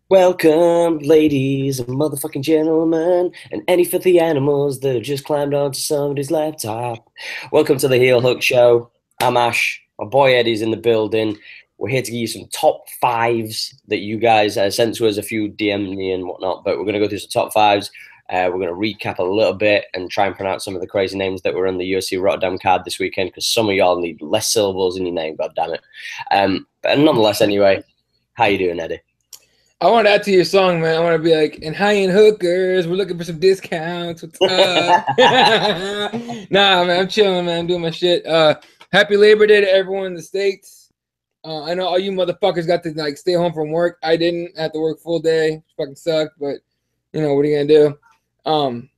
Welcome, ladies and motherfucking gentlemen, and any filthy animals that have just climbed onto somebody's laptop. Welcome to the Heel Hook Show. I'm Ash. My boy Eddie's in the building. We're here to give you some top fives that you guys sent to us, a few DM me and whatnot, but we're going to go through some top fives. We're going to recap a little bit and try and pronounce some of the crazy names that were on the UFC Rotterdam card this weekend because some of y'all need less syllables in your name, god damn it. But nonetheless, anyway, how you doing, Eddie? I want to add to your song, man. I want to be like, and high-end hookers, we're looking for some discounts. What's up? Nah, man, I'm chilling, man. I'm doing my shit. Happy Labor Day to everyone in the States. I know all you motherfuckers got to like stay home from work. I didn't. I had to work full day. Fucking sucked, but you know, what are you gonna do?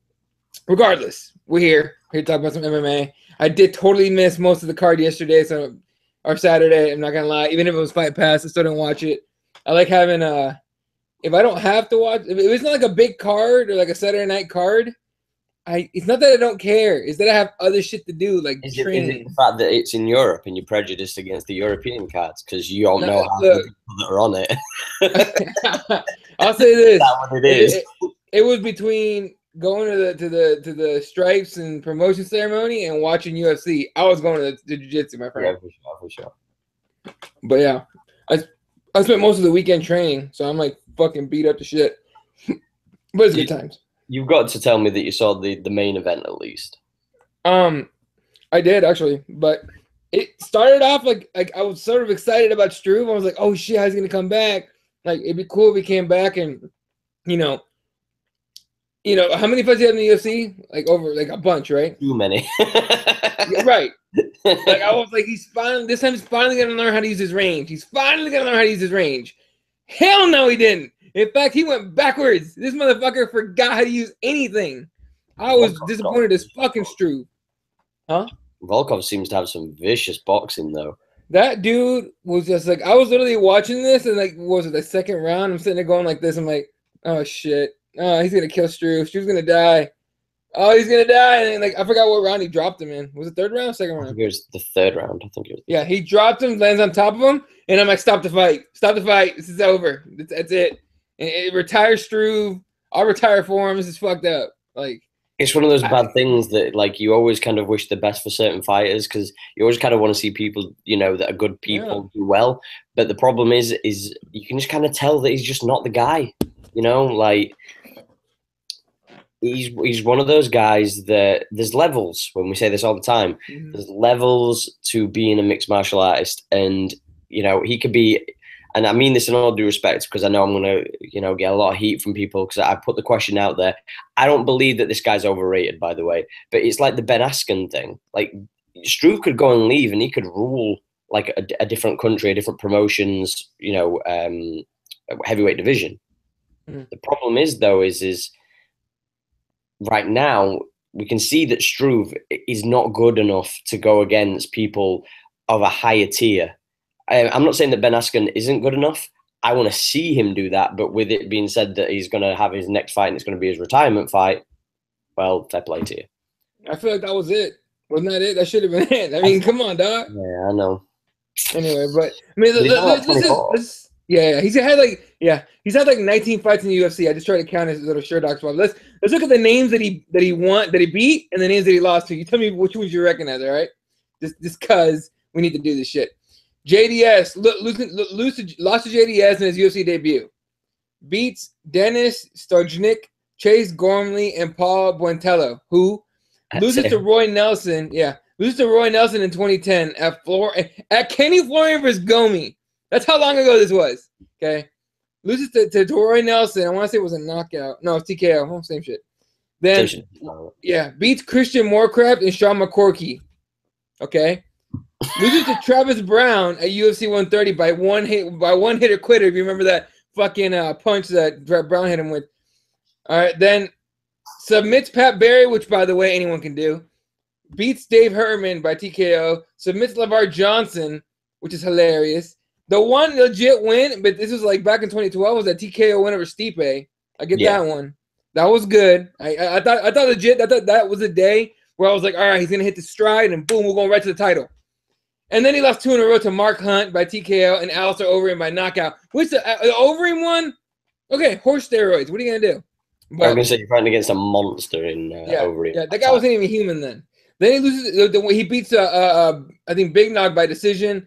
Regardless, we're here to talk about some MMA. I did totally miss most of the card yesterday, or Saturday. I'm not gonna lie. Even if it was Fight Pass, I still didn't watch it. I like having if I don't have to watch, if it's not like a big card or like a Saturday night card, it's not that I don't care. It's that I have other shit to do, like training. Is it the fact that it's in Europe and you're prejudiced against the European cards because you don't know how Look, the people that are on it? I'll say this: That's what it is. it was between going to the stripes and promotion ceremony and watching UFC. I was going to the Jiu-Jitsu, my friend. Yeah, for sure. But yeah, I spent most of the weekend training, so I'm like fucking beat up to shit. But it's good times. You've got to tell me that you saw the main event at least. I did actually, but it started off like I was sort of excited about Struve. I was like, oh shit, how's he gonna come back? Like it'd be cool if he came back and you know, how many fights do you have in the UFC? Like over like a bunch, right? Too many. Yeah, right. Like I was like, he's finally gonna learn how to use his range. He's finally gonna learn how to use his range. Hell no, he didn't. In fact, he went backwards. This motherfucker forgot how to use anything. I was disappointed as fucking Struve. Huh? Volkov seems to have some vicious boxing though. That dude was just like, I was literally watching this and like, what was it, the second round? I'm sitting there going like this. I'm like, oh shit. Oh, he's gonna kill Struve. Struve's gonna die. Oh, he's gonna die. And then, like, I forgot what round he dropped him in. Was it third round or second round? I think it was the third round. I think it was. Yeah, he dropped him, lands on top of him, and I'm like, stop the fight. Stop the fight. This is over. That's it. And it retires Struve. I'll retire for him. This is fucked up. Like, it's one of those bad things that like you always kind of wish the best for certain fighters because you always kind of want to see people, that are good people do well. But the problem is you can just kind of tell that he's just not the guy, like he's one of those guys that there's levels when we say this all the time. Mm-hmm. There's levels to being a mixed martial artist and, he could be, and I mean this in all due respect because I know I'm going to, get a lot of heat from people because I put the question out there. I don't believe that this guy's overrated, by the way, but it's like the Ben Askren thing. Like Struve could go and leave and he could rule like a different country, a different promotions, heavyweight division. Mm-hmm. The problem is though, is right now we can see that Struve is not good enough to go against people of a higher tier. I'm not saying that Ben Askren isn't good enough. I want to see him do that. But with it being said that he's going to have his next fight and it's going to be his retirement fight, well, fair play to you. I feel like that was it. Wasn't that it? That should have been it. I mean, come on, dog. Yeah, I know. Anyway, but I mean, he's had like 19 fights in the UFC. I just tried to count his little SureDocs. Let's look at the names that he beat and the names that he lost to. You tell me which ones you recognize, all right? Just cause we need to do this shit. JDS lost to JDS in his UFC debut. Beats Dennis Stojnik, Chase Gormley, and Paul Buentello, who loses to Roy Nelson. Yeah, loses to Roy Nelson in 2010 at Kenny Florian versus Gomi. That's how long ago this was. Okay, loses to Roy Nelson. I want to say it was a knockout. No, it's TKO. Oh, same shit. Then beats Christian Moorcraft and Sean McCorkey. Okay. Loses to Travis Brown at UFC 130 by one hitter quitter. If you remember that fucking punch that Brown hit him with. All right, then submits Pat Barry, which by the way anyone can do. Beats Dave Herman by TKO. Submits LeVar Johnson, which is hilarious. The one legit win, but this was like back in 2012, was that TKO win over Stipe. I get that one. That was good. I thought legit. I thought that was a day where I was like, all right, he's gonna hit the stride, and boom, we're going right to the title. And then he lost 2 in a row to Mark Hunt by TKO and Alistair Overeem by knockout. Which the Overeem one, Okay, horse steroids. What are you gonna do? But, I was gonna say you're fighting against a monster in over. Yeah, that guy wasn't even human then. Then he loses. He beats I think Big Nog by decision,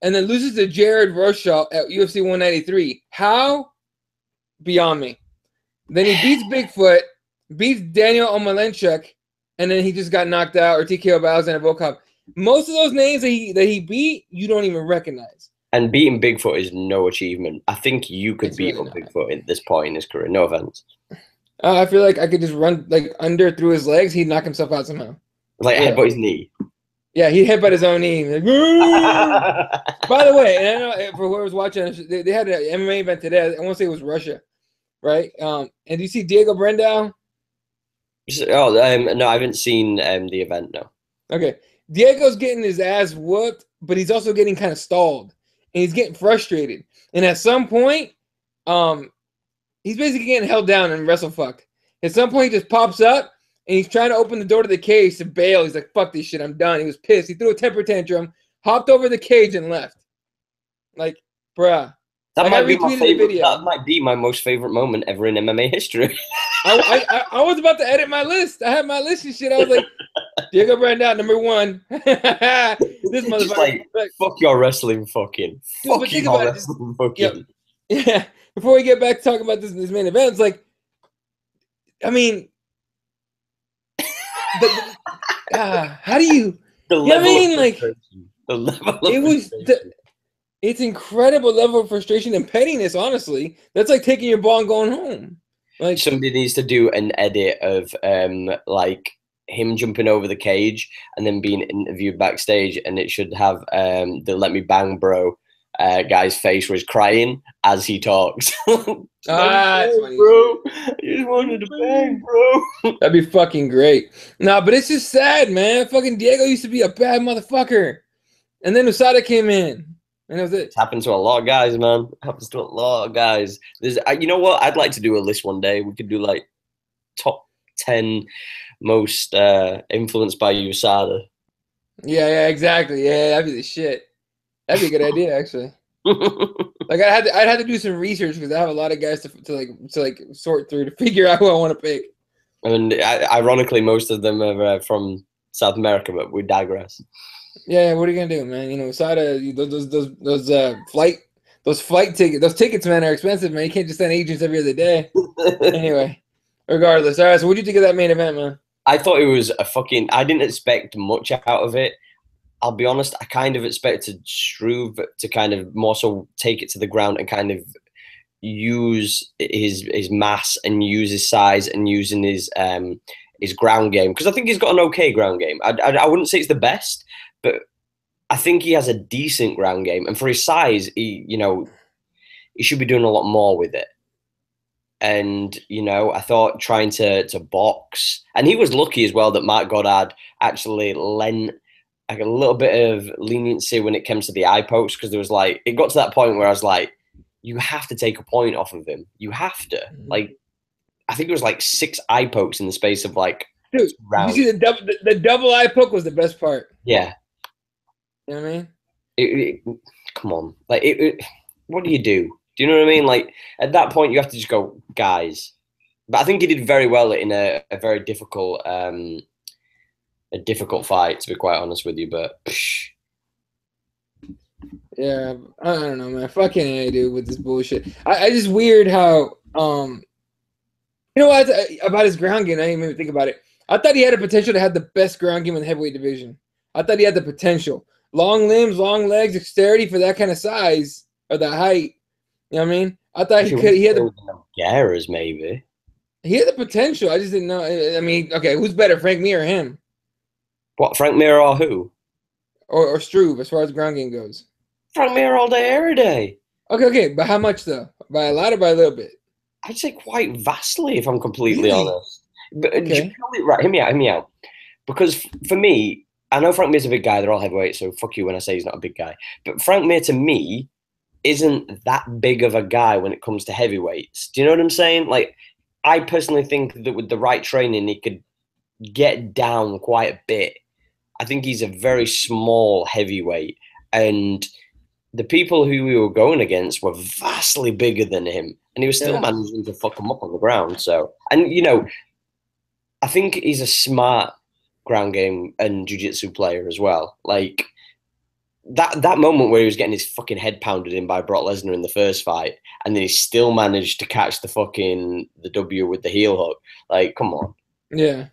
and then loses to Jared Roshaw at UFC 193. How? Beyond me. Then he beats Bigfoot, beats Daniel Omalenchuk, and then he just got knocked out or TKO by Alexander Volkov. Most of those names that he beat, you don't even recognize. And beating Bigfoot is no achievement. I think you could beat up Bigfoot at this point in his career. No offense. I feel like I could just run like under through his legs. He'd knock himself out somehow. Like headbutt his knee. Yeah, he'd headbutt his own knee. Like, by the way, and I know for whoever's watching, they had an MMA event today. I want to say it was Russia, right? And do you see Diego Brandao? Oh, no, I haven't seen the event. No. Okay, Diego's getting his ass whooped, but he's also getting kind of stalled, and he's getting frustrated. And at some point, he's basically getting held down and wrestle fucked. At some point, he just pops up. And he's trying to open the door to the cage to bail. He's like, fuck this shit, I'm done. He was pissed. He threw a temper tantrum, hopped over the cage, and left. Like, bruh. That might be my favorite. That might be my most favorort moment ever in MMA history. I was about to edit my list. I had my list and shit. I was like, Diego Brandao, number 1. This motherfucker. Like, fuck your wrestling fucking. Dude, fuck your wrestling fucking. Yeah. Before we get back to talking about this main event, it's like, I mean, how do you? The level I mean, like the level it was. It's incredible level of frustration and pettiness. Honestly, that's like taking your ball and going home. Like somebody needs to do an edit of like him jumping over the cage and then being interviewed backstage, and it should have the "Let Me Bang, Bro" guy's face where he's crying as he talks. That's funny, bro. You just wanted to bang, bro. That'd be fucking great. No, but it's just sad, man. Fucking Diego used to be a bad motherfucker, and then USADA came in, and that was it. It's happened to a lot of guys, man. It happens to a lot of guys. There's, you know what? I'd like to do a list one day. We could do like top 10 most influenced by USADA. Yeah, exactly. Yeah, that'd be the shit. That'd be a good idea, actually. Like I'd have to do some research because I have a lot of guys to sort through to figure out who I want to pick. And ironically, most of them are from South America, but we digress. Yeah, what are you gonna do, man? You know, USADA, those flight tickets, those tickets, man, are expensive, man. You can't just send agents every other day. Anyway, regardless, all right. So, what did you think of that main event, man? I thought it was I didn't expect much out of it. I'll be honest, I kind of expected Struve to kind of more so take it to the ground and kind of use his mass and use his size and using his ground game, because I think he's got an okay ground game. I wouldn't say it's the best, but I think he has a decent ground game, and for his size, he should be doing a lot more with it. And I thought trying to box, and he was lucky as well that Mark Goddard actually lent like a little bit of leniency when it comes to the eye pokes, because there was like, it got to that point where I was like, you have to take a point off of him. You have to. Like, I think it was like 6 eye pokes in the space of like. Dude, you see the double eye poke was the best part. Yeah. You know what I mean? Come on, like what do you do? Do you know what I mean? Like at that point, you have to just go, guys. But I think he did very well in a very difficult. A difficult fight, to be quite honest with you, but yeah, I don't know, man. Fucking A, dude, with this bullshit. I just weird how you know what about his ground game. I didn't even think about it. I thought he had a potential to have the best ground game in the heavyweight division. I thought he had the potential, long limbs, long legs, dexterity for that kind of size or that height. You know what I mean? I thought he could. He had the Garras, maybe. He had the potential. I just didn't know. I mean, okay, who's better, Frank Mir or him? What, Frank Mir or who? Or Struve, as far as ground game goes. Frank Mir all day, every day. Okay, but how much though? By a lot or by a little bit? I'd say quite vastly, if I'm completely honest. But okay. Right, hear me out. Because for me, I know Frank Mir's a big guy. They're all heavyweight, so fuck you when I say he's not a big guy. But Frank Mir, to me, isn't that big of a guy when it comes to heavyweights. Do you know what I'm saying? Like, I personally think that with the right training, he could get down quite a bit. I think he's a very small heavyweight, and the people who we were going against were vastly bigger than him, and he was still managing to fuck him up on the ground. So, and you know, I think he's a smart ground game and jiu-jitsu player as well. Like that moment where he was getting his fucking head pounded in by Brock Lesnar in the first fight, and then he still managed to catch the W with the heel hook. Like, come on. Yeah.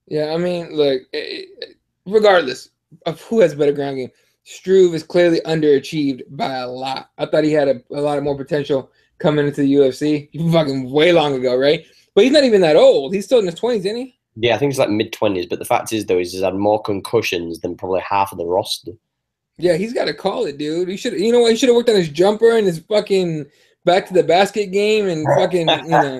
Yeah, I mean, look, regardless of who has a better ground game, Struve is clearly underachieved by a lot. I thought he had a lot of more potential coming into the UFC fucking way long ago, right? But he's not even that old. He's still in his 20s, isn't he? Yeah, I think he's like mid-20s. But the fact is, though, he's had more concussions than probably half of the roster. Yeah, he's got to call it, dude. He should, you know what? He should have worked on his jumper and his fucking back to the basket game and fucking, you know,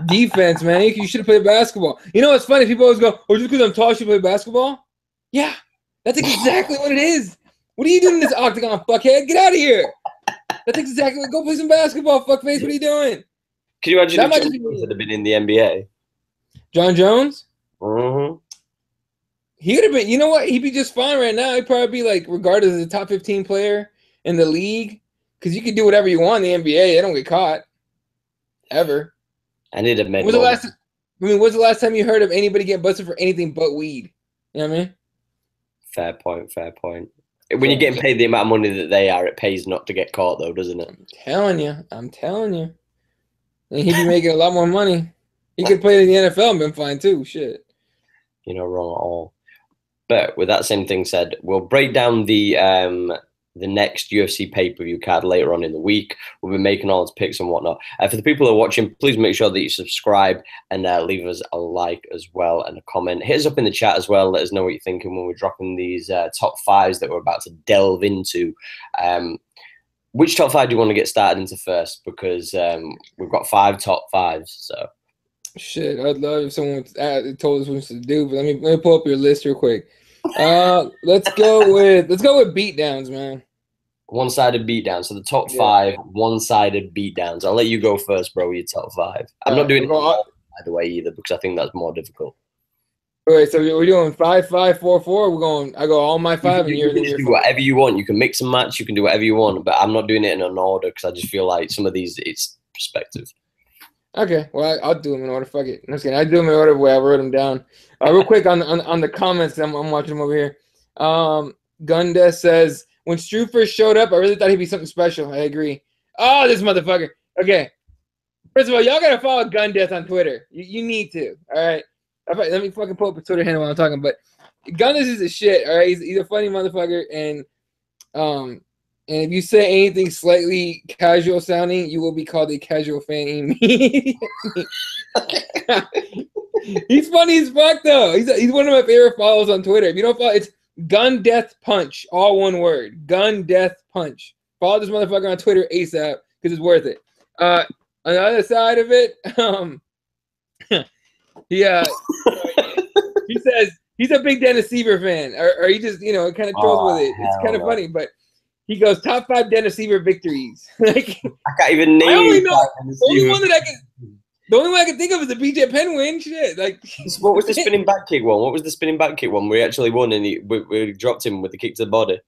defense, man. You should have played basketball. You know what's funny? People always go, "Oh, just because I'm tall, you should play basketball." Yeah, that's exactly what it is. What are you doing in this octagon, fuckhead? Get out of here. That's exactly what. Go play some basketball, fuckface. What are you doing? Can you imagine if John Jones had been in the NBA? John Jones? Mm-hmm. He would have been, you know what? He'd be just fine right now. He'd probably be like regarded as a top 15 player in the league because you can do whatever you want in the NBA. They don't get caught ever. I need to admit. When's the last time you heard of anybody getting busted for anything but weed? You know what I mean? Fair point. Fair point. When you're getting paid the amount of money that they are, it pays not to get caught, though, doesn't it? I'm telling you. And he'd be making a lot more money. He could play in the NFL and been fine too. Shit. You're not wrong at all. But with that same thing said, we'll break down the next UFC pay-per-view card later on in the week. We'll be making all its picks and whatnot. For the people who are watching, please make sure that you subscribe and leave us a like as well and a comment. Hit us up in the chat as well. Let us know what you're thinking when we're dropping these top fives that we're about to delve into. Which top five do you want to get started into first? Because we've got 5 top fives. So shit, I'd love if someone told us what to do. But let me pull up your list real quick. Let's go with beatdowns, man. One-sided beatdowns. So the top 5 one-sided beatdowns. I'll let you go first, bro. Your top 5. I'm not doing it by the way either because I think that's more difficult. All right, so we're doing 5, 5, 4, 4. We're going. I go all my 5, and you're do whatever you want. You can mix and match. You can do whatever you want, but I'm not doing it in an order because I just feel like some of these it's perspective. Okay, well I'll do them in order. Fuck it. I'm just kidding. I do them in order where I wrote them down. Real quick on the comments. I'm watching them over here. Gunda says when Struve first showed up, I really thought he'd be something special. I agree. Oh, this motherfucker. Okay. First of all, y'all gotta follow Gundeath on Twitter. You need to. All right. Let me fucking pull up a Twitter handle while I'm talking. But Gundeath is a shit. All right. He's a funny motherfucker, and if you say anything slightly casual sounding, you will be called a casual fan immediately. He's funny as fuck, though. He's one of my favorite followers on Twitter. If you don't follow, it's Gun Death Punch, all one word. Gun Death Punch. Follow this motherfucker on Twitter ASAP because it's worth it. On the other side of it, he says he's a big Dennis Seaver fan, or he just kind of throws with it. It's kind of funny, but. He goes top 5 Dennis Seaver victories. Like, I can't even name. I only know the only one I can think of is the BJ Penn win. Shit, like what was the spinning back kick one? What was the spinning back kick one? We actually won and we dropped him with the kick to the body.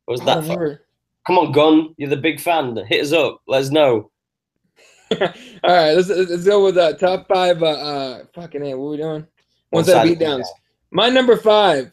What was that? Come on, Gun, you're the big fan. Hit us up. Let us know. All right, let's go with top 5. Fucking A, what are we doing? One-sided beatdowns. My number 5,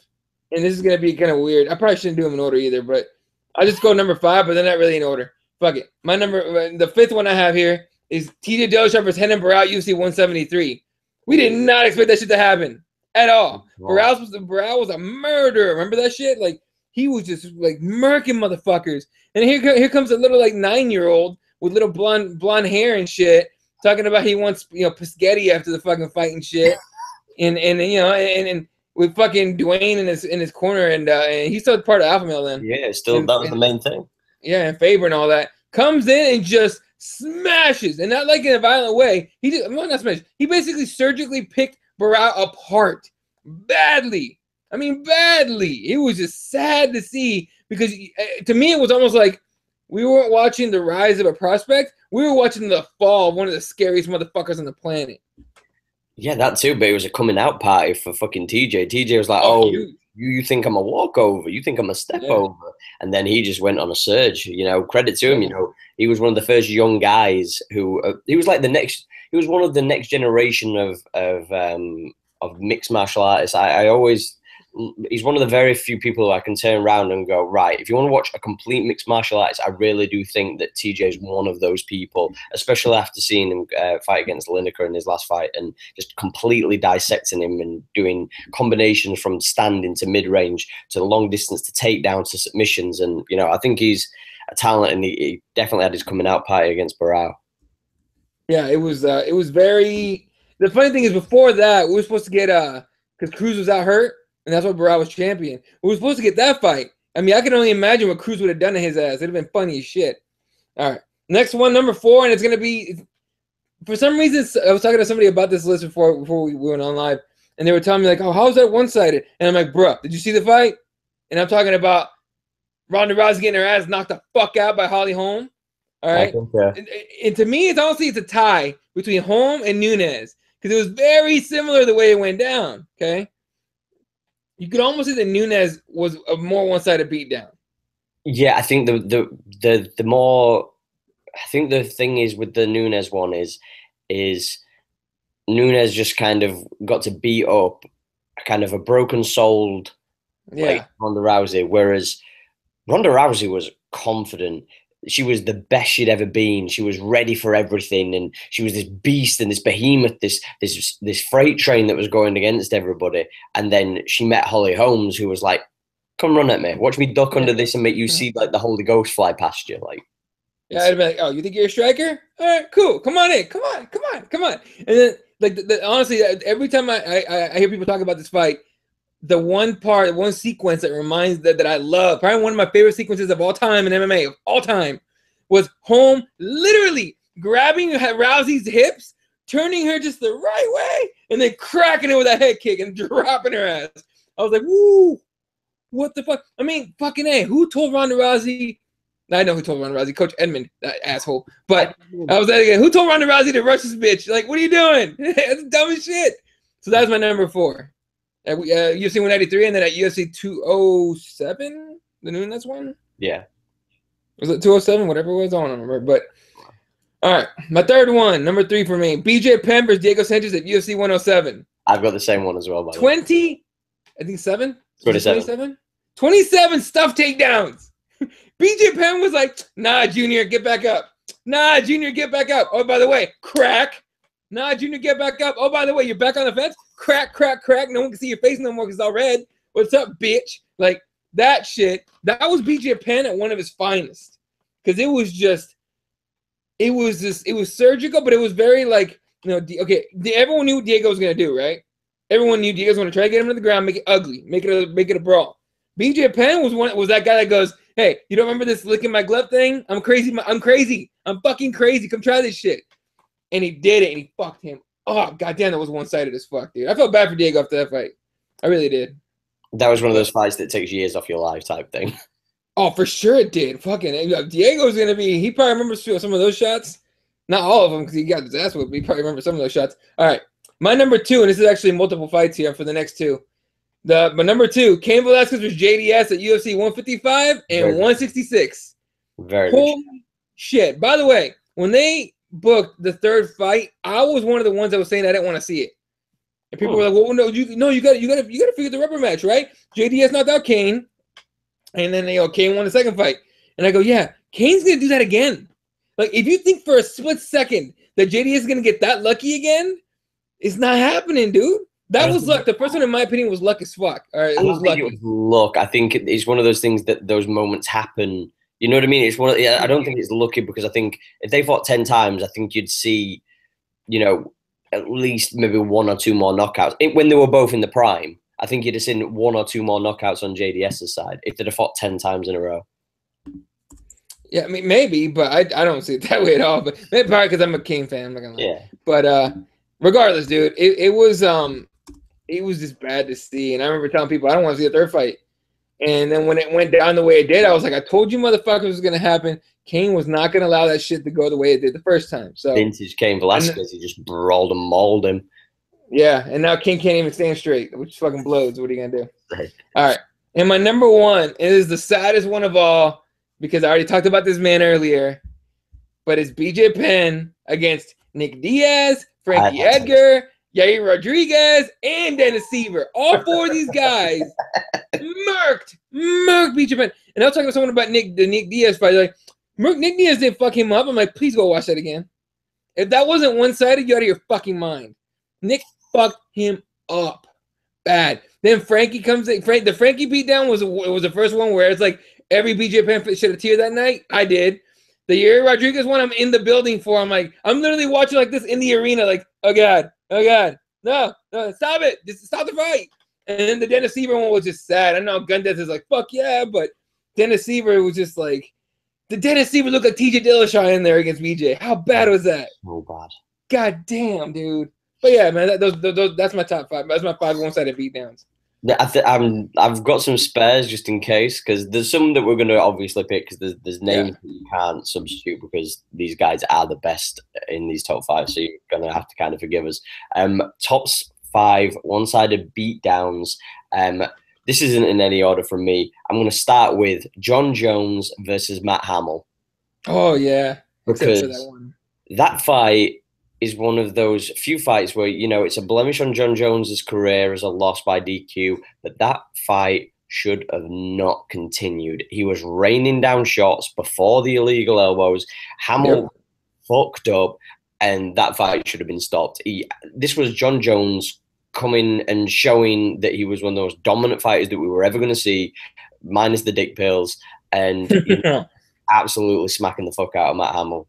and this is gonna be kind of weird. I probably shouldn't do them in order either, but. I just go number 5, but they're not really in order. Fuck it. The 5th one I have here is TJ Dillashaw versus Renan Barão, UFC 173. We did not expect that shit to happen at all. Barão was a murderer. Remember that shit? Like he was just like murking motherfuckers. And here comes a little like 9-year-old with little blonde hair and shit, talking about he wants Piscetti after the fucking fight and shit. And with fucking Dwayne in his corner, and he's still part of Alpha Male then. Yeah, that was the main thing. Yeah, and Faber and all that comes in and just smashes, and not like in a violent way. He basically surgically picked Barão apart badly. I mean, badly. It was just sad to see because to me it was almost like we weren't watching the rise of a prospect. We were watching the fall of one of the scariest motherfuckers on the planet. Yeah, that too, but it was a coming out party for fucking TJ. TJ was like, You think I'm a walkover? You think I'm a step over? And then he just went on a surge. You know, credit to him. You know, he was one of the first young guys who he was like the next. He was one of the next generation of mixed martial artists. I always. He's one of the very few people who I can turn around and go, right, if you want to watch a complete mixed martial artist, I really do think that TJ is one of those people, especially after seeing him fight against Lineker in his last fight and just completely dissecting him and doing combinations from standing to mid-range to long distance to takedowns to submissions. And, you know, I think he's a talent, and he definitely had his coming out party against Barao. Yeah, it was very – the funny thing is before that, we were supposed to get because Cruz was out hurt. And that's why Barao was champion. We were supposed to get that fight. I mean, I can only imagine what Cruz would have done to his ass. It'd have been funny as shit. All right. Next one, number 4, and it's going to be – for some reason, I was talking to somebody about this list before we went on live, and they were telling me, like, oh, how's that one-sided? And I'm like, bruh, did you see the fight? And I'm talking about Ronda Rousey getting her ass knocked the fuck out by Holly Holm. All right? And to me, it's a tie between Holm and Nunes because it was very similar the way it went down, okay? You could almost say that Nunes was a more one-sided beatdown. Yeah, I think the more, I think the thing is with the Nunes one is Nunes just kind of got to beat up kind of a broken-souled like Ronda Rousey, whereas Ronda Rousey was confident. She was the best she'd ever been. She was ready for everything, and she was this beast and this behemoth, this freight train that was going against everybody. And then she met Holly Holmes, who was like, "Come run at me, watch me duck under this, and make you see like the Holy Ghost fly past you." Like, yeah, I'd be like, "Oh, you think you're a striker? All right, cool. Come on in, come on." And then, like, honestly, every time I hear people talk about this fight, the one sequence that reminds that I love, probably one of my favorite sequences of all time in MMA of all time, was Holm literally grabbing Rousey's hips, turning her just the right way, and then cracking her with a head kick and dropping her ass. I was like, woo, what the fuck? I mean, fucking A, who told Ronda Rousey? I know who told Ronda Rousey, Coach Edmond, that asshole. But I was like, who told Ronda Rousey to rush this bitch? Like, what are you doing? That's dumb as shit. So that's my number 4. At UFC 193, and then at UFC 207, the Nunes one? Yeah. Was it 207? Whatever it was, I don't remember. But, all right, my third one, number 3 for me, BJ Penn versus Diego Sanchez at UFC 107. I've got the same one as well, by the way. 20, I think 7? 27. 27 stuff takedowns. BJ Penn was like, nah, Junior, get back up. Nah, Junior, get back up. Oh, by the way, crack. Nah, Junior, get back up. Oh, by the way, you're back on the fence. Crack, crack, crack. No one can see your face no more because it's all red. What's up, bitch? Like, that shit. That was BJ Penn at one of his finest. Because it was surgical, but it was very like, you know, okay, everyone knew what Diego was going to do, right? Everyone knew Diego was going to try to get him to the ground, make it ugly, make it a brawl. BJ Penn was that guy that goes, hey, you don't remember this licking my glove thing? I'm crazy. I'm fucking crazy. Come try this shit. And he did it, and he fucked him. Oh, goddamn, that was one-sided as fuck, dude. I felt bad for Diego after that fight. I really did. That was one of those fights that takes years off your life type thing. Oh, for sure it did. Fucking Diego's going to be – he probably remembers some of those shots. Not all of them because he got his ass whipped. He probably remembers some of those shots. All right. My number 2, and this is actually multiple fights here for the next 2. My number 2, Cain Velasquez versus JDS at UFC 155 and 166. Very Holy shit. By the way, when they – booked the third fight, I was one of the ones that was saying I didn't want to see it, and people were like, "Well, no, you got to figure the rubber match, right?" JDS knocked out Cain, and then Cain won the second fight, and I go, "Yeah, Cain's gonna do that again." Like, if you think for a split second that JDS is gonna get that lucky again, it's not happening, dude. That was luck. The first one, in my opinion, was luck as fuck. All right, it was lucky. It was luck. I think it's one of those things that those moments happen. You know what I mean? It's one. I don't think it's lucky because I think if they fought 10 times, I think you'd see, at least maybe 1 or 2 more knockouts. When they were both in the prime, I think you'd have seen 1 or 2 more knockouts on JDS's side if they'd have fought 10 times in a row. Yeah, I mean, maybe, but I don't see it that way at all. But maybe probably because I'm a Cain fan. I'm not gonna lie. Yeah. But regardless, dude, it was just bad to see. And I remember telling people I don't want to see a third fight. And then when it went down the way it did, I was like, I told you motherfuckers it was going to happen. Cain was not going to allow that shit to go the way it did the first time. So vintage Cain Velasquez, he just brawled and mauled him. Yeah, and now King can't even stand straight, which fucking blows. What are you gonna do? Right. All right, and my number one is the saddest one of all because I already talked about this man earlier, but it's BJ Penn against Nick Diaz, Frankie Edgar, Yair Rodriguez, and Dennis Seaver. All four of these guys murked BJ Penn. And I was talking to someone about the Nick Diaz fight. Like, Nick Diaz didn't fuck him up. I'm like, please go watch that again. If that wasn't one-sided, you're out of your fucking mind. Nick fucked him up bad. Then Frankie comes in. The Frankie beatdown was the first one where it's like every BJ Penn shed a tear that night. I did. The Yair Rodriguez one, I'm in the building for. I'm literally watching like this in the arena, like, oh God, no, stop it, just stop the fight. And then the Dennis Seaver one was just sad. I know Gun Death is like, fuck yeah, but Dennis Seaver was just like, the Dennis Seaver looked like TJ Dillashaw in there against BJ. How bad was that? So bad. God damn, dude. But yeah, man, that's my top five. That's my 5 one-sided beatdowns. I've got some spares just in case, because there's some that we're going to obviously pick because there's names that you can't substitute because these guys are the best in these top 5, so you're going to have to kind of forgive us. Top 5 one-sided beatdowns. This isn't in any order from me. I'm going to start with John Jones versus Matt Hamill. Oh yeah, because that fight is one of those few fights where, you know, it's a blemish on John Jones's career as a loss by DQ, but that fight should have not continued. He was raining down shots before the illegal elbows. Hamill fucked up, and that fight should have been stopped. This was John Jones coming and showing that he was one of those dominant fighters that we were ever going to see, minus the dick pills, and absolutely smacking the fuck out of Matt Hamill.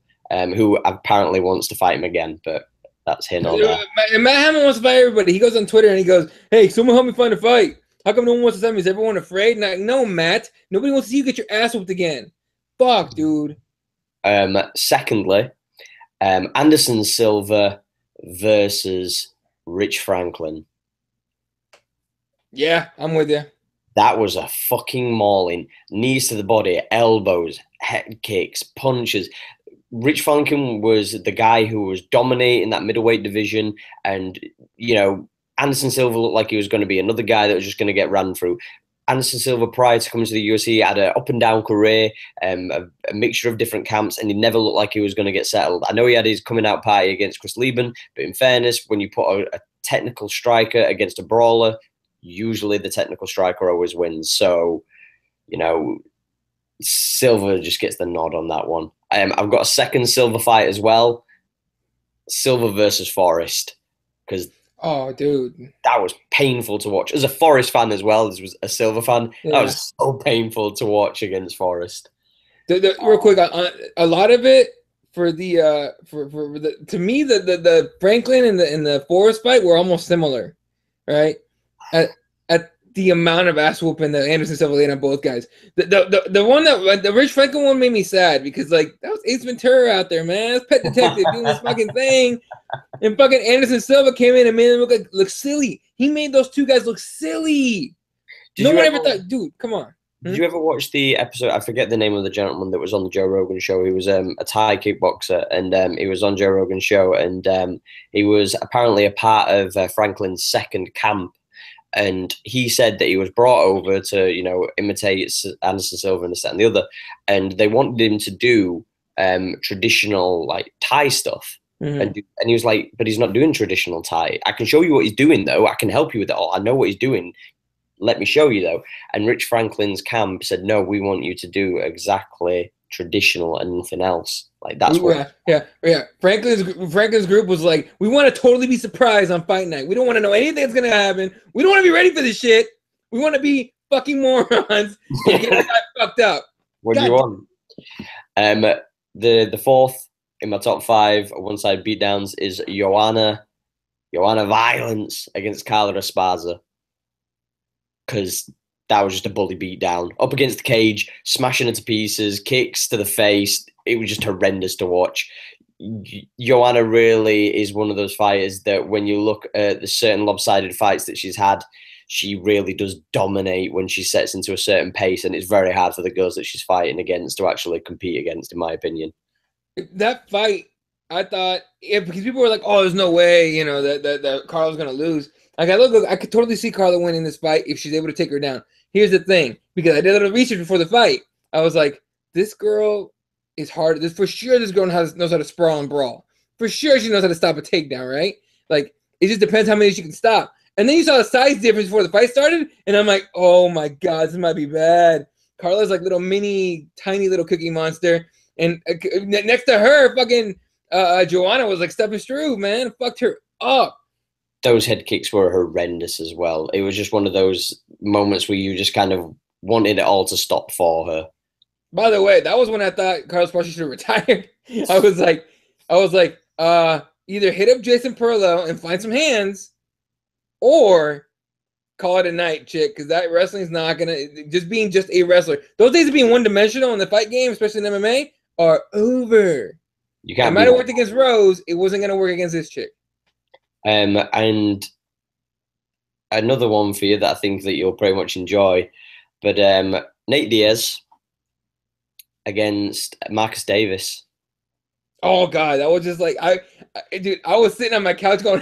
Who apparently wants to fight him again, but that's him on there. Matt Hamill wants to fight everybody. He goes on Twitter and he goes, hey, someone help me find a fight. How come no one wants to fight me? Is everyone afraid? And like, no, Matt. Nobody wants to see you get your ass whooped again. Fuck, dude. Secondly, Anderson Silva versus Rich Franklin. Yeah, I'm with you. That was a fucking mauling. Knees to the body, elbows, head kicks, punches. Rich Franklin was the guy who was dominating that middleweight division, and, you know, Anderson Silva looked like he was going to be another guy that was just going to get ran through. Anderson Silva, prior to coming to the UFC, had an up-and-down career, a mixture of different camps, and he never looked like he was going to get settled. I know he had his coming-out party against Chris Lieben, but in fairness, when you put a technical striker against a brawler, usually the technical striker always wins. So, you know, Silva just gets the nod on that one. I've got a second Silva fight as well. Silva versus Forrest. Because dude, that was painful to watch. As a Forrest fan as well as was a Silva fan, that was so painful to watch against Forrest. Real quick, a lot of it for the to me the Franklin and the Forrest fight were almost similar, right? At the amount of ass whooping that Anderson Silva laid on both guys. The one that the Rich Franklin one made me sad because like that was Ace Ventura out there, man. That's Pet Detective doing this fucking thing, and fucking Anderson Silva came in and made him look silly. He made those two guys look silly. No one ever thought, dude, come on. Did you ever watch the episode? I forget the name of the gentleman that was on the Joe Rogan show. He was a Thai kickboxer, and he was on Joe Rogan's show, and he was apparently a part of Franklin's second camp. And he said that he was brought over to, you know, imitate Anderson Silva and this, that, and the other. And they wanted him to do traditional, like, Thai stuff. Mm-hmm. And he was like, but he's not doing traditional Thai. I can show you what he's doing, though. I can help you with it all. I know what he's doing. Let me show you, though. And Rich Franklin's camp said, no, we want you to do exactly traditional and nothing else. Like, that's what. Yeah. Franklin's group was like, we want to totally be surprised on fight night. We don't want to know anything that's gonna happen. We don't want to be ready for this shit. We want to be fucking morons and get the guy fucked up. What do you want? The fourth in my top 5 one-side beatdowns is Johanna Violence against Carla Esparza, because that was just a bully beatdown up against the cage, smashing her to pieces, kicks to the face. It was just horrendous to watch. Johanna really is one of those fighters that when you look at the certain lopsided fights that she's had, she really does dominate when she sets into a certain pace, and it's very hard for the girls that she's fighting against to actually compete against, in my opinion. That fight, I thought because people were like, "Oh, there's no way," you know, that Carla's gonna lose. Like, I could totally see Carla winning this fight if she's able to take her down. Here's the thing, because I did a little research before the fight. I was like, this girl is hard. This for sure. This girl knows how to sprawl and brawl. For sure, she knows how to stop a takedown, right? Like, it just depends how many she can stop. And then you saw the size difference before the fight started, and I'm like, oh my god, this might be bad. Carla's like little mini, tiny little cookie monster, and next to her, fucking Johanna was like stepping Struve, man, fucked her up. Those head kicks were horrendous as well. It was just one of those moments where you just kind of wanted it all to stop for her. By the way, that was when I thought Carlos Party should have retired. I was like, either hit up Jason Perlow and find some hands, or call it a night, chick, because that wrestling's not gonna just a wrestler. Those days of being one-dimensional in the fight game, especially in MMA, are over. You can't. It might have worked against Rose. It wasn't gonna work against this chick. And another one for you that I think that you'll pretty much enjoy, but Nate Diaz against Marcus Davis. Oh god, that was just like dude, I was sitting on my couch going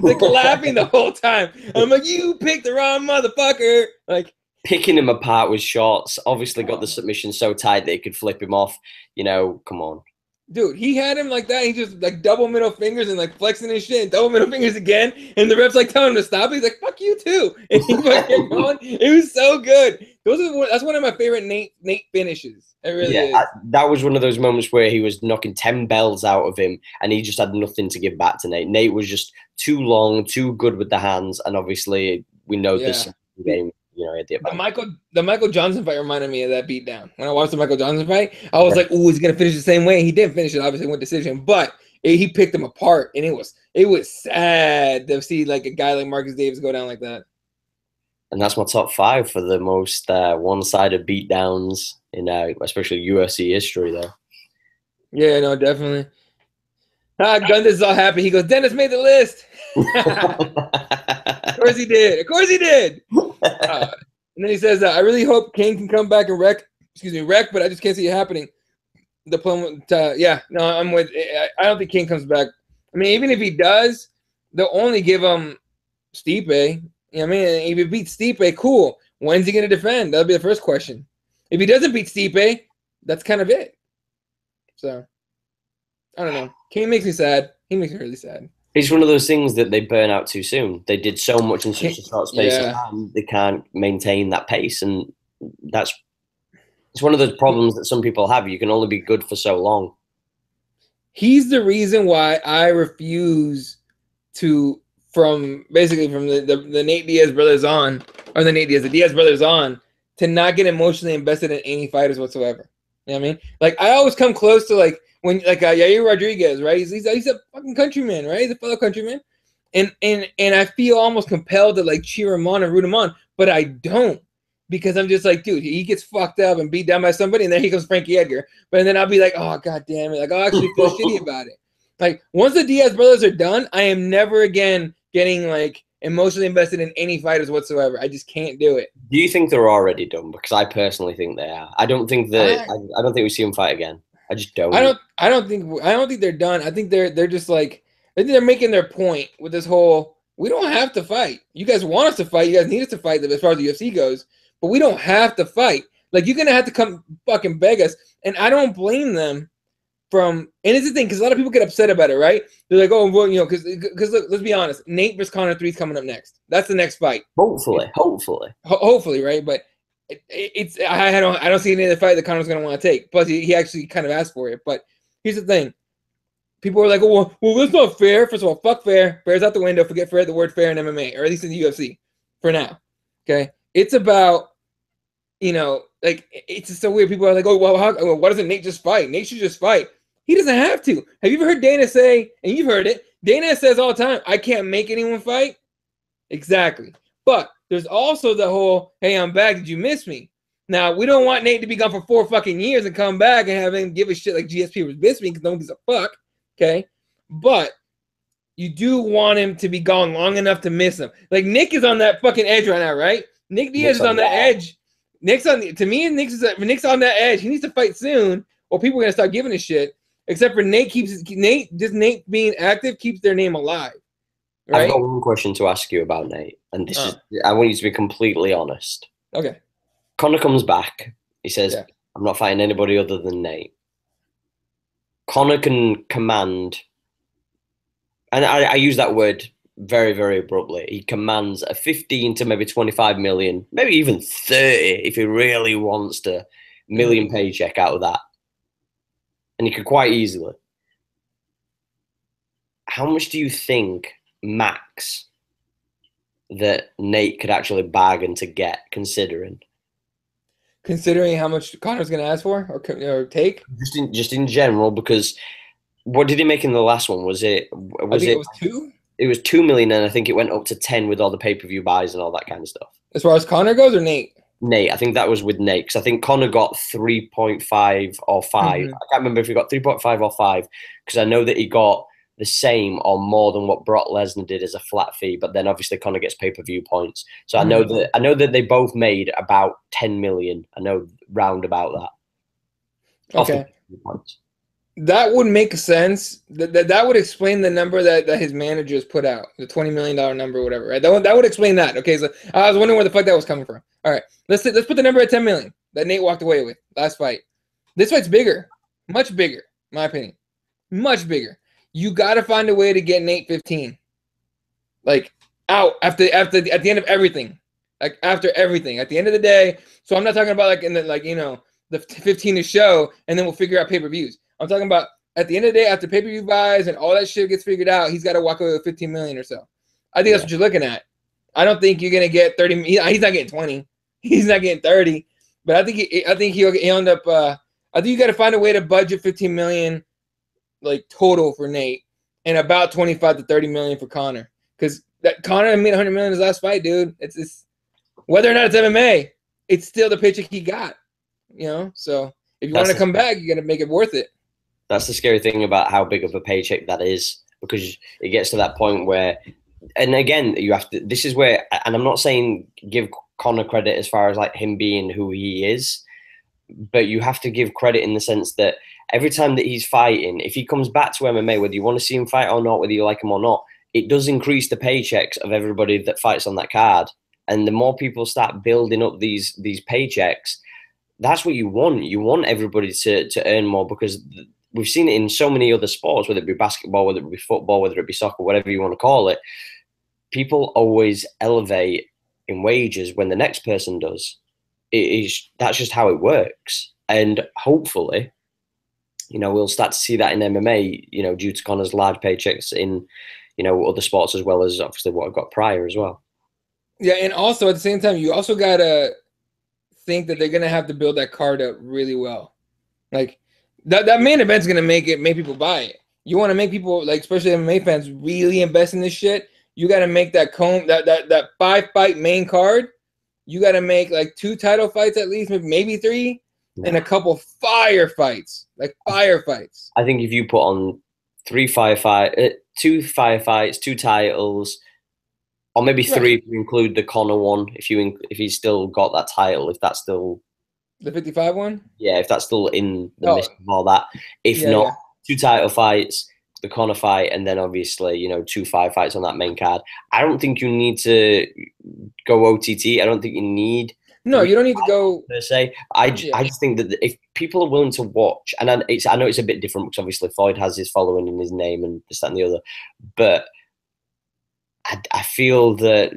like laughing the whole time. I'm like, you picked the wrong motherfucker. Like, picking him apart with shots, obviously got the submission so tight that he could flip him off. You know, come on. Dude, he had him like that. He just like double middle fingers and like flexing his shit and double middle fingers again. And the ref's like telling him to stop. He's like, fuck you too. And he like kept going. It was so good. That's one of my favorite Nate finishes. It really is. That was one of those moments where he was knocking 10 bells out of him and he just had nothing to give back to Nate. Nate was just too long, too good with the hands. And obviously we know this game. You know, the Michael Johnson fight reminded me of that beatdown. When I watched the Michael Johnson fight, I was like, "Ooh, he's gonna finish the same way." He didn't finish it, obviously, with decision, but he picked him apart, and it was sad to see like a guy like Marcus Davis go down like that. And that's my top 5 for the most one-sided beatdowns in especially UFC history, though. Yeah, no, definitely. Gundas is all happy. He goes, "Dennis made the list." Of course he did. Of course he did. And then he says, "I really hope Cain can come back and wreck, but I just can't see it happening." I'm with. I don't think Cain comes back. I mean, even if he does, they'll only give him Stipe. You know what I mean? If he beats Stipe, cool. When's he going to defend? That'll be the first question. If he doesn't beat Stipe, that's kind of it. So, I don't know. Cain makes me sad. He makes me really sad. It's one of those things that they burn out too soon. They did so much in such a short space of time, they can't maintain that pace, and it's one of those problems that some people have. You can only be good for so long. He's the reason why I refuse to, from the Nate Diaz brothers on, or the Diaz brothers on, to not get emotionally invested in any fighters whatsoever. You know what I mean? Like, I always come close to like when Yair Rodriguez, right? He's a fucking countryman, right? He's a fellow countryman, and I feel almost compelled to like cheer him on and root him on, but I don't, because I'm just like, dude, he gets fucked up and beat down by somebody, and then here comes Frankie Edgar, but then I'll be like, oh god damn it, like I'll actually feel shitty about it. Like, once the Diaz brothers are done, I am never again getting like emotionally invested in any fighters whatsoever. I just can't do it. Do you think they're already done? Because I personally think they are. I don't think we see them fight again. I just don't. I don't think they're done. I think they're just like, I think they're making their point with this whole, we don't have to fight. You guys want us to fight. You guys need us to fight as far as the UFC goes, but we don't have to fight. Like, you're gonna have to come fucking beg us, and I don't blame them. And it's the thing, because a lot of people get upset about it, right? They're like, oh, well, you know, because look, let's be honest, Nate versus Conor 3 is coming up next. That's the next fight. Hopefully, right? But I don't see any other fight that Conor's going to want to take. Plus, he actually kind of asked for it. But here's the thing: people are like, oh, well, that's not fair. First of all, fuck fair. Fair's out the window. Forget the word fair in MMA, or at least in the UFC for now. Okay, it's about, you know, like, it's just so weird. People are like, oh, well, why doesn't Nate just fight? Nate should just fight. He doesn't have to. Have you ever heard Dana say, and you've heard it, Dana says all the time, I can't make anyone fight? Exactly. But there's also the whole, hey, I'm back. Did you miss me? Now, we don't want Nate to be gone for 4 fucking years and come back and have him give a shit like GSP was missed me, because no one gives a fuck. Okay? But you do want him to be gone long enough to miss him. Like, Nick is on that fucking edge right now, right? Nick Diaz is on that edge. Nick's on that edge. He needs to fight soon, or people are gonna start giving a shit. Except for Nate Nate being active keeps their name alive. Right? I've got one question to ask you about Nate, and this is I want you to be completely honest. Okay. Conor comes back. He says, Yeah. I'm not fighting anybody other than Nate. Conor can command, and I use that word very, very abruptly. He commands a 15 to maybe 25 million, maybe even 30 if he really wants to, million paycheck out of that. And he could quite easily. How much do you think max that Nate could actually bargain to get, considering how much Conor's going to ask for or take? Just in general, because what did he make in the last one? Was it it was 2? It was 2 million, and I think it went up to 10 with all the pay-per-view buys and all that kind of stuff. As far as Conor goes, or Nate? Nate, I think that was with Nate, because I think Conor got 3.5 or 5. I can't remember if he got 3.5 or 5, because I know that he got the same or more than what Brock Lesnar did as a flat fee, but then obviously Conor gets pay-per-view points. So I know that they both made about 10 million. I know round about that. Okay. That would make sense. That would explain the number that his managers put out, the $20 million number or whatever, right? That would explain that. Okay, so I was wondering where the fuck that was coming from. All right, let's put the number at 10 million that Nate walked away with last fight. This fight's bigger, much bigger, in my opinion, much bigger. You got to find a way to get Nate 15, like out after at the end of everything, like after everything at the end of the day. So I'm not talking about like in the the 15 to show, and then we'll figure out pay-per-views. I'm talking about at the end of the day, after pay-per-view buys and all that shit gets figured out, he's got to walk away with 15 million or so. I think that's what you're looking at. I don't think you're gonna get 30. He's not getting 20. He's not getting 30. But I think he'll end up. I think you got to find a way to budget 15 million, like total for Nate, and about 25 to 30 million for Conor. Because that Conor made 100 million in his last fight, dude. It's whether or not it's MMA, it's still the paycheck he got. So if you want to come back, you got to make it worth it. That's the scary thing about how big of a paycheck that is, because it gets to that point where, and again, you have to. This is where, and I'm not saying give Conor credit as far as like him being who he is, but you have to give credit in the sense that every time that he's fighting, if he comes back to MMA, whether you want to see him fight or not, whether you like him or not, it does increase the paychecks of everybody that fights on that card. And the more people start building up these paychecks, that's what you want. You want everybody to earn more, because we've seen it in so many other sports, whether it be basketball, whether it be football, whether it be soccer, whatever you want to call it. People always elevate in wages when the next person does. That's just how it works. And hopefully, we'll start to see that in MMA, due to Conor's large paychecks in, other sports, as well as obviously what I've got prior as well. Yeah, and also at the same time, you also got to think that they're going to have to build that card up really well. Like, that main event's going to make people buy it. You want to make people, like, especially MMA fans, really invest in this shit. You got to make that 5-fight main card. You got to make like 2 title fights at least, maybe 3, and a couple fire fights, like fire fights. I think if you put on 2 fire fights, 2 titles, or maybe 3 if you include the Conor one, if he's still got that title, if that's still the 55 one. Yeah, if that's still in the list of all that. If not, 2 title fights, the Conor fight, and then obviously 2 5 fights on that main card. I don't think you need to go OTT. I don't think you need. No, you don't need to go per se. I just think that if people are willing to watch, and I know it's a bit different because obviously Floyd has his following in his name and this, that, and the other, but I feel that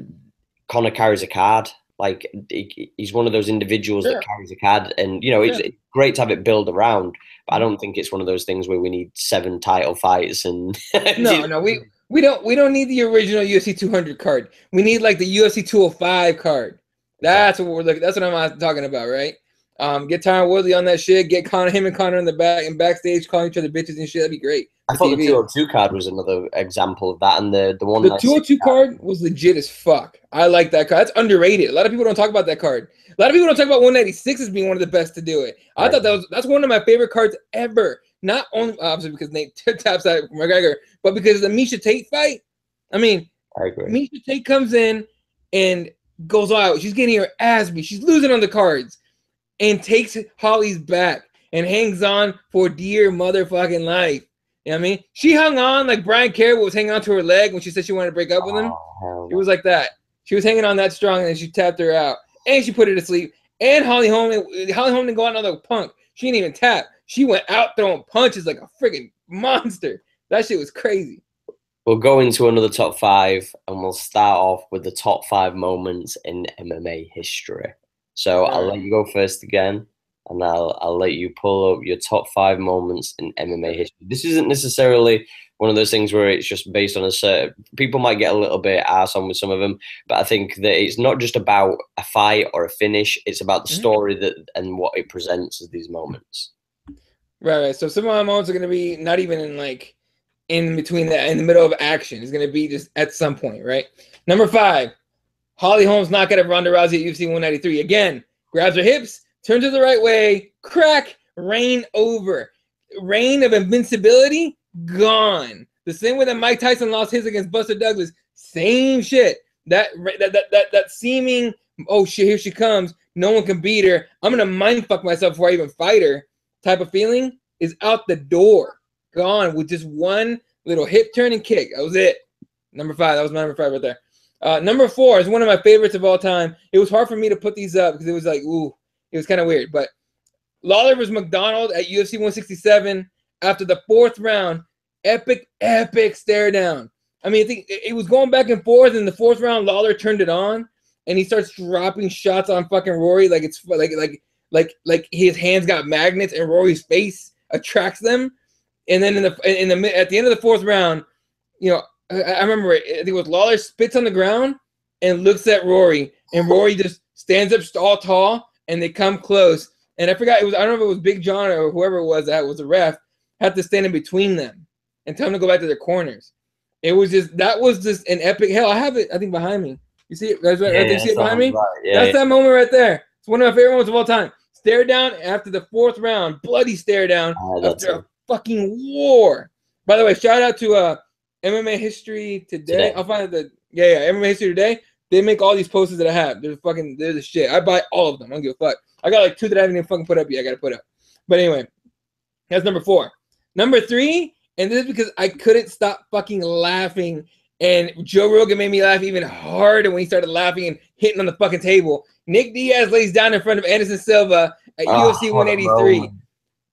Conor carries a card. Like, he's one of those individuals that carries a card, and it's great to have it build around. But I don't think it's one of those things where we need 7 title fights and. No, we don't need the original UFC 200 card. We need like the UFC 205 card. That's what we're looking. That's what I'm talking about, right? Get Tyron Woodley on that shit. Get him and Conor in the back and backstage calling each other bitches and shit. That'd be great. I thought the 202 card was another example of that, and the one. The 202 card was legit as fuck. I like that card. That's underrated. A lot of people don't talk about that card. A lot of people don't talk about 196 as being one of the best to do it. I thought that's one of my favorite cards ever. Not only obviously because Nate taps out McGregor, but because the Miesha Tate fight. I mean, I agree. Miesha Tate comes in and goes out. She's getting her ass beat. She's losing on the cards, and takes Holly's back and hangs on for dear motherfucking life. You know what I mean? She hung on like Brian Carey was hanging on to her leg when she said she wanted to break up with him. It was like that. She was hanging on that strong, and then she tapped her out, and she put her to sleep. And Holly Holm didn't go out another punk. She didn't even tap. She went out throwing punches like a freaking monster. That shit was crazy. We'll go into another top 5, and we'll start off with the top 5 moments in MMA history. So I'll let you go first again, and I'll let you pull up your top 5 moments in MMA history. This isn't necessarily one of those things where it's just based on a certain. People might get a little bit arse on with some of them, but I think that it's not just about a fight or a finish. It's about the story that and what it presents as these moments. Right. So some of my moments are going to be not even in between that, in the middle of action. It's going to be just at some point, right? Number 5, Holly Holmes knockout of Ronda Rousey at UFC 193. Again, grabs her hips, turns her the right way, crack, reign over. Reign of invincibility, gone. The same way that Mike Tyson lost his against Buster Douglas. Same shit. That seeming, oh shit, here she comes. No one can beat her. I'm going to mind fuck myself before I even fight her type of feeling is out the door. Gone with just one little hip turn and kick. That was it. Number 5. That was my number 5 right there. Number 4 is one of my favorites of all time. It was hard for me to put these up because it was like, ooh, it was kind of weird. But Lawler vs. McDonald at UFC 167 after the 4th round. Epic stare down. I mean, I think it was going back and forth. In the 4th round, Lawler turned it on, and he starts dropping shots on fucking Rory like it's like his hands got magnets, and Rory's face attracts them. And then at the end of the 4th round, you know, I remember I think it was Lawler spits on the ground and looks at Rory, and Rory just stands up all tall, and they come close. And I forgot, I don't know if it was Big John or whoever it was that was the ref, had to stand in between them and tell them to go back to their corners. That was just an epic. Hell, I have it, I think, behind me. You see it? You see it behind me? Right. That's that moment right there. It's one of my favorite moments of all time. Stare down after the 4th round. Bloody stare down after a fucking war. By the way, shout out to MMA History Today. I'll find the MMA History Today. They make all these posters that I have. They're the shit. I buy all of them. I don't give a fuck. I got like 2 that I haven't even fucking put up yet. I gotta put up. But anyway, that's number 4. Number 3, and this is because I couldn't stop fucking laughing. And Joe Rogan made me laugh even harder when he started laughing and hitting on the fucking table. Nick Diaz lays down in front of Anderson Silva at UFC 183.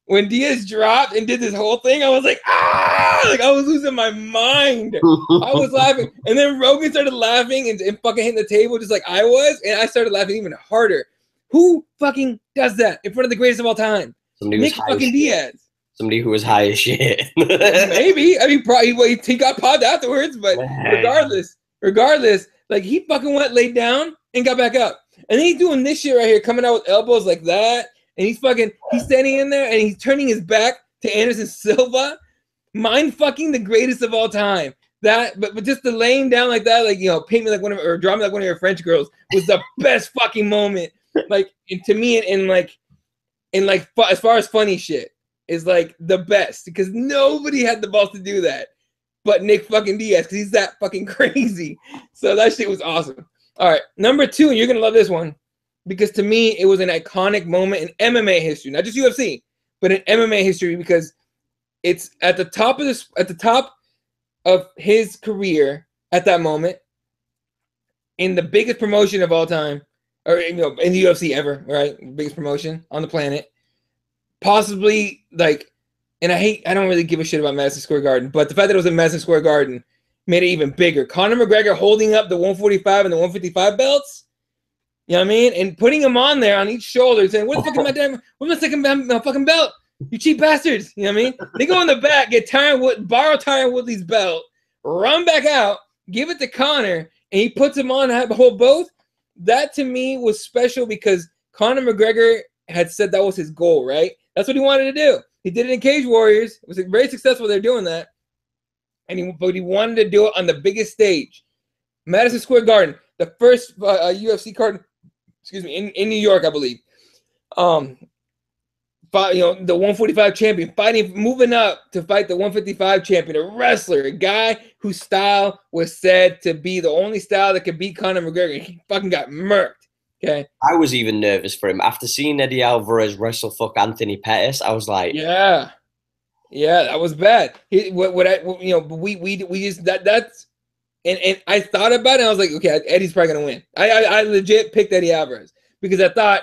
When Diaz dropped and did this whole thing, I was like, ah! Like, I was losing my mind. I was laughing. And then Rogan started laughing and fucking hitting the table just like I was. And I started laughing even harder. Who fucking does that in front of the greatest of all time? Nick fucking Diaz. Somebody who was high as shit. Maybe. I mean, probably he got popped afterwards, but regardless, like he fucking laid down and got back up. And then he's doing this shit right here, coming out with elbows like that. And he's standing in there and he's turning his back to Anderson Silva. Mind fucking the greatest of all time. But just the laying down like that, like, you know, paint me like one of, or draw me like one of your French girls was the best fucking moment. Like, to me, as far as funny shit, is like the best because nobody had the balls to do that but Nick fucking Diaz because he's that fucking crazy. So that shit was awesome. All right, number 2, and you're gonna love this one because to me it was an iconic moment in MMA history, not just UFC, but in MMA history because it's at the top of his career at that moment in the biggest promotion of all time, or in the UFC ever, right? Biggest promotion on the planet. Possibly, like, and I don't really give a shit about Madison Square Garden, but the fact that it was in Madison Square Garden made it even bigger. Conor McGregor holding up the 145 and the 155 belts, you know what I mean? And putting them on there on each shoulder saying, where's my second fucking belt? You cheap bastards, you know what I mean? They go in the back, borrow Tyron Woodley's belt, run back out, give it to Conor, and he puts him on and hold both. That to me was special because Conor McGregor had said that was his goal, right? That's what he wanted to do. He did it in Cage Warriors. It was very successful. They're doing that. But he wanted to do it on the biggest stage. Madison Square Garden, the first UFC card, in New York, I believe. The 145 champion, moving up to fight the 155 champion, a wrestler, a guy whose style was said to be the only style that could beat Conor McGregor. He fucking got murked. Okay. I was even nervous for him after seeing Eddie Alvarez wrestle fuck Anthony Pettis. I was like, yeah, that was bad. We just that's and I thought about it. I was like, okay, Eddie's probably gonna win. I legit picked Eddie Alvarez because I thought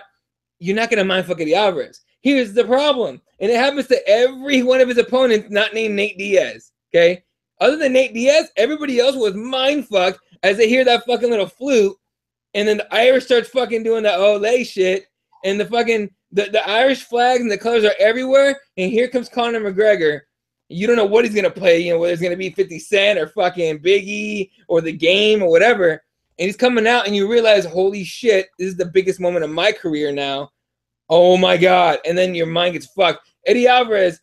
you're not gonna mind fuck Eddie Alvarez. Here's the problem, and it happens to every one of his opponents, not named Nate Diaz. Okay, other than Nate Diaz, everybody else was mind fucked as they hear that fucking little flute, and then the Irish starts fucking doing the Olay shit, and the fucking the Irish flags and the colors are everywhere, and here comes Conor McGregor. You don't know what he's gonna play, you know, whether it's gonna be 50 Cent or fucking Biggie or the Game or whatever. And he's coming out, and you realize, holy shit, this is the biggest moment of my career now. Oh my God. And then your mind gets fucked. Eddie Alvarez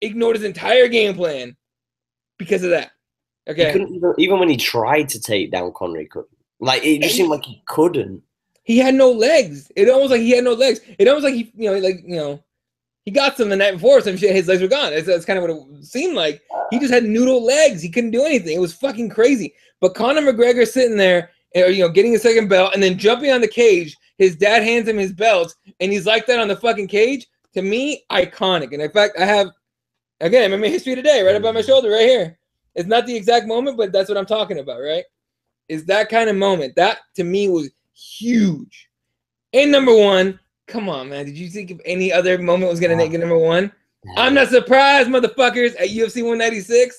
ignored his entire game plan because of that. Okay. He couldn't even when he tried to take down Conor, he couldn't. Like, it just seemed like he couldn't. He had no legs. It almost like he had no legs. It almost like he got some the night before, some shit, his legs were gone. That's kind of what it seemed like. He just had noodle legs. He couldn't do anything. It was fucking crazy. But Conor McGregor sitting there, getting a second belt and then jumping on the cage. His dad hands him his belt, and he's like that on the fucking cage. To me, iconic. And in fact, I have, again, MMA history today, right above my shoulder, right here. It's not the exact moment, but that's what I'm talking about, right? It's that kind of moment. That, to me, was huge. And number one, come on, man. Did you think if any other moment was going to make it number one? I'm not surprised, motherfuckers, at UFC 196.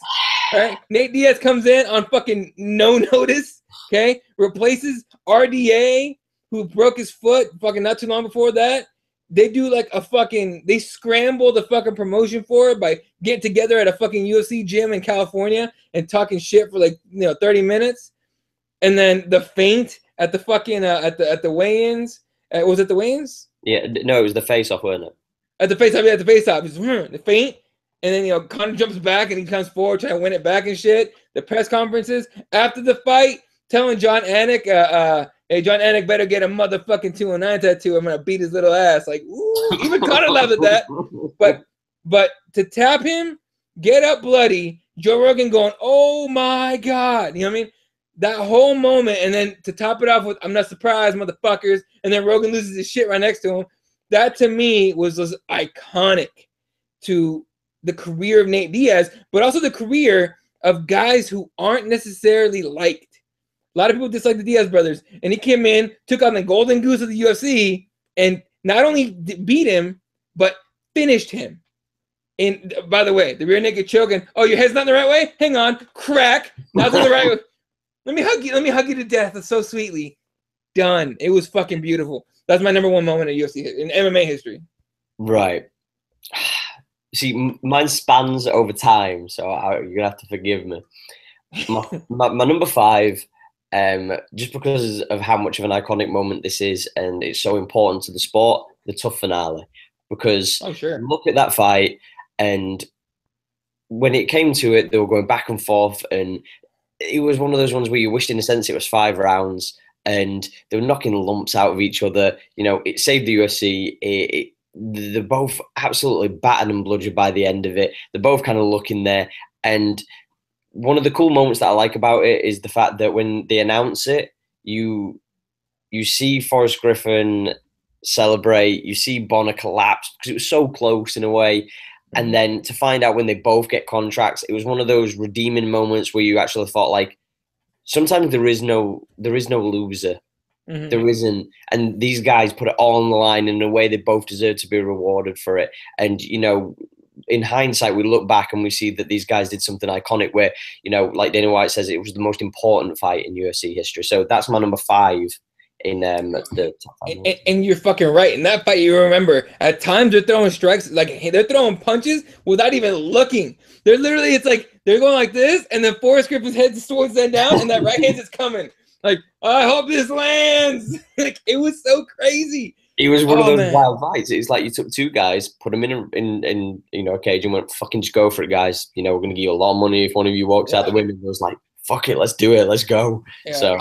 All right? Nate Diaz comes in on fucking no notice, okay? Replaces RDA, who broke his foot fucking not too long before that. They do like they scramble the fucking promotion for it by getting together at a fucking UFC gym in California and talking shit for 30 minutes. And then the feint at the fucking, at the weigh-ins. Was it the weigh-ins? Yeah, no, it was the face-off, wasn't it? At the face-off, the face-off. The feint. And then, Conor jumps back and he comes forward trying to win it back and shit. The press conferences after the fight, telling John Anik, hey, John Anik better get a motherfucking 209 tattoo. I'm going to beat his little ass. Like, ooh, even Conor laughed at that. But to tap him, get up bloody, Joe Rogan going, oh my God. You know what I mean? That whole moment, and then to top it off with, I'm not surprised, motherfuckers, and then Rogan loses his shit right next to him. That, to me, was iconic to the career of Nate Diaz, but also the career of guys who aren't necessarily liked. A lot of people dislike the Diaz brothers, and he came in, took on the golden goose of the UFC, and not only beat him, but finished him. And by the way, the rear naked choke, and oh, your head's not in the right way? Hang on, crack, not in the right way. Let me hug you to death. So sweetly. Done. It was fucking beautiful. That's my number one moment in UFC in MMA history. Right. See, mine spans over time, so you're gonna have to forgive me. My number 5. Just because of how much of an iconic moment this is, and it's so important to the sport, the tough finale. Because look at that fight, and when it came to it, they were going back and forth, and it was one of those ones where you wished, in a sense, it was 5 rounds, and they were knocking lumps out of each other. It saved the UFC. They're both absolutely battered and bludgeoned by the end of it. They're both kind of looking there, and one of the cool moments that I like about it is the fact that when they announce it, you see Forrest Griffin celebrate, you see Bonner collapse because it was so close in a way. And then to find out when they both get contracts, it was one of those redeeming moments where you actually thought, like, sometimes there is no loser. Mm-hmm. There isn't. And these guys put it all on the line in a way they both deserve to be rewarded for it. And, in hindsight, we look back and we see that these guys did something iconic where, like Dana White says, it was the most important fight in UFC history. So that's my number 5 in the top 5. And you're fucking right. In that fight, you remember, at times they're throwing strikes, like they're throwing punches without even looking. They're literally, it's like they're going like this, and then Forrest Griffin's head swings then down, and that right hand is coming. Like, I hope this lands. Like, it was so crazy. It was one of those wild fights. It's like you took 2 guys, put them in a cage, and went, fucking just go for it, guys. We're gonna give you a lot of money if one of you walks out the window. It was like, fuck it, let's do it, let's go. Yeah. So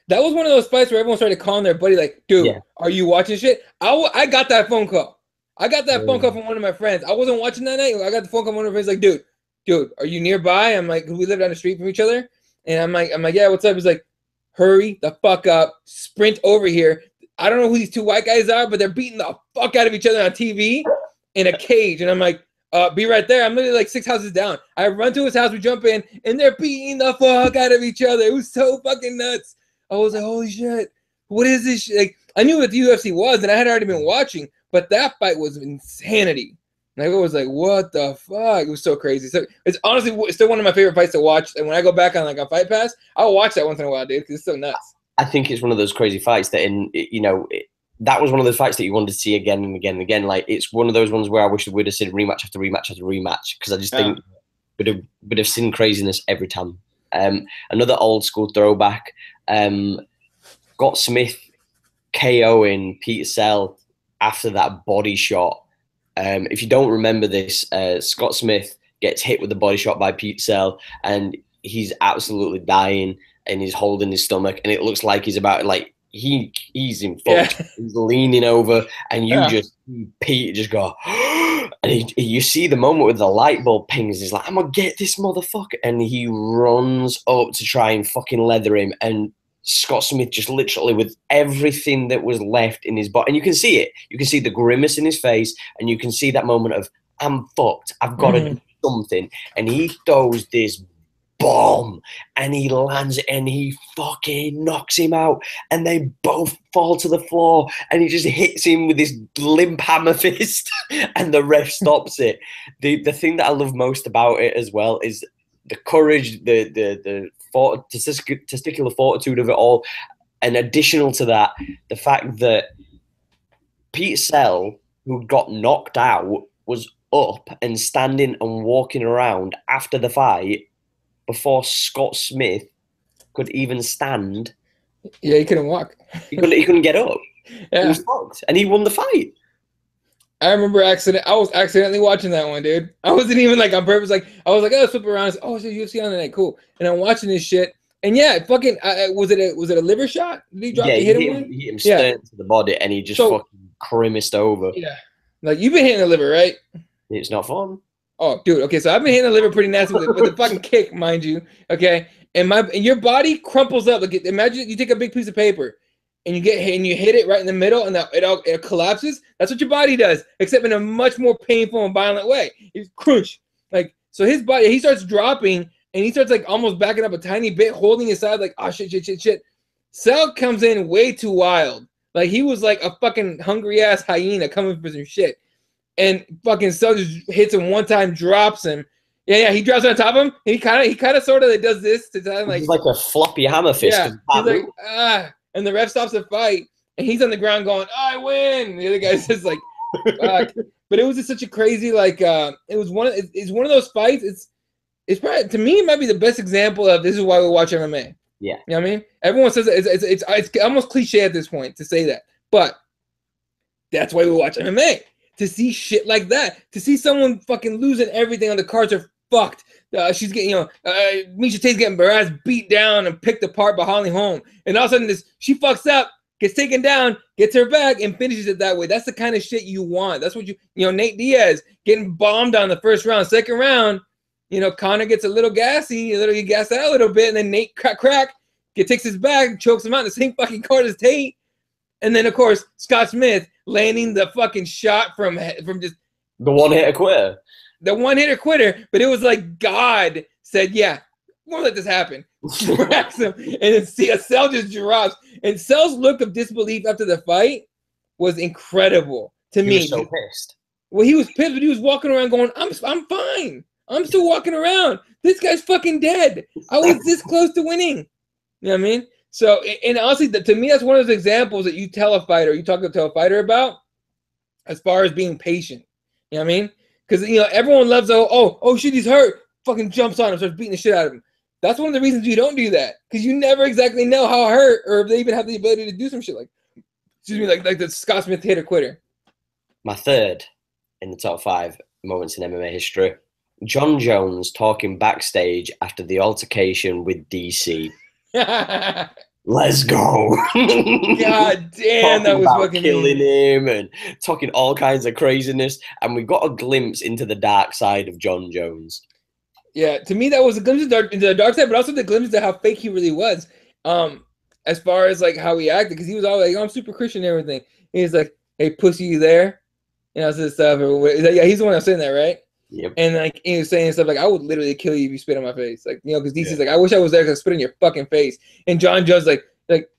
that was one of those fights where everyone started calling their buddy, like, dude, are you watching shit? I got that phone call. I got that phone call from one of my friends. I wasn't watching that night. I got the phone call from one of my friends, like, dude, are you nearby? I'm like, we live down the street from each other. And I'm like, yeah, what's up? He's like, hurry the fuck up, sprint over here. I don't know who these two white guys are, but they're beating the fuck out of each other on TV in a cage. And I'm like, be right there. I'm literally like 6 houses down. I run to his house, we jump in, and they're beating the fuck out of each other. It was so fucking nuts. I was like, holy shit, what is this shit? Like, I knew what the UFC was, and I had already been watching, but that fight was insanity. Like, I was like, what the fuck? It was so crazy. So it's honestly still one of my favorite fights to watch. And when I go back on like a Fight Pass, I'll watch that once in a while, dude, because it's so nuts. I think it's one of those crazy fights that that was one of those fights that you wanted to see again and again and again. Like, it's one of those ones where I wish we'd have seen rematch after rematch after rematch, because I just think we'd have seen craziness every time. Another old school throwback. Scott Smith KOing Peter Sell after that body shot. If you don't remember this, Scott Smith gets hit with the body shot by Pete Sell, and he's absolutely dying, and he's holding his stomach, and it looks like he's about, like, he's in fuck. Yeah. He's leaning over, and Pete just go, and you see the moment where the light bulb pings. He's like, I'm gonna get this motherfucker, and he runs up to try and fucking leather him, and Scott Smith just literally, with everything that was left in his body, and you can see it. You can see the grimace in his face, and you can see that moment of, I'm fucked. I've got to do something. And he throws this bomb, and he lands it, and he fucking knocks him out, and they both fall to the floor, and he just hits him with this limp hammer fist, and the ref stops it. The thing that I love most about it as well is the courage, the testicular fortitude of it all, and additional to that, the fact that Pete Sell, who got knocked out, was up and standing and walking around after the fight before Scott Smith could even stand. Yeah, he couldn't walk. He couldn't get up. Yeah. He was fucked, and he won the fight. I remember I was accidentally watching that one, dude. I wasn't even like on purpose. Like, I was like, oh, flip around. Oh, it's a UFC on tonight. Cool. And I'm watching this shit. And yeah, fucking, was it a liver shot? Did he drop? Yeah, he hit him stern to the body, and he just fucking grimaced over. Yeah. Like, you've been hitting the liver, right? It's not fun. Oh, dude. Okay, so I've been hitting the liver pretty nasty with a fucking kick, mind you. Okay, and your body crumples up. Like, imagine you take a big piece of paper, and you hit it right in the middle, and it collapses. That's what your body does, except in a much more painful and violent way. It's crunch. Like, so his body, he starts dropping, and he starts like almost backing up a tiny bit, holding his side, like, oh shit. Sell comes in way too wild. Like, he was like a fucking hungry ass hyena coming for some shit. And fucking Sell just hits him one time, drops him. Yeah, he drops on top of him. And he kind of sort of does this to time, like, he's like a floppy hammer fist. Yeah, he's like, and the ref stops the fight, and he's on the ground going, I win. And the other guy's just like, fuck. But it was just such a crazy, like, it's one of those fights. It's probably, to me, it might be the best example of this is why we watch MMA. Yeah. You know what I mean? Everyone says it's almost cliche at this point to say that, but that's why we watch MMA. To see shit like that, to see someone fucking losing everything on the cards are fucked. She's getting, Miesha Tate's getting her ass beat down and picked apart by Holly Holm, and all of a sudden she fucks up, gets taken down, gets her back, and finishes it that way. That's the kind of shit you want. That's what Nate Diaz getting bombed on the first round, second round. Conor gets a little gassy, he gassed out a little bit, and then Nate crack takes his bag, chokes him out in the same fucking card as Tate. And then, of course, Scott Smith landing the fucking shot from just the one-hitter quitter. The one-hitter quitter, but it was like God said, yeah, won't let this happen. Cracks him, and then Sell just drops. And Sell's look of disbelief after the fight was incredible to me. He was so pissed. Well, he was pissed, but he was walking around going, I'm fine. I'm still walking around. This guy's fucking dead. I was this close to winning. You know what I mean? So, and honestly, to me, that's one of those examples that you tell a fighter, you talk to a fighter about as far as being patient. You know what I mean? Because, everyone loves, oh, shit, he's hurt. Fucking jumps on him, starts beating the shit out of him. That's one of the reasons you don't do that. Because you never exactly know how hurt or if they even have the ability to do some shit like the Scott Smith hitter quitter. My third in the top 5 moments in MMA history. John Jones talking backstage after the altercation with DC. Let's go. God damn, that was fucking killing him and talking all kinds of craziness, and we got a glimpse into the dark side of John Jones. Yeah, to me that was a glimpse into the dark side, but also the glimpse into how fake he really was. as far as like how he acted, because he was all like, oh, I'm super Christian and everything. He's like, hey, pussy, you there? You know, this stuff. Yeah, he's the one that's saying that, right? Yep. And like he was saying stuff like, I would literally kill you if you spit on my face. Like, you know, because DC's like, I wish I was there because I spit in your fucking face. And John Jones like,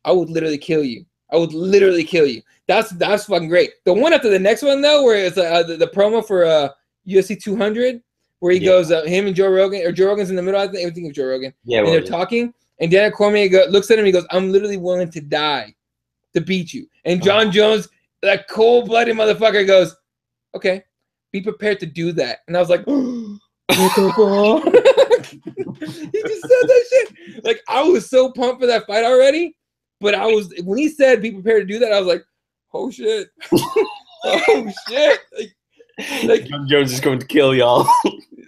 I would literally kill you. I would literally kill you. That's fucking great. The one after the next one though, where it's the promo for UFC 200, where he goes, him and Joe Rogan, or Joe Rogan's in the middle. I think of Joe Rogan. Yeah, and they're talking, and Daniel Cormier looks at him. He goes, "I'm literally willing to die to beat you." And John Jones, that cold-blooded motherfucker, goes, "Okay, be prepared to do that." And I was like, "What the fuck?" He just said that shit. Like, I was so pumped for that fight already. But when he said be prepared to do that, I was like, oh shit. Oh shit. Like John Jones is going to kill y'all.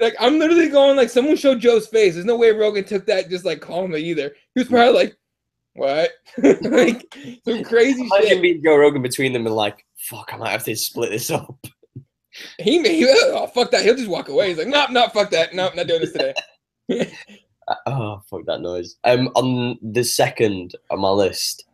Like, I'm literally going, like, someone showed Joe's face. There's no way Rogan took that just like calmly either. He was probably like, what? Like, some crazy shit. Imagine being Joe Rogan between them and like, fuck, I might have to split this up. Oh, fuck that. He'll just walk away. He's like, no, fuck that. No, not doing this today. Oh, fuck that noise. On the second on my list,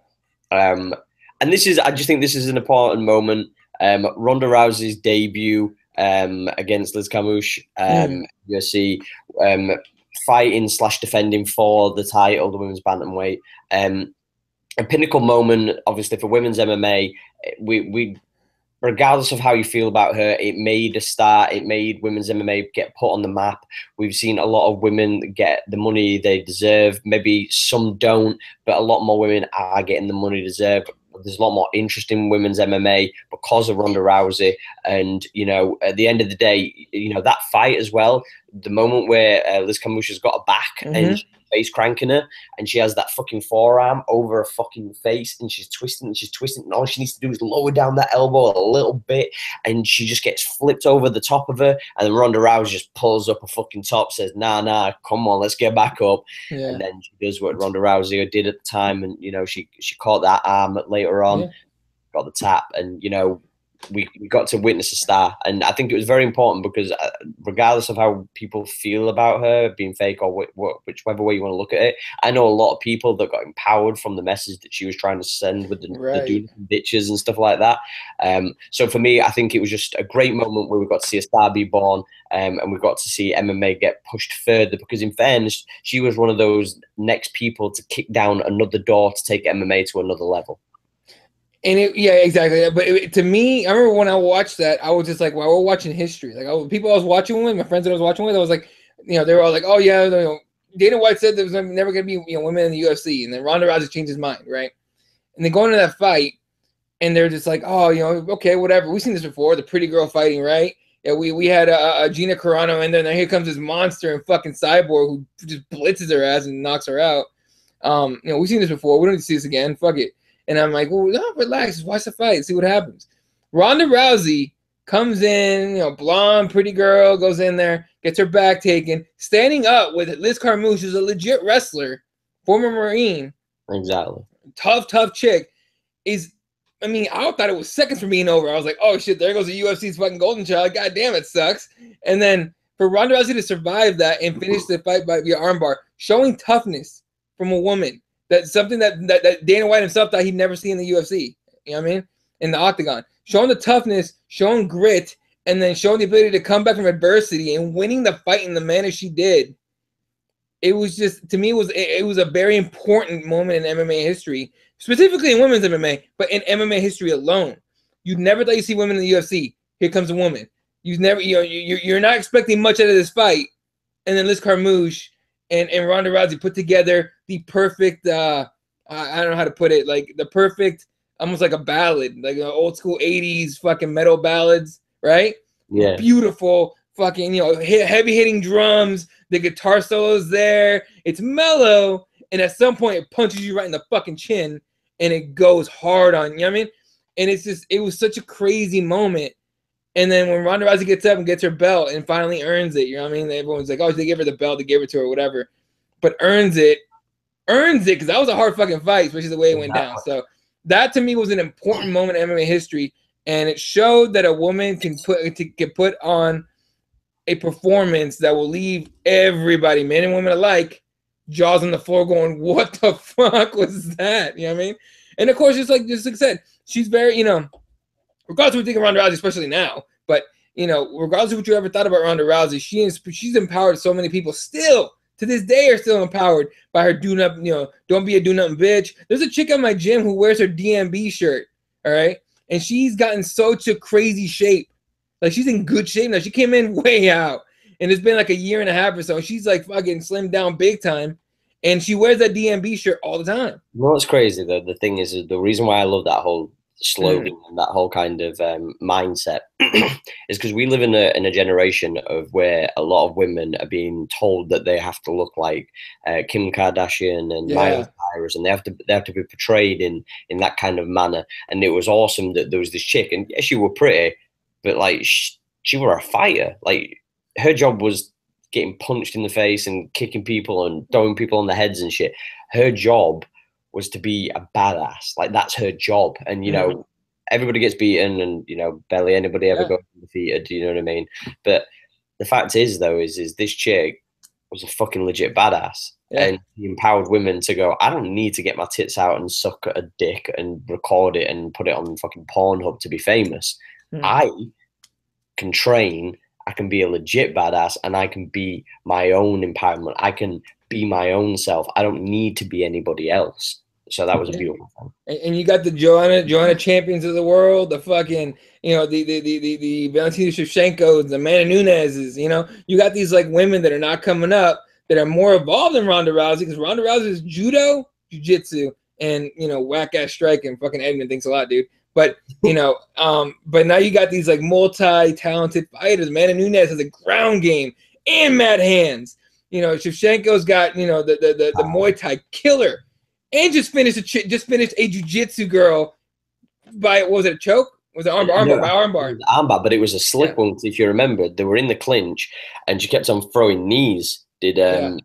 and I just think this is an important moment. Ronda Rousey's debut against Liz Carmouche, UFC, fighting / defending for the title, the women's bantamweight. A pinnacle moment, obviously, for women's MMA. We regardless of how you feel about her, it made a start. It made women's MMA get put on the map. We've seen a lot of women get the money they deserve. Maybe some don't, but a lot more women are getting the money they deserve. There's a lot more interest in women's MMA because of Ronda Rousey. And, you know, at the end of the day, you know, that fight as well, the moment where Liz Carmouche has got her back and she's face cranking her, and she has that fucking forearm over her fucking face, and she's twisting, and all she needs to do is lower down that elbow a little bit, and she just gets flipped over the top of her, and then Ronda Rousey just pulls up her fucking top, says, nah, come on, let's get back up. And then she does what Ronda Rousey did at the time, and, you know, she caught that arm later on, got the tap, and, you know, we got to witness a star. And I think it was very important because regardless of how people feel about her being fake or whichever way you want to look at it, I know a lot of people that got empowered from the message that she was trying to send with the doing bitches and stuff like that. So for me, I think it was just a great moment where we got to see a star be born, and we got to see MMA get pushed further, because in fairness, she was one of those next people to kick down another door to take MMA to another level. And exactly. But to me, I remember when I watched that, I was just like, well, we're watching history. Like, people I was watching with, my friends that I was watching with, I was like, you know, they were all like, oh yeah, you know, Dana White said there was never going to be, you know, women in the UFC, and then Ronda Rousey changed his mind, right? And they go into that fight, and they're just like, oh, you know, okay, whatever. We've seen this before, the pretty girl fighting, right? Yeah, we had a Gina Carano in there, and then here comes this monster and fucking cyborg who just blitzes her ass and knocks her out. You know, we've seen this before. We don't need to see this again. Fuck it. And I'm like, well, no, relax. Just watch the fight. See what happens. Ronda Rousey comes in, you know, blonde, pretty girl, goes in there, gets her back taken, standing up with Liz Carmouche, who's a legit wrestler, former Marine. Exactly. Tough chick. I thought it was seconds from being over. I was like, oh, shit, there goes the UFC's fucking golden child. God damn, it sucks. And then for Ronda Rousey to survive that and finish the fight via armbar, showing toughness from a woman. That's something that Dana White himself thought he'd never see in the UFC. You know what I mean? In the octagon. Showing the toughness, showing grit, and then showing the ability to come back from adversity and winning the fight in the manner she did. It was just, to me, it was a very important moment in MMA history, specifically in women's MMA, but in MMA history alone. You'd never thought you'd see women in the UFC. Here comes a woman. You're not expecting much out of this fight. And then Liz Carmouche and Ronda Rousey put together the perfect, I don't know how to put it, like the perfect, almost like a ballad, like old school 80s fucking metal ballads, right? Yeah. Beautiful fucking, you know, heavy hitting drums, the guitar solo's there, it's mellow, and at some point it punches you right in the fucking chin and it goes hard on you, know what I mean? And it's just, it was such a crazy moment. And then when Ronda Rousey gets up and gets her belt and finally earns it, you know what I mean? Everyone's like, oh, they gave her the belt, they gave it to her, whatever. But earns it, because that was a hard fucking fight, especially the way it went down. So that to me was an important moment in MMA history. And it showed that a woman can put on a performance that will leave everybody, men and women alike, jaws on the floor going, what the fuck was that? You know what I mean? And of course, just like I said, she's very, you know, regardless of what you think of Ronda Rousey, especially now, but, you know, regardless of what you ever thought about Ronda Rousey, she's empowered so many people still to this day are still empowered by her do nothing, you know, don't be a do nothing bitch. There's a chick at my gym who wears her DMB shirt, all right? And she's gotten such a crazy shape. Like, she's in good shape now. She came in way out. And it's been like a year and a half or so. She's like fucking slimmed down big time. And she wears that DMB shirt all the time. You know what's crazy though? The thing is the reason why I love that whole slogan and that whole kind of mindset is because we live in a generation of where a lot of women are being told that they have to look like Kim Kardashian and Miley Cyrus, and they have to be portrayed in that kind of manner. And it was awesome that there was this chick, and yes, she were pretty, but like she were a fighter. Like, her job was getting punched in the face and kicking people and throwing people on the heads and shit. Her job was to be a badass. Like, that's her job. And, you know, everybody gets beaten and, you know, barely anybody ever goes defeated. You know what I mean? But the fact is, though, is this chick was a fucking legit badass. Yeah. And he empowered women to go, I don't need to get my tits out and suck at a dick and record it and put it on fucking Pornhub to be famous. I can train, I can be a legit badass, and I can be my own empowerment. I can be my own self. I don't need to be anybody else. So that was a beautiful thing. And you got the Johanna champions of the world, the fucking, you know, the Valentina Shevchenkos, the Amanda Nunez's, you know, you got these like women that are not coming up that are more evolved than Ronda Rousey, because Ronda Rousey is judo, jiu-jitsu, and, you know, whack-ass striking. Fucking Edmund, thanks a lot, dude. But, you know, but now you got these like multi-talented fighters. Amanda Nunes has a ground game and mad hands. You know, Shevchenko's got, you know, the Muay Thai killer, and just finished a jiu-jitsu girl by, what was it, a choke? Was it armbar? Armbar, but it was a slip one. If you remember, they were in the clinch, and she kept on throwing knees. I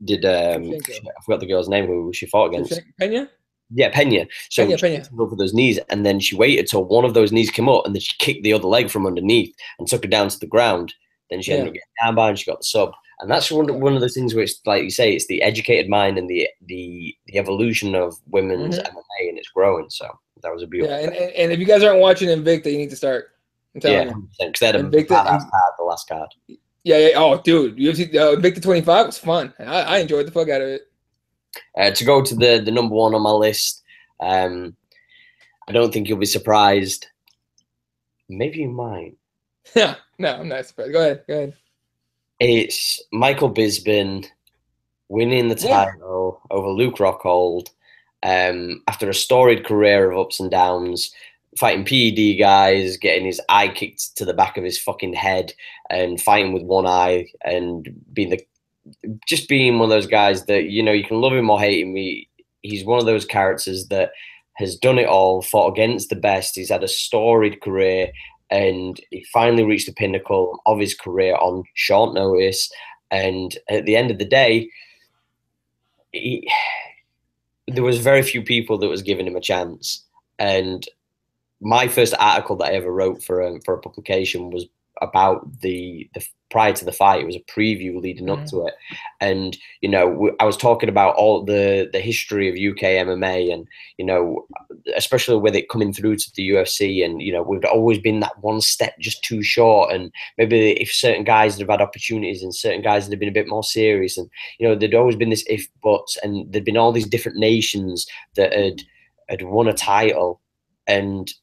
forgot the girl's name who she fought against. Pena? Yeah, Pena. So Pena. She go for those knees, and then she waited till one of those knees came up, and then she kicked the other leg from underneath and took her down to the ground. Then she ended up getting down by, and she got the sub. And that's one of those things where it's like you say, it's the educated mind and the evolution of women's MMA, and it's growing. So that was a beautiful. Yeah, and if you guys aren't watching Invicta, you need to start. I'm telling you, because they had a badass card, the last card. Yeah. Oh, dude, UFC Invicta 25 was fun. I enjoyed the fuck out of it. To go to the number one on my list, I don't think you'll be surprised. Maybe you might. Yeah, no, I'm not surprised. Go ahead. It's Michael Brisbane winning the title over Luke Rockhold after a storied career of ups and downs, fighting PED guys, getting his eye kicked to the back of his fucking head, and fighting with one eye, and being one of those guys that, you know, you can love him or hate him. He's one of those characters that has done it all, fought against the best. He's had a storied career, and he finally reached the pinnacle of his career on short notice. And at the end of the day, there was very few people that was giving him a chance. And my first article that I ever wrote for a publication was about the prior to the fight. It was a preview leading up to it, and you know, I was talking about all the history of UK MMA, and you know, especially with it coming through to the UFC, and you know, we've always been that one step just too short, and maybe if certain guys had had opportunities and certain guys had been a bit more serious, and you know, there'd always been this if buts, and there'd been all these different nations that had won a title, and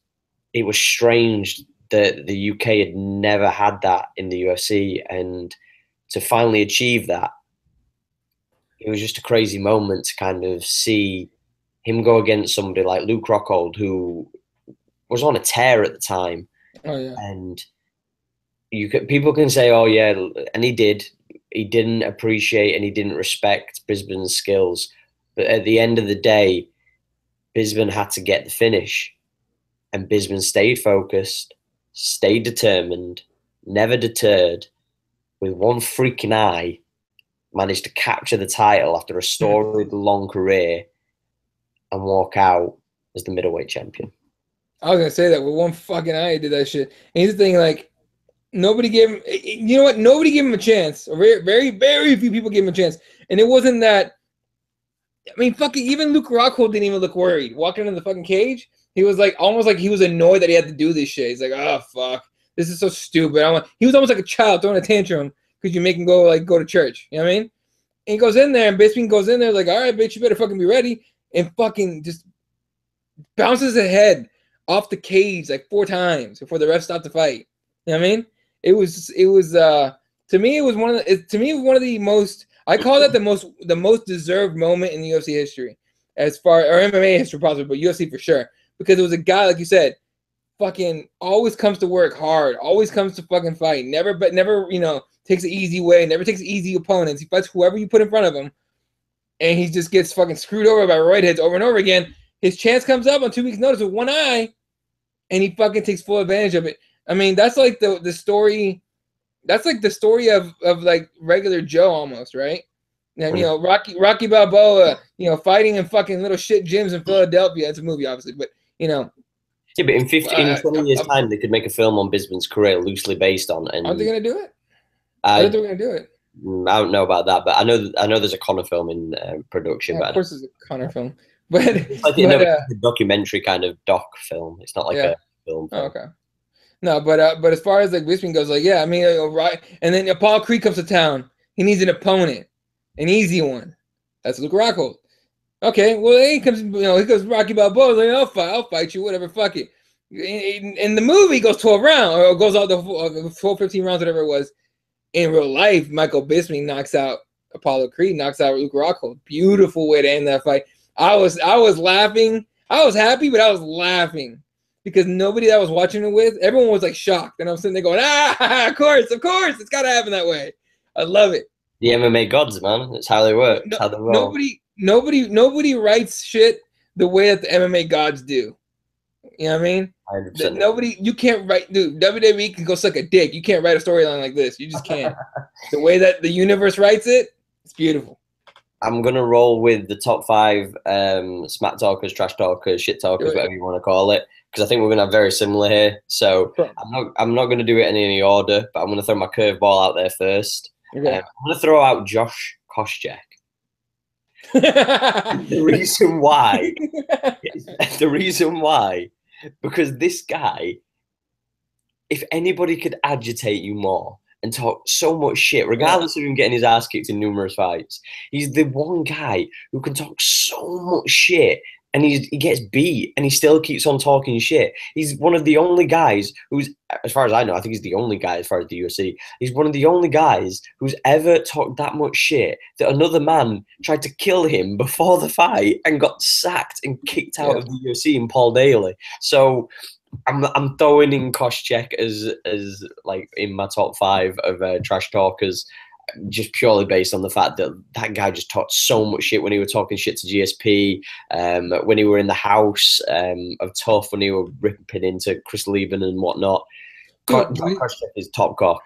it was strange that the UK had never had that in the UFC, and to finally achieve that, it was just a crazy moment to kind of see him go against somebody like Luke Rockhold, who was on a tear at the time. Oh yeah. And people can say, oh yeah, and he didn't appreciate and he didn't respect Brisbane's skills, but at the end of the day, Brisbane had to get the finish, and Brisbane stayed focused, stayed determined, never deterred, with one freaking eye, managed to capture the title after a storied long career and walk out as the middleweight champion. I was going to say that with one fucking eye, he did that shit. And here's the thing, like, nobody gave him, you know what? Nobody gave him a chance. Very, very, very few people gave him a chance. And it wasn't that I mean, fucking even Luke Rockhold didn't even look worried. Walking in the fucking cage, he was like almost like he was annoyed that he had to do this shit. He's like, oh fuck, this is so stupid. He was almost like a child throwing a tantrum because you make him go to church. You know what I mean? And he goes in there, and Bisping goes in there like, all right, bitch, you better fucking be ready, and fucking just bounces his head off the cage like 4 times before the ref stopped the fight. You know what I mean? It was to me it was one of the most, I call that the most deserved moment in the UFC history, as far, or MMA history possibly, but UFC for sure, because it was a guy, like you said, fucking always comes to work hard, always comes to fucking fight, never takes the easy way, never takes easy opponents. He fights whoever you put in front of him, and he just gets fucking screwed over by roid hits over and over again. His chance comes up on 2 weeks' notice with one eye, and he fucking takes full advantage of it. I mean, that's like the story. That's like the story of like regular Joe almost, right? And Rocky Balboa, fighting in fucking little shit gyms in Philadelphia. It's a movie, obviously, but Yeah, but in 20 years' time, they could make a film on Bisping's career loosely based on. And aren't they gonna do it? I think they're gonna do it. I don't know about that, but I know there's a Conor film in production. Yeah, but of course, there's a Conor film, but it's like a documentary kind of doc film. It's not like a film. Oh, okay. No, but as far as like Bisping goes, like, yeah, I mean, right, and then Paul Creed comes to town. He needs an opponent, an easy one. That's Luke Rockhold. Okay, well, he comes, he goes Rocky Balboa, like, I'll fight you, whatever, fuck it. In the movie, he goes 12 rounds, or goes out the 12, 15 rounds, whatever it was. In real life, Michael Bisping knocks out Apollo Creed, knocks out Luke Rockhold. Beautiful way to end that fight. I was laughing. I was happy, but I was laughing because nobody that I was watching it with, everyone was like shocked, and I'm sitting there going, of course, it's got to happen that way. I love it. The MMA gods, man. It's how they work. It's how they roll. Nobody writes shit the way that the MMA gods do. You know what I mean? 100%. You can't write, dude. WWE can go suck a dick. You can't write a storyline like this. You just can't. The way that the universe writes it, it's beautiful. I'm gonna roll with the top 5 smack talkers, trash talkers, shit talkers, whatever you want to call it, because I think we're gonna have very similar here. So sure. I'm not gonna do it in any order, but I'm gonna throw my curveball out there first. Okay. I'm gonna throw out Josh Koscheck. The reason why, because this guy, if anybody could agitate you more and talk so much shit, regardless of him getting his ass kicked in numerous fights, he's the one guy who can talk so much shit and he gets beat and he still keeps on talking shit. He's one of the only guys who's, as far as I know, I think he's the only guy as far as the UFC, he's one of the only guys who's ever talked that much shit that another man tried to kill him before the fight and got sacked and kicked out of the UFC in Paul Daly. So I'm throwing in Koscheck as like in my top 5 of trash talkers, just purely based on the fact that that guy just talked so much shit when he was talking shit to GSP, when he were in the house of Tough, when he were ripping into Chris Lieben and whatnot. Koscheck is top cock.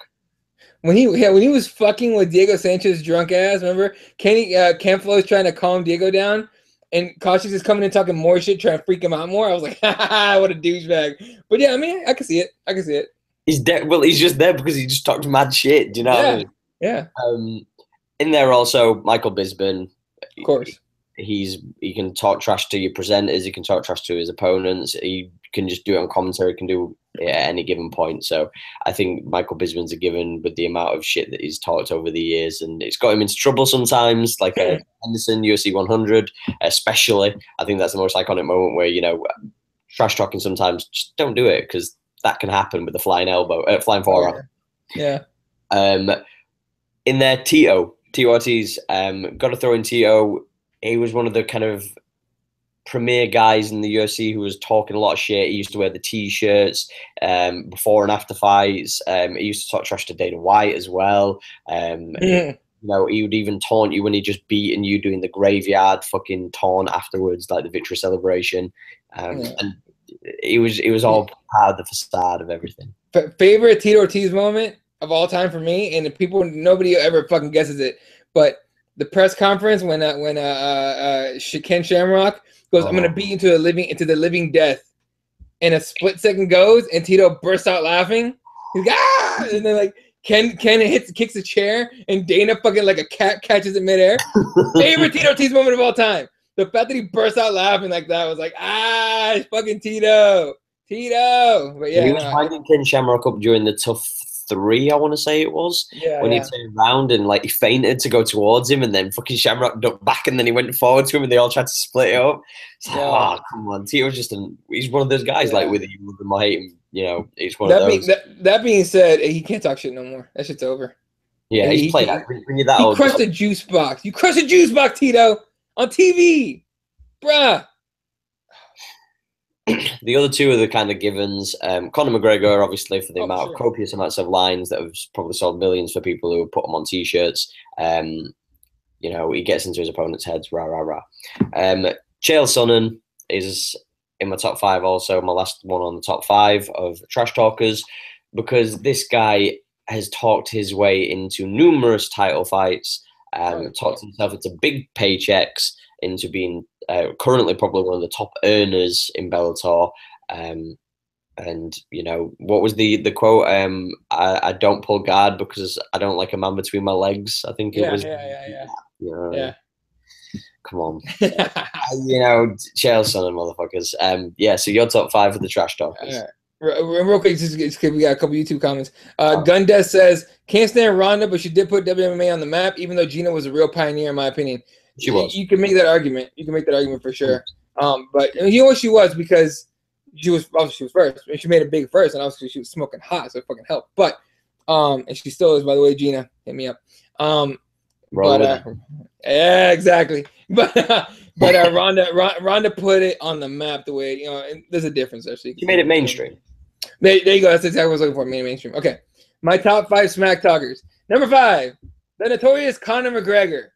When he was fucking with Diego Sanchez's drunk ass, remember? Ken Flo's trying to calm Diego down, and Koscheck is coming in talking more shit, trying to freak him out more. I was like, what a douchebag. But yeah, I mean, I can see it. He's dead. Well, he's just there because he just talks mad shit. Do you know what I mean? Yeah. In there also, Michael Bisping. Of course. He can talk trash to your presenters. He can talk trash to his opponents. He can just do it on commentary. He can do it at any given point. So I think Michael Bisping's a given with the amount of shit that he's talked over the years, and it's got him into trouble sometimes, like Henderson, UFC 100, especially. I think that's the most iconic moment where, trash talking sometimes, just don't do it because that can happen with the flying forearm. Yeah. In there, Tito Ortiz, got to throw in Tito. He was one of the kind of premier guys in the UFC who was talking a lot of shit. He used to wear the T-shirts before and after fights. He used to talk trash to Dana White as well. He would even taunt you when he just beaten you doing the graveyard fucking taunt afterwards, like the victory celebration. And it was all part of the facade of everything. Favorite Tito Ortiz moment of all time for me, and nobody ever fucking guesses it, but the press conference when Ken Shamrock goes, "I'm gonna beat you into the living death," and a split second goes, and Tito bursts out laughing. He's like, ah! And then like kicks a chair, and Dana fucking like a cat catches it midair. Favorite Tito Ortiz moment of all time. The fact that he burst out laughing like that was like, it's fucking Tito. But yeah, he was winding Ken Shamrock up during the tough 3, I want to say it was. Yeah, when he turned around and like he feinted to go towards him, and then fucking Shamrock ducked back, and then he went forward to him, and they all tried to split it up. It's like, oh, come on, Tito's just he's one of those guys. Like whether you love him or hate him, you know, it's one of those. That being said, he can't talk shit no more. That shit's over. Yeah, he's played that. When you're that he old, crushed a juice box. You crushed a juice box, Tito, on TV, bruh. The other two are the kind of givens. Conor McGregor, obviously, for the amount of copious amounts of lines that have probably sold millions for people who put them on T-shirts. You know, he gets into his opponent's heads, rah, rah, rah. Chael Sonnen is in my top 5 also, my last one on the top 5 of trash talkers, because this guy has talked his way into numerous title fights, talked himself into big paychecks, into being currently probably one of the top earners in Bellator. And, you know, what was the quote? I don't pull guard because I don't like a man between my legs, I think it was. Yeah. You know, come on. You know, Chael Sonnen, motherfuckers. Yeah, so your top 5 for the trash talkers. Real quick, just we got a couple YouTube comments. Gundeath says, can't stand Ronda, but she did put WMA on the map, even though Gina was a real pioneer, in my opinion. She was. You can make that argument. You can make that argument for sure. But you know what she was, because she was first. I mean, she made it big first, and obviously she was smoking hot, so it fucking helped. But and she still is, by the way. Gina, hit me up. Yeah, exactly. But Ronda put it on the map the way, you know. And there's a difference actually. She made it mainstream. There you go. That's exactly what I was looking for. Made it mainstream. Okay, my top 5 smack talkers. Number 5, the notorious Conor McGregor.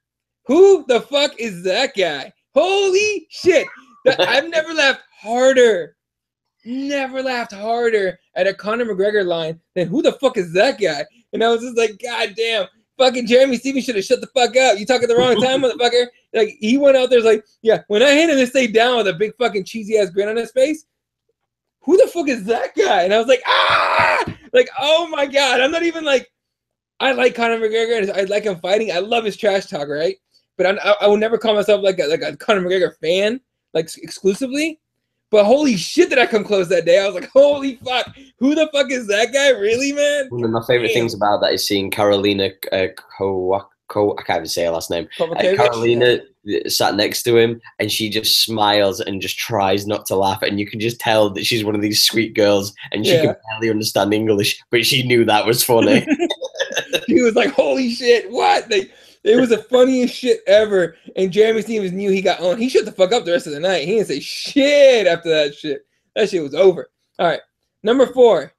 Who the fuck is that guy? Holy shit. I've never laughed harder. Never laughed harder at a Conor McGregor line than who the fuck is that guy? And I was just like, God damn, fucking Jeremy Stevens should have shut the fuck up. You talking at the wrong time, motherfucker. Like, he went out there like, yeah, when I hit him to stay down with a big fucking cheesy ass grin on his face, who the fuck is that guy? And I was like, like, oh my God. I'm not even like, I like Conor McGregor and I like him fighting. I love his trash talk, right? But I will never call myself like a Conor McGregor fan, like exclusively. But holy shit, did I come close that day? I was like, holy fuck, who the fuck is that guy? Really, man? One of my favorite things about that is seeing Carolina I can't even say her last name. Carolina sat next to him, and she just smiles and just tries not to laugh, and you can just tell that she's one of these sweet girls, and she can barely understand English, but she knew that was funny. She was like, holy shit, what? Like, it was the funniest shit ever. And Jeremy Stevens knew he got on. He shut the fuck up the rest of the night. He didn't say shit after that shit. That shit was over. All right. Number 4,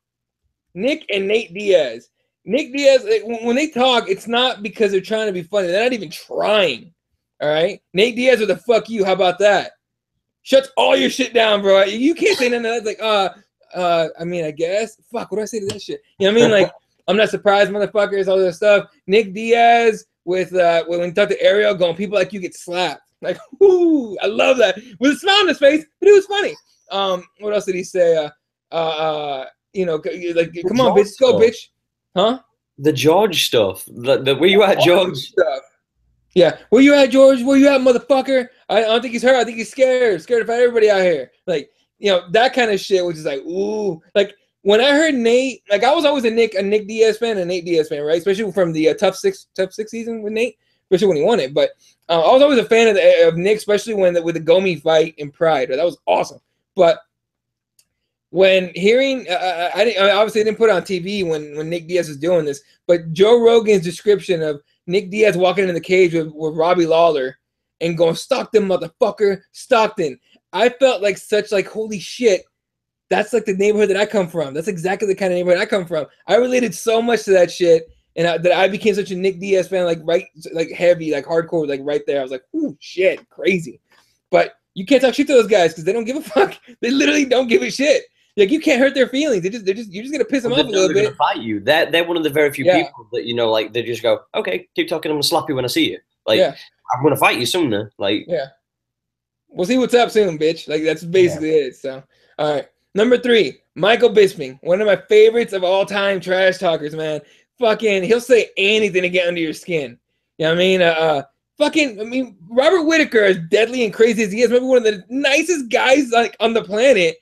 Nick and Nate Diaz. Nick Diaz, when they talk, it's not because they're trying to be funny. They're not even trying. All right. Nate Diaz with a fuck you. How about that? Shuts all your shit down, bro. You can't say nothing. That's like, I mean, I guess. Fuck, what do I say to that shit? You know what I mean? Like, I'm not surprised, motherfuckers, all this stuff. Nick Diaz with when he talked to Ariel going, people like you get slapped. Like, ooh, I love that. With a smile on his face, but it was funny. What else did he say? You know, like, come on, bitch, go, bitch. Huh? The George stuff. The where you at, George? Stuff. Yeah. Where you at, George? Where you at, motherfucker? I don't think he's hurt. I think he's scared. Scared to fight everybody out here. Like, you know, that kind of shit, which is like, ooh. Like, when I heard Nate, like, I was always a Nick Diaz fan and a Nate Diaz fan, right? Especially from the tough six season with Nate, especially when he won it. But I was always a fan of Nick, especially with the Gomi fight in Pride. That was awesome. But when hearing, I obviously didn't put it on TV when Nick Diaz was doing this, but Joe Rogan's description of Nick Diaz walking in the cage with Robbie Lawler and going, Stockton, motherfucker, Stockton. I felt like such like, holy shit. That's like the neighborhood that I come from. That's exactly the kind of neighborhood I come from. I related so much to that shit, and that I became such a Nick Diaz fan, like heavy, like hardcore, like right there. I was like, ooh, shit, crazy. But you can't talk shit to those guys because they don't give a fuck. They literally don't give a shit. Like, you can't hurt their feelings. You're just gonna piss them off a little bit. They're gonna fight you. They're one of the very few people that, you know, like, they just go, okay, keep talking. I'm gonna slap you when I see you. Like, I'm gonna fight you sooner. Like, we'll see what's up soon, bitch. Like, that's basically it. So, all right. Number 3, Michael Bisping, one of my favorites of all time trash talkers, man. fucking, he'll say anything to get under your skin. You know what I mean? Robert Whittaker, as deadly and crazy as he is, maybe one of the nicest guys like on the planet.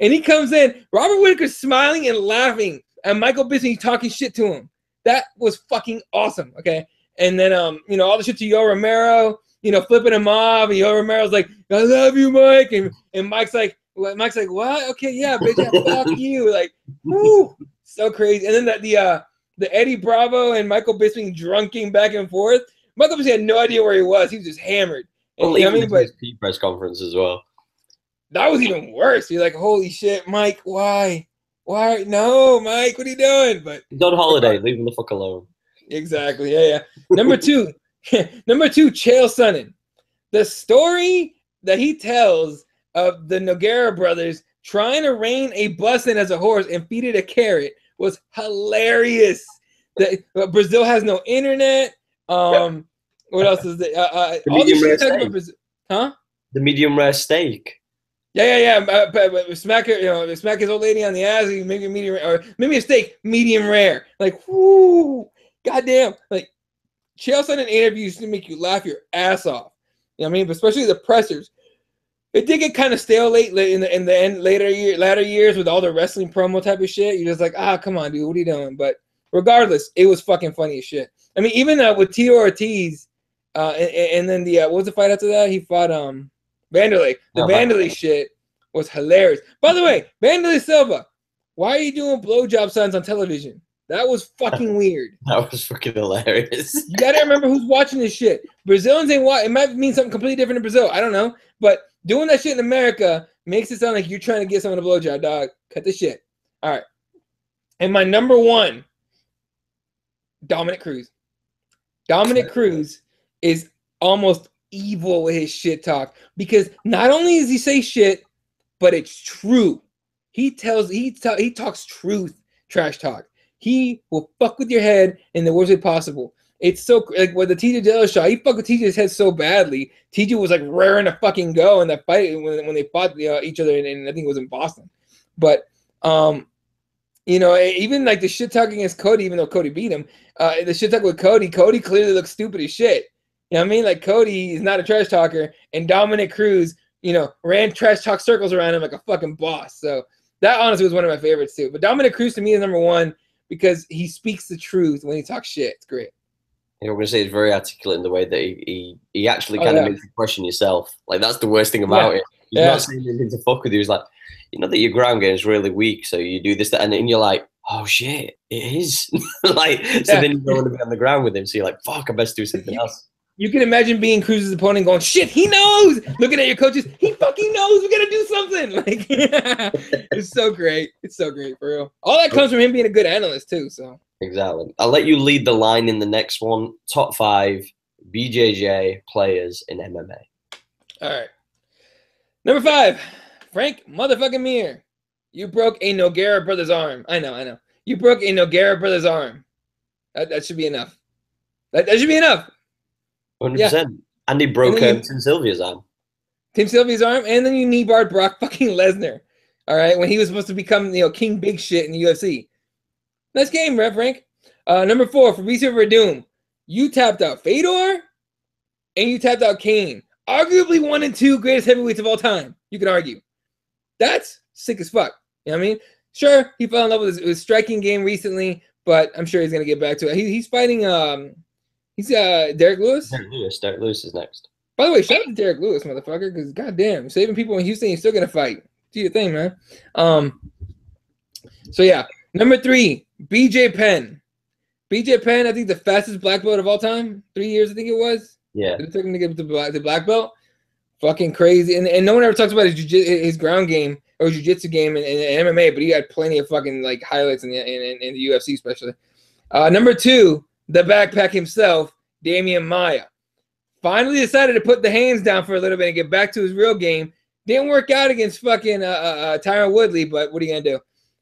And he comes in, Robert Whittaker's smiling and laughing, and Michael Bisping talking shit to him. That was fucking awesome. Okay. And then, all the shit to Yo Romero, flipping him off. And Yo Romero's like, I love you, Mike. And Mike's like, what? Okay, yeah, bitch, yeah, fuck you. Like, whoo, so crazy. And then the Eddie Bravo and Michael Bisping drunking back and forth. Michael Bisping had no idea where he was. He was just hammered. And, But his press conference as well. That was even worse. You're like, holy shit, Mike, why? Why? No, Mike, what are you doing? But he's on holiday. Leave him the fuck alone. Exactly. Yeah. Number two, Chael Sonnen. The story that he tells of the Nogueira brothers trying to rein a bus in as a horse and feed it a carrot was hilarious. Brazil has no internet. What else is there? All this shit talking about Brazil. Huh? The medium rare steak. Yeah. Smack her, smack his old lady on the ass. Maybe a medium, or maybe a steak, medium rare. Like, whoo, goddamn. Like, Chael Sonnen interviews to make you laugh your ass off. You know what I mean? But especially the pressers. It did get kind of stale late in the latter years with all the wrestling promo type of shit. You're just like, come on, dude, what are you doing? But regardless, it was fucking funny as shit. I mean, even with Tito Ortiz, and then what was the fight after that? He fought Vanderlei. The Vanderlei shit was hilarious. By the way, Vanderlei Silva, why are you doing blowjob signs on television? That was fucking weird. That was fucking hilarious. You gotta remember who's watching this shit. Brazilians ain't watching. It might mean something completely different in Brazil. I don't know. But doing that shit in America makes it sound like you're trying to get someone a blowjob, dog. Cut the shit. All right. And my number one, Dominic Cruz. Dominic Cruz is almost evil with his shit talk, because not only does he say shit, but it's true. He talks truth, trash talk. He will fuck with your head in the worst way possible. It's so like with the TJ Dillashaw, he fucked with TJ's head so badly. TJ was like raring to fucking go in that fight when they fought each other, and I think it was in Boston. But even like the shit talking against Cody, even though Cody beat him, the shit talk with Cody clearly looks stupid as shit. You know what I mean? Like, Cody is not a trash talker, and Dominic Cruz, ran trash talk circles around him like a fucking boss. So that honestly was one of my favorites too. But Dominic Cruz to me is number one because he speaks the truth when he talks shit. It's great. I'm going to say he's very articulate in the way that he actually kind of makes you question yourself. Like, that's the worst thing about it. He's not saying anything to fuck with you. He's like, you know that your ground game is really weak, so you do this, that, and you're like, oh shit, it is. Then you don't want to be on the ground with him, so you're like, fuck, I best do something else. You can imagine being Cruz's opponent going, shit, he knows. Looking at your coaches, he fucking knows. We got to do something. Like, it's so great. It's so great, for real. All that comes from him being a good analyst, too. So exactly. I'll let you lead the line in the next one. Top 5 BJJ players in MMA. All right. Number 5, Frank motherfucking Mir. You broke a Nogueira brother's arm. I know. You broke a Nogueira brother's arm. That should be enough. That should be enough. 100%. Yeah. And he broke Tim Sylvia's arm. Tim Sylvia's arm, and then you knee-barred Brock fucking Lesnar. All right, when he was supposed to become, King Big Shit in the UFC. Nice game, Frank. Number 4, Fabricio Verdum. You tapped out Fedor, and you tapped out Cain. Arguably 1 and 2 greatest heavyweights of all time. You could argue. That's sick as fuck. You know what I mean? Sure, he fell in love with his striking game recently, but I'm sure he's going to get back to it. He's fighting... He's Derek Lewis? Derek Lewis is next. By the way, shout out to Derek Lewis, motherfucker, because goddamn, saving people in Houston, you're still gonna fight. Do your thing, man. So yeah, number 3, BJ Penn. BJ Penn, I think the fastest black belt of all time. 3 years, I think it was. Yeah. It took him to get the black belt. Fucking crazy. And no one ever talks about his ground game or jiu-jitsu game in MMA, but he had plenty of fucking like highlights in the UFC, especially. Number 2. The backpack himself, Damian Maia. Finally decided to put the hands down for a little bit and get back to his real game. Didn't work out against fucking Tyron Woodley, but what are you going to do?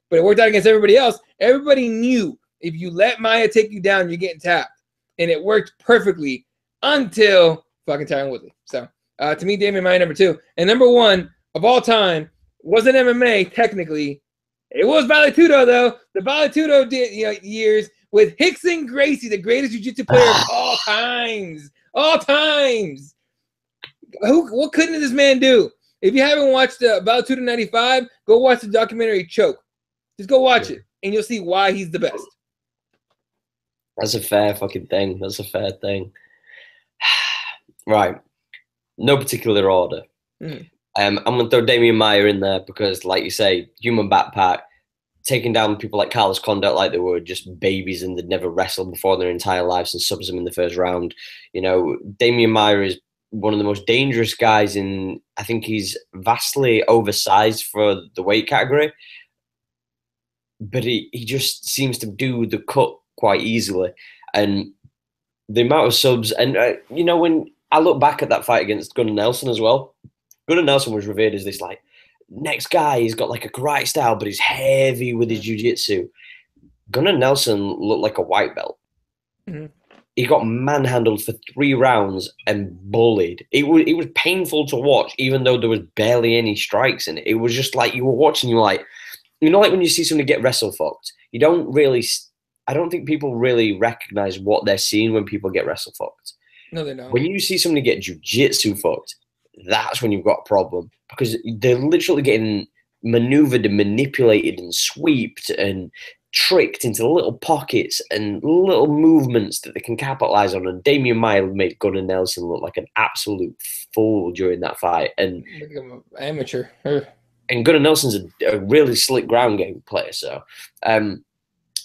But it worked out against everybody else. Everybody knew if you let Maia take you down, you're getting tapped. And it worked perfectly until fucking Tyron Woodley. So, to me, Damian Maia, number 2. And number 1 of all time wasn't MMA, technically. It was Vale Tudo, though. The Vale Tudo years with Rickson Gracie, the greatest jiu-jitsu player of all times. All times. What couldn't this man do? If you haven't watched About 2 to 95, go watch the documentary Choke. Just go watch it, and you'll see why he's the best. That's a fair fucking thing. That's a fair thing. Right. No particular order. I'm going to throw Damian Maia in there because, like you say, human backpack, taking down people like Carlos Condit like they were just babies and they'd never wrestled before in their entire lives and subs them in the first round. You know, Damian Maia is one of the most dangerous guys in, I think he's vastly oversized for the weight category, but he just seems to do the cut quite easily. And the amount of subs, and you know, when I look back at that fight against Gunnar Nelson as well, Gunnar Nelson was revered as this like next guy. He's got like a karate style, but he's heavy with his jiu-jitsu. Gunnar Nelson looked like a white belt. He got manhandled for 3 rounds and bullied. It was painful to watch, even though there was barely any strikes in it. It was just like you were watching, you're like, you know, like when you see somebody get wrestle fucked, you don't really, I don't think people really recognize what they're seeing when people get wrestle fucked. No, they don't. When you see somebody get jiu-jitsu fucked, that's when you've got a problem, because they're literally getting maneuvered and manipulated and swept and tricked into little pockets and little movements that they can capitalize on. And Damian Maia made Gunnar Nelson look like an absolute fool during that fight. And amateur. And Gunnar Nelson's a really slick ground game player. So,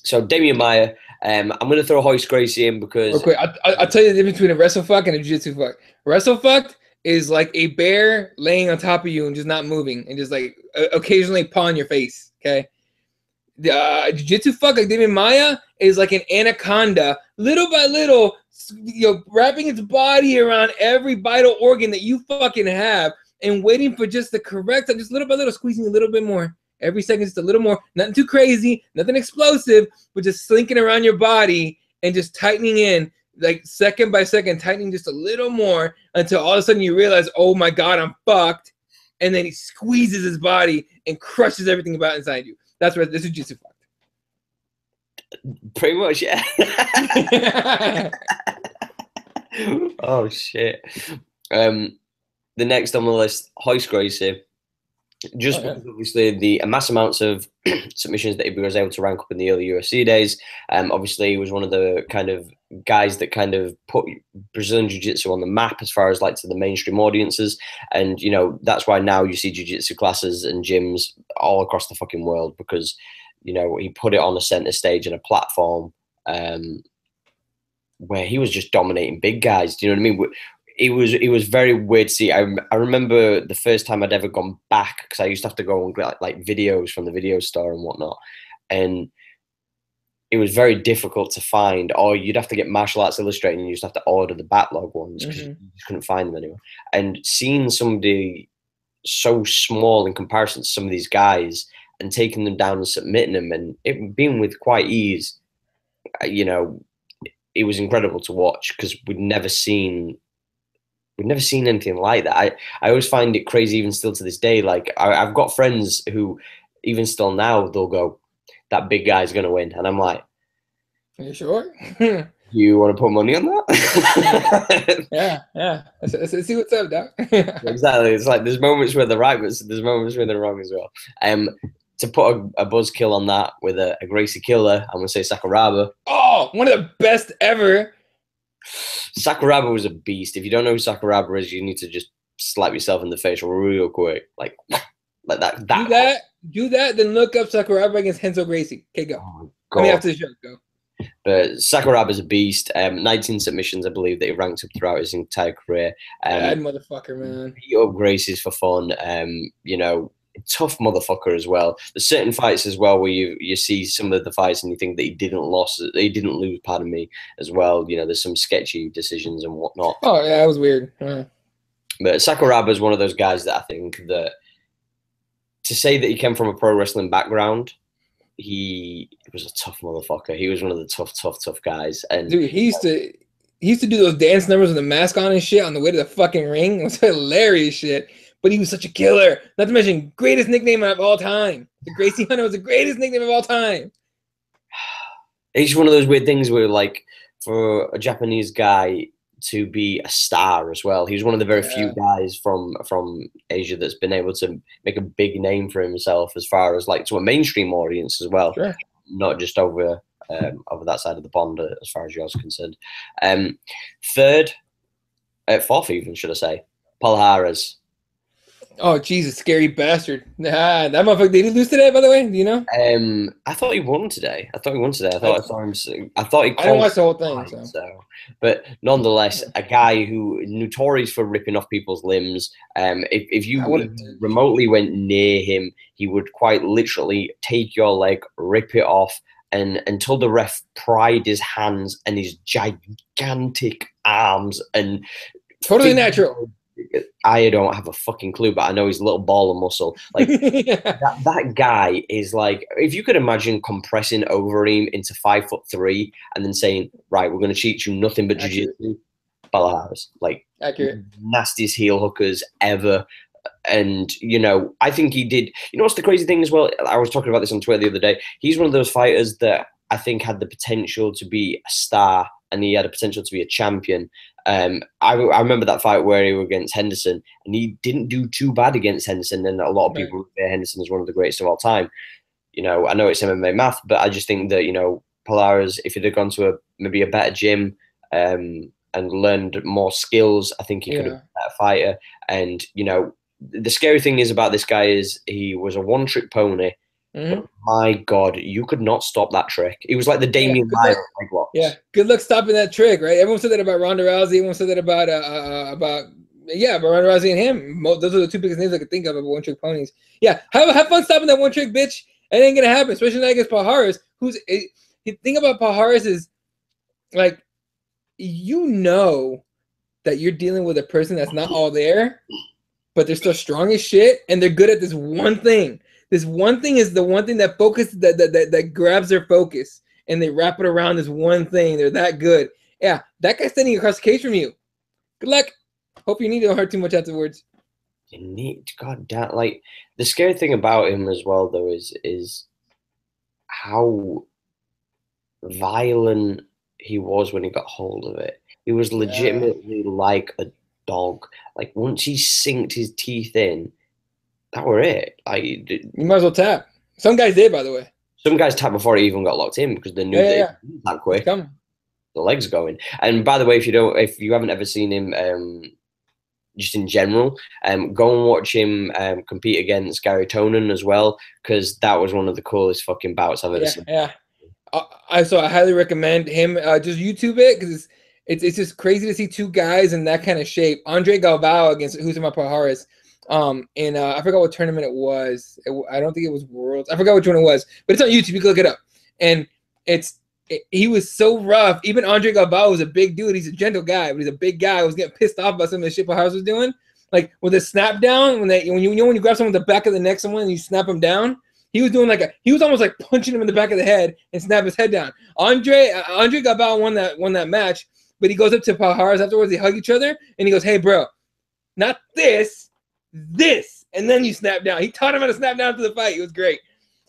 so Damian Maia, I'm going to throw Royce Gracie in because... Okay, I'll tell you the difference between a wrestle fuck and a jiu-jitsu fuck. Wrestle fuck is like a bear laying on top of you and just not moving and just like occasionally pawing your face, okay? Jiu-jitsu fuck, like Damian Maia, is like an anaconda, little by little, you know, wrapping its body around every vital organ that you fucking have and waiting for just the correct, just little by little, squeezing a little bit more. Every second, just a little more. Nothing too crazy, nothing explosive, but just slinking around your body and just tightening in, like second by second, tightening just a little more until all of a sudden you realize, oh my God, I'm fucked. And then he squeezes his body and crushes everything about inside you. That's where this is jiu-jitsu fucked. Pretty much, yeah. Oh, shit. The next on the list, Royce Gracie. Just because obviously the mass amounts of submissions that he was able to rank up in the early UFC days. Obviously, he was one of the kind of guys that kind of put Brazilian Jiu-Jitsu on the map as far as like to the mainstream audiences. And, you know, that's why now you see Jiu-Jitsu classes and gyms all across the fucking world because, you know, he put it on a center stage and a platform where he was just dominating big guys. Do you know what I mean? It was very weird to see. I remember the first time I'd ever gone back because I used to have to go and get like videos from the video store and whatnot, and it was very difficult to find. Or you'd have to get Martial Arts Illustrated and you just have to order the backlog ones because you just couldn't find them anywhere. And seeing somebody so small in comparison to some of these guys and taking them down and submitting them and it being with quite ease, you know, it was incredible to watch because we'd never seen anything like that. I always find it crazy, even still to this day. Like I've got friends who, even still now, they'll go, "That big guy's gonna win," and I'm like, "Are you sure? You want to put money on that?" yeah. Let's see what's up, Doc. Exactly. It's like there's moments where they're right, but there's moments where they're wrong as well. To put a buzzkill on that with a Gracie killer, I'm gonna say Sakuraba. Oh, one of the best ever. Sakuraba was a beast. If you don't know who Sakuraba is, you need to just slap yourself in the face real quick. Like that. Do that, then look up Sakuraba against Renzo Gracie. Okay, go. Oh, I mean, after the show, go. But Sakuraba's a beast. 19 submissions, I believe, that he ranked up throughout his entire career. Bad motherfucker, man. Beat up Gracie's for fun. You know, tough motherfucker as well. There's certain fights as well where you see some of the fights and you think that he didn't lose, pardon me, as well. You know, there's some sketchy decisions and whatnot. Oh yeah, that was weird. But Sakuraba is one of those guys that I think that to say that he came from a pro wrestling background, he was a tough motherfucker. He was one of the tough guys. And dude, he used to do those dance numbers with the mask on and shit on the way to the fucking ring. It was hilarious shit. But he was such a killer. Not to mention, greatest nickname of all time. The Gracie Hunter was the greatest nickname of all time. It's one of those weird things where, like, for a Japanese guy to be a star as well, he's one of the very few guys from Asia that's been able to make a big name for himself as far as, like, to a mainstream audience as well, not just over that side of the pond as far as yours concerned. Fourth even, should I say, Palhares. Oh, Jesus, scary bastard. That motherfucker, did he lose today, by the way? Do you know? I thought he won today. I thought I saw him. I didn't watch the whole thing. But nonetheless, a guy who is notorious for ripping off people's limbs. If you remotely went near him, he would quite literally take your leg, rip it off, and until the ref pried his hands and his gigantic arms and totally natural. I don't have a fucking clue, but I know he's a little ball of muscle. Like that guy is like, if you could imagine compressing over him into 5'3" and then saying, right, we're going to teach you nothing but jiu-jitsu. Palhares, like nastiest heel hookers ever. And, you know, I think he did. You know what's the crazy thing as well? I was talking about this on Twitter the other day. He's one of those fighters that I think had the potential to be a star, and he had a potential to be a champion. I remember that fight where he was against Henderson, and he didn't do too bad against Henderson. And a lot of people say Henderson is one of the greatest of all time. You know, I know it's MMA math, but I just think that, you know, Palhares, if he'd have gone to maybe a better gym and learned more skills, I think he could have been a better fighter. And, you know, the scary thing is about this guy is he was a one-trick pony. But my God, you could not stop that trick. He was like the Damian Lyle. Good luck stopping that trick, right? Everyone said that about Ronda Rousey. Everyone said that about Ronda Rousey and him. Those are the two biggest names I could think of one-trick ponies. Yeah, have fun stopping that one-trick, bitch. It ain't gonna happen, especially not against Palhares. The thing about Palhares is, like, you know that you're dealing with a person that's not all there, but they're still strong as shit, and they're good at this one thing. This one thing is the one thing that that grabs their focus, and they wrap it around this one thing. They're that good. Yeah, that guy's standing across the cage from you. Good luck. Hope your knee don't hurt too much afterwards. You need, God damn, like, the scary thing about him as well, though, is how violent he was when he got hold of it. He was legitimately like a dog. Like, once he sinked his teeth in, that were it. Like, you might as well tap. Some guys did, by the way. Some guys tapped before he even got locked in because they knew that that quick. The legs going. And by the way, if you haven't ever seen him, just in general, go and watch him compete against Gary Tonin as well, because that was one of the coolest fucking bouts I've ever seen. Yeah. I highly recommend him. Just YouTube it, because it's just crazy to see two guys in that kind of shape. Andre Galvao against Usman Palhares. And I forgot what tournament it was. I don't think it was Worlds. I forgot which one it was, but it's on YouTube. You can look it up. And he was so rough. Even Andre Galvao was a big dude. He's a gentle guy, but he's a big guy. I was getting pissed off about some of the shit Palhares was doing. Like with the snap down, when you grab someone with the back of the neck, someone, and you snap him down. He was doing he was almost like punching him in the back of the head and snap his head down. Andre Galvao won that match, but he goes up to Palhares afterwards. They hug each other, and he goes, "Hey, bro, not this, and then you snap down." He taught him how to snap down to the fight. It was great.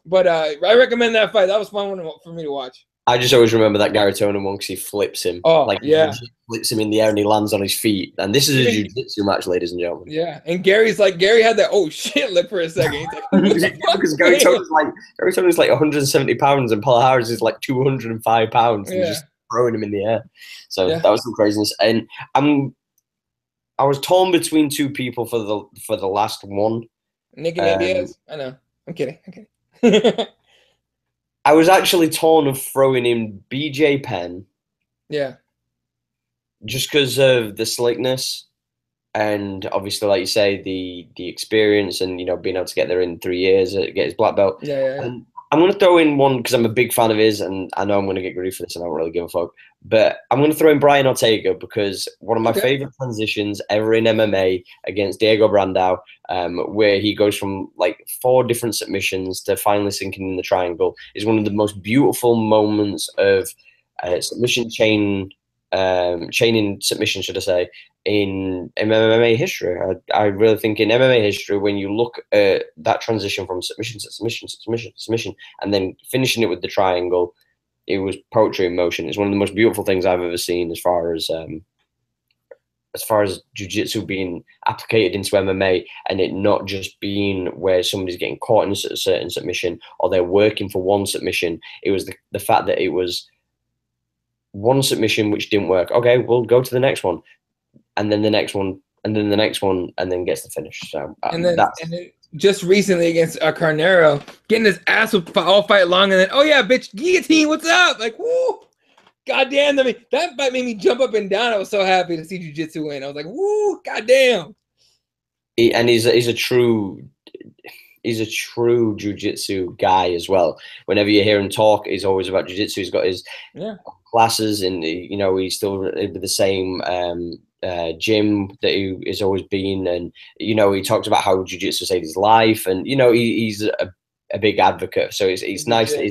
But I recommend that fight. That was fun for me to watch. I just always remember that Gary Tonin one because he flips him. He flips him in the air and he lands on his feet. And this is a jiu-jitsu match, ladies and gentlemen. Yeah, and Gary had that oh shit look for a second. Because Gary Tonin's like 170 pounds and Palhares is like 205 pounds. And just throwing him in the air. So that was some craziness. And I was torn between two people for the last one. Nick and Diaz. I know. I'm kidding. I was actually torn of throwing in BJ Penn. Yeah. Just because of the slickness and obviously, like you say, the experience and, being able to get there in 3 years, get his black belt. Yeah. And I'm going to throw in one because I'm a big fan of his and I know I'm going to get grief for this and I don't really give a fuck. But I'm going to throw in Brian Ortega because one of my favorite transitions ever in MMA against Diego Brandao, where he goes from like 4 different submissions to finally sinking in the triangle, is one of the most beautiful moments of submission chaining submission, should I say, in MMA history. I really think in MMA history, when you look at that transition from submission to submission to submission to submission, and then finishing it with the triangle, poetry in motion. It's one of the most beautiful things I've ever seen as far as jiu-jitsu being applicated into MMA, and it not just being where somebody's getting caught in a certain submission or they're working for one submission. It was the fact that it was one submission which didn't work. Okay, we'll go to the next one, and then the next one, and then the next one, and then gets the finish. So and then just recently against Carnero, getting his ass all fight long, and then, oh yeah, bitch, guillotine, what's up? Like, woo! Goddamn, I mean, that fight made me jump up and down. I was so happy to see jiu-jitsu win. I was like, woo, goddamn. And he's a true jiu-jitsu guy as well. Whenever you hear him talk, he's always about jiu-jitsu. He's got his classes, and he's still with the same gym that he has always been. And he talks about how jiu-jitsu saved his life, and he's a big advocate. So it's nice that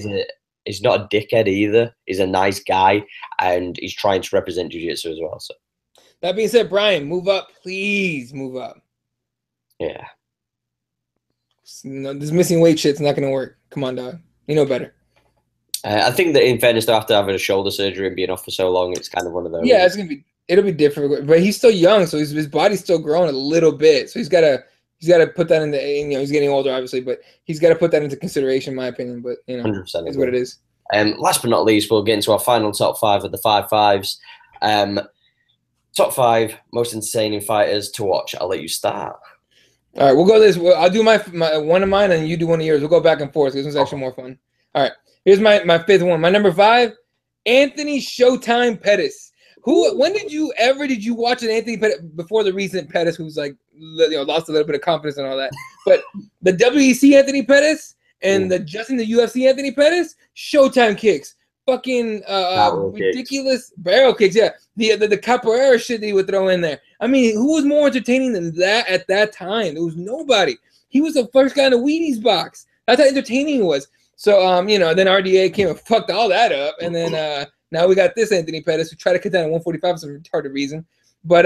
he's not a dickhead either. He's a nice guy, and he's trying to represent jiu-jitsu as well. So that being said, Brian, move up, please move up. Yeah. No, this missing weight shit's not gonna work. Come on, dog. You know better. I think that in fairness, after having a shoulder surgery and being off for so long, it's kind of one of those. Yeah, it'll be different. But he's still young, so his body's still growing a little bit. So he's gotta put that into, he's getting older, obviously, but he's got to put that into consideration, in my opinion. But 100% is what it is. Last but not least, we'll get into our final top 5 of the 5-5s. Top 5 most entertaining fighters to watch. I'll let you start. All right, we'll go this. I'll do my one of mine, and you do one of yours. We'll go back and forth. This one's actually more fun. All right, here's my 5th one. My number 5, Anthony Showtime Pettis. When did you watch an Anthony Pettis before the recent Pettis, who's like lost a little bit of confidence and all that? But the WEC Anthony Pettis and the UFC Anthony Pettis, Showtime kicks, fucking ridiculous barrel kicks. Yeah, the capoeira shit that he would throw in there. I mean, who was more entertaining than that at that time? There was nobody. He was the first guy in the Wheaties box. That's how entertaining he was. So then RDA came and fucked all that up, and then now we got this Anthony Pettis who tried to cut down to 145 for some retarded reason. But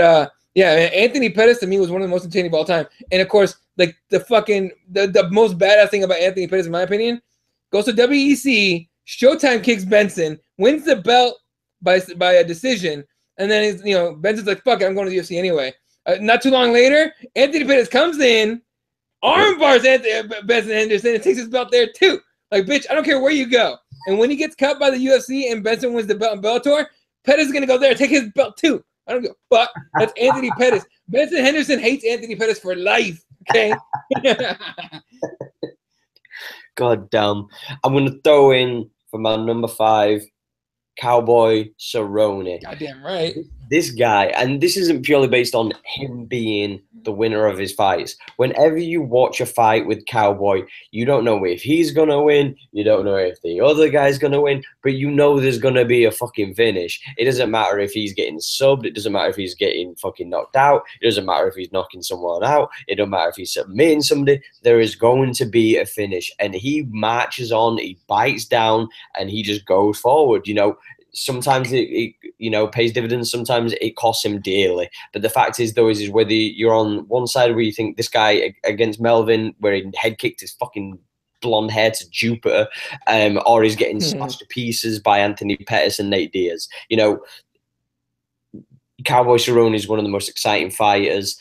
Anthony Pettis to me was one of the most entertaining of all time. And of course, like the most badass thing about Anthony Pettis, in my opinion, goes to WEC, Showtime kicks Benson, wins the belt by a decision, and then Benson's like, fuck it, I'm going to the UFC anyway. Not too long later, Anthony Pettis comes in, armbars Benson Henderson, and takes his belt there too. Like, bitch, I don't care where you go. And when he gets cut by the UFC and Benson wins the belt in Bellator, Pettis is going to go there and take his belt too. I don't give a fuck. That's Anthony Pettis. Benson Henderson hates Anthony Pettis for life, okay? God damn. I'm going to throw in for my number 5, Cowboy Cerrone. Goddamn right. This guy, and this isn't purely based on him being the winner of his fights. Whenever you watch a fight with Cowboy, you don't know if he's going to win. You don't know if the other guy's going to win, but you know there's going to be a fucking finish. It doesn't matter if he's getting subbed. It doesn't matter if he's getting fucking knocked out. It doesn't matter if he's knocking someone out. It don't matter if he's submitting somebody. There is going to be a finish, and he marches on, he bites down, and he just goes forward. Sometimes it pays dividends. Sometimes it costs him dearly. But the fact is, though, is whether you're on one side where you think this guy against Melvin, where he head kicked his fucking blonde hair to Jupiter, or he's getting smashed to pieces by Anthony Pettis and Nate Diaz. Cowboy Cerrone is one of the most exciting fighters.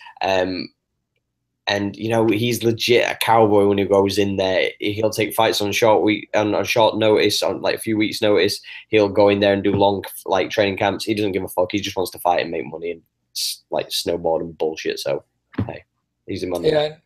And he's legit a cowboy when he goes in there. He'll take fights on short notice, on like a few weeks' notice. He'll go in there and do long training camps. He doesn't give a fuck. He just wants to fight and make money and snowboard and bullshit. So hey, he's in my number. Yeah,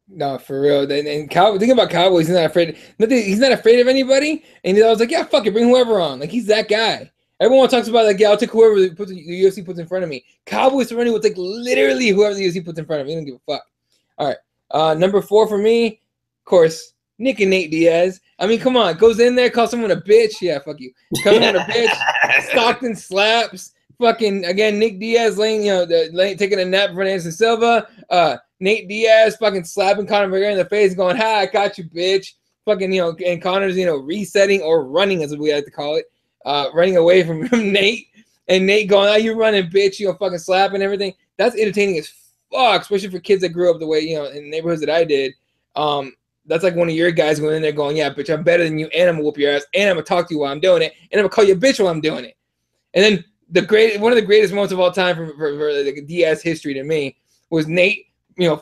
no, for real. And think about Cowboy. He's not afraid. He's not afraid of anybody. And he's always like, yeah, fuck it, bring whoever on. Like, he's that guy. Everyone talks about I'll take whoever the UFC puts in front of me. Cowboy Cerrone will take literally whoever the UFC puts in front of me. He don't give a fuck. All right. Number 4 for me, of course, Nick and Nate Diaz. I mean, come on. Goes in there, calls someone a bitch. Yeah, fuck you. Calls someone a bitch. Stockton slaps. Fucking, again, Nick Diaz taking a nap for Anderson Silva. Nate Diaz fucking slapping Conor McGregor in the face, going, "Ha, I got you, bitch." Fucking, and Conor's, resetting or running, as we like to call it. Running away from Nate. And Nate going, "Oh, you running, bitch." Fucking slapping everything. That's entertaining as fuck, especially for kids that grew up the way, in neighborhoods that I did. that's like one of your guys going in there going, yeah, bitch, I'm better than you, and I'm gonna whoop your ass, and I'm gonna talk to you while I'm doing it, and I'm gonna call you a bitch while I'm doing it. And then one of the greatest moments of all time for like Diaz history to me was Nate,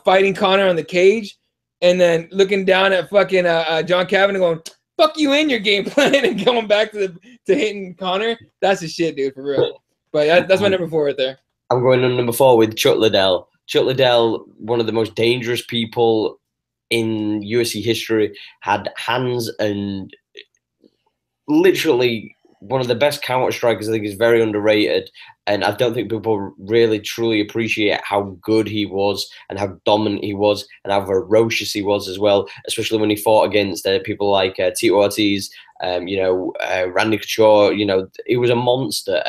fighting Conor on the cage, and then looking down at fucking John Kavanagh going, fuck you in your game plan, and going back to hitting Conor. That's the shit, dude, for real. But that's my number 4 right there. I'm going on number 4 with Chuck Liddell. Chuck Liddell, one of the most dangerous people in UFC history, had hands and literally one of the best counter strikers. I think is very underrated, and I don't think people really truly appreciate how good he was and how dominant he was and how ferocious he was as well. Especially when he fought against people like Tito Ortiz, Randy Couture. He was a monster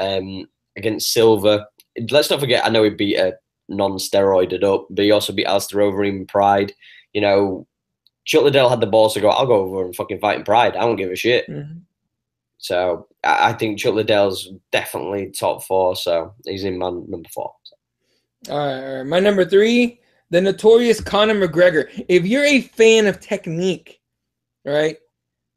against Silva. Let's not forget, I know he beat a non-steroided up, but he also beat Alistair Overeem in Pride. Chuck Liddell had the balls to go, I'll go over and fucking fight in Pride. I don't give a shit. Mm-hmm. So I think Chuck Liddell's definitely top 4. So he's in my number 4. All right. My number 3, the notorious Conor McGregor. If you're a fan of technique, right,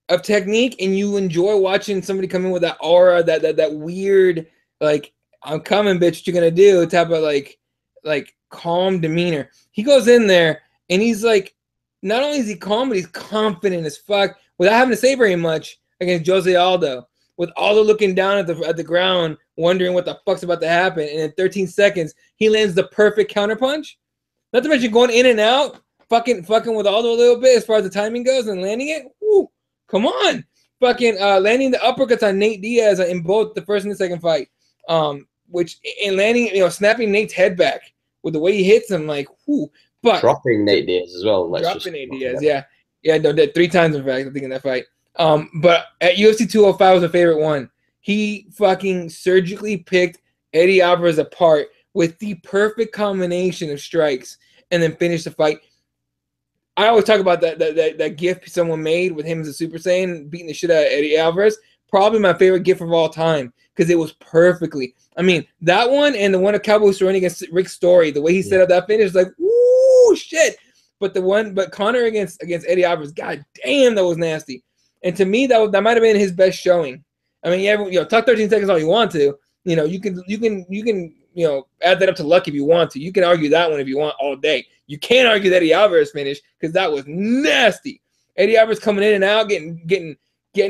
and you enjoy watching somebody come in with that aura, that weird, like, I'm coming, bitch, what you gonna do type of like calm demeanor. He goes in there and he's like, not only is he calm, but he's confident as fuck without having to say very much against Jose Aldo. With Aldo looking down at the ground, wondering what the fuck's about to happen, and in 13 seconds he lands the perfect counterpunch. Not to mention going in and out, fucking with Aldo a little bit as far as the timing goes, and landing it. Woo, come on, fucking landing the uppercuts on Nate Diaz in both the first and the second fight. Which in landing, snapping Nate's head back with the way he hits him, like, whoo. But dropping Nate Diaz as well. Dropping Nate Diaz, yeah, no, 3 times in fact, I think in that fight. But at UFC 205 was a favorite one. He fucking surgically picked Eddie Alvarez apart with the perfect combination of strikes, and then finished the fight. I always talk about that gif someone made with him as a Super Saiyan beating the shit out of Eddie Alvarez. Probably my favorite gif of all time because it was perfectly. I mean, that one and the one of Cowboy Cerrone against Rick Story, the way he set up that finish, like, woo, shit. But Conor against Eddie Alvarez, god damn, that was nasty. And to me, that might have been his best showing. I mean, talk 13 seconds all you want to. You can add that up to luck if you want to. You can argue that one if you want all day. You can't argue the Eddie Alvarez finish because that was nasty. Eddie Alvarez coming in and out, getting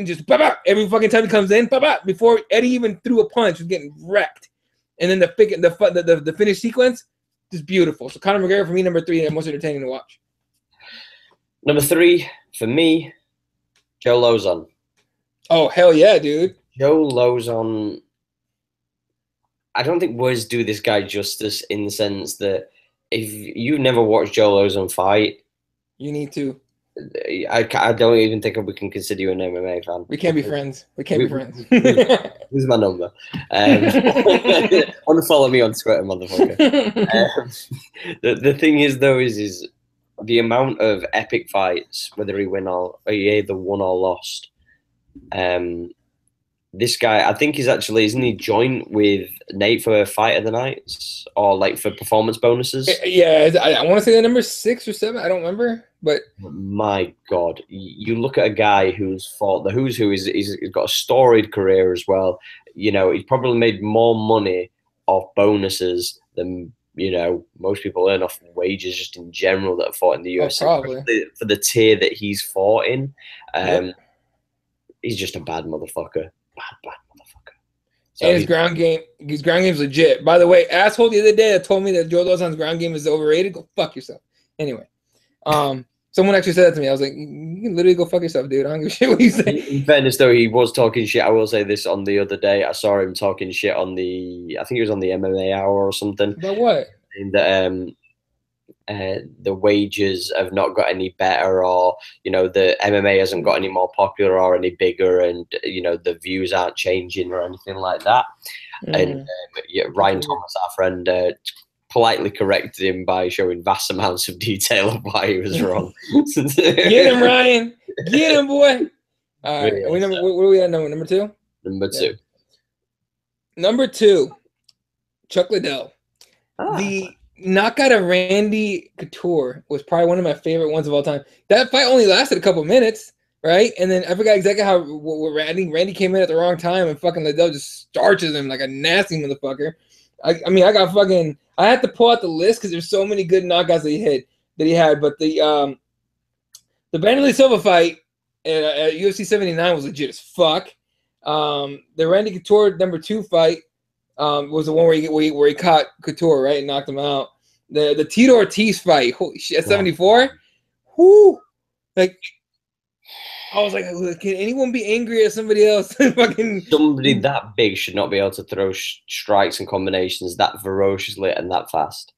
just every fucking time he comes in, before Eddie even threw a punch, was getting wrecked. And then the finish sequence, just beautiful. So Conor McGregor for me, number 3, and most entertaining to watch. Number 3 for me, Joe Lauzon. Oh hell yeah, dude! Joe Lauzon. I don't think words do this guy justice in the sense that if you've never watched Joe Lauzon fight, you need to. I don't even think we can consider you an MMA fan. We can't be friends. Here's my number. Want to follow me on Twitter, motherfucker. The thing is, though, is the amount of epic fights, whether he either won or lost. This guy, I think isn't he joint with Nate for Fight of the Nights or like for performance bonuses? Yeah, I want to say the number 6 or 7. I don't remember, but my God, you look at a guy who's fought the who's who. He's got a storied career as well. He's probably made more money off bonuses than most people earn off wages just in general that have fought in the UFC. Probably. For the tier that he's fought in. He's just a bad motherfucker. Bad motherfucker. So and his ground game's legit. By the way, asshole the other day that told me that Joe Lauzon's ground game is overrated, go fuck yourself. Anyway, someone actually said that to me. I was like, you can literally go fuck yourself, dude. I don't give a shit what you say. In fairness, though, he was talking shit. I will say this on the other day. I saw him talking shit on I think it was on the MMA Hour or something. About what? And that the wages have not got any better, or the MMA hasn't got any more popular or any bigger, and the views aren't changing or anything like that. And Ryan Thomas, our friend, politely corrected him by showing vast amounts of detail of why he was wrong. Get him, Ryan. Get him, boy. All right. What are we at? Number 2. Number 2. Number 2. Chuck Liddell. The knockout of Randy Couture was probably one of my favorite ones of all time. That fight only lasted a couple minutes, right? And then I forgot exactly how Randy came in at the wrong time and fucking Liddell just starches him like a nasty motherfucker. I mean, I had to pull out the list because there's so many good knockouts that he had. But the Vanderlei Silva fight at UFC 79 was legit as fuck. The Randy Couture #2 fight was the one where he caught Couture, right, and knocked him out. The Tito Ortiz fight, holy shit, at 74, whoo, like I was like, can anyone be angry at somebody else? Fucking somebody that big should not be able to throw strikes and combinations that ferociously and that fast.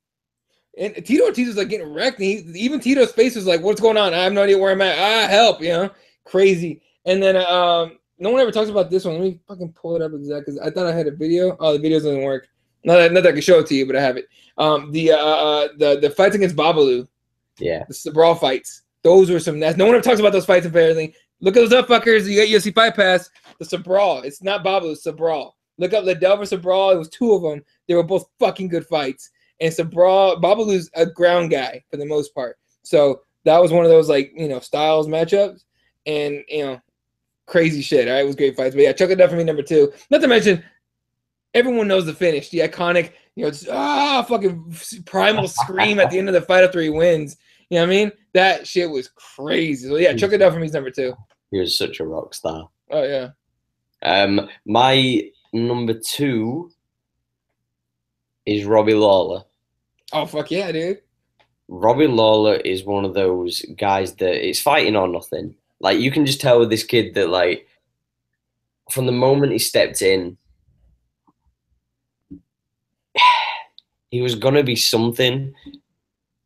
And Tito Ortiz was like getting wrecked. And even Tito's face was like, "What's going on? I have no idea where I'm at. Help!" You know, crazy. And then no one ever talks about this one. Let me fucking pull it up exactly. I thought I had a video. Oh, the video doesn't work. Not that I can show it to you, but I have it. The fights against Babalu. Yeah. The brawl fights. Those were some nasty. No one ever talks about those fights and everything. Look at those up, fuckers. You got UFC Fight Pass. The Sabral. It's not Babalu. It's Sabral. Look up Liddell versus Sabral. It was two of them. They were both fucking good fights. And Sabral, Babalu's a ground guy for the most part. So that was one of those, like, you know, styles matchups. And, you know, crazy shit. All right, it was great fights. But yeah, Chuck it down for me #2. Not to mention, everyone knows the finish. The iconic, you know, just, fucking primal scream at the end of the fight after he wins. You know what I mean? That shit was crazy. So yeah, Chuck it down for me is #2. He was such a rock star. Oh yeah. My #2 is Robbie Lawler. Oh fuck yeah, dude. Robbie Lawler is one of those guys that it's fighting or nothing. Like, you can just tell with this kid that, like, from the moment he stepped in, he was gonna be something.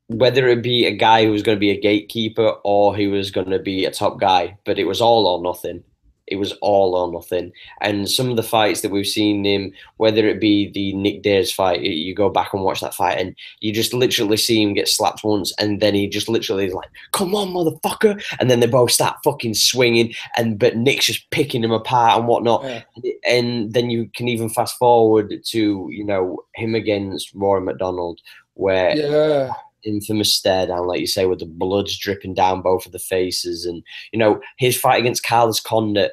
Whether it be a guy who was going to be a gatekeeper or he was going to be a top guy, but it was all or nothing. It was all or nothing. And some of the fights that we've seen him, whether it be the Nick Diaz fight, you go back and watch that fight and you just literally see him get slapped once and then he just literally is like, come on, motherfucker. And then they both start fucking swinging but Nick's just picking him apart and whatnot. Yeah. And then you can even fast forward to, you know, him against Rory McDonald, where... Yeah. Infamous stare down, like you say, with the blood's dripping down both of the faces. And, you know, his fight against Carla's Condit,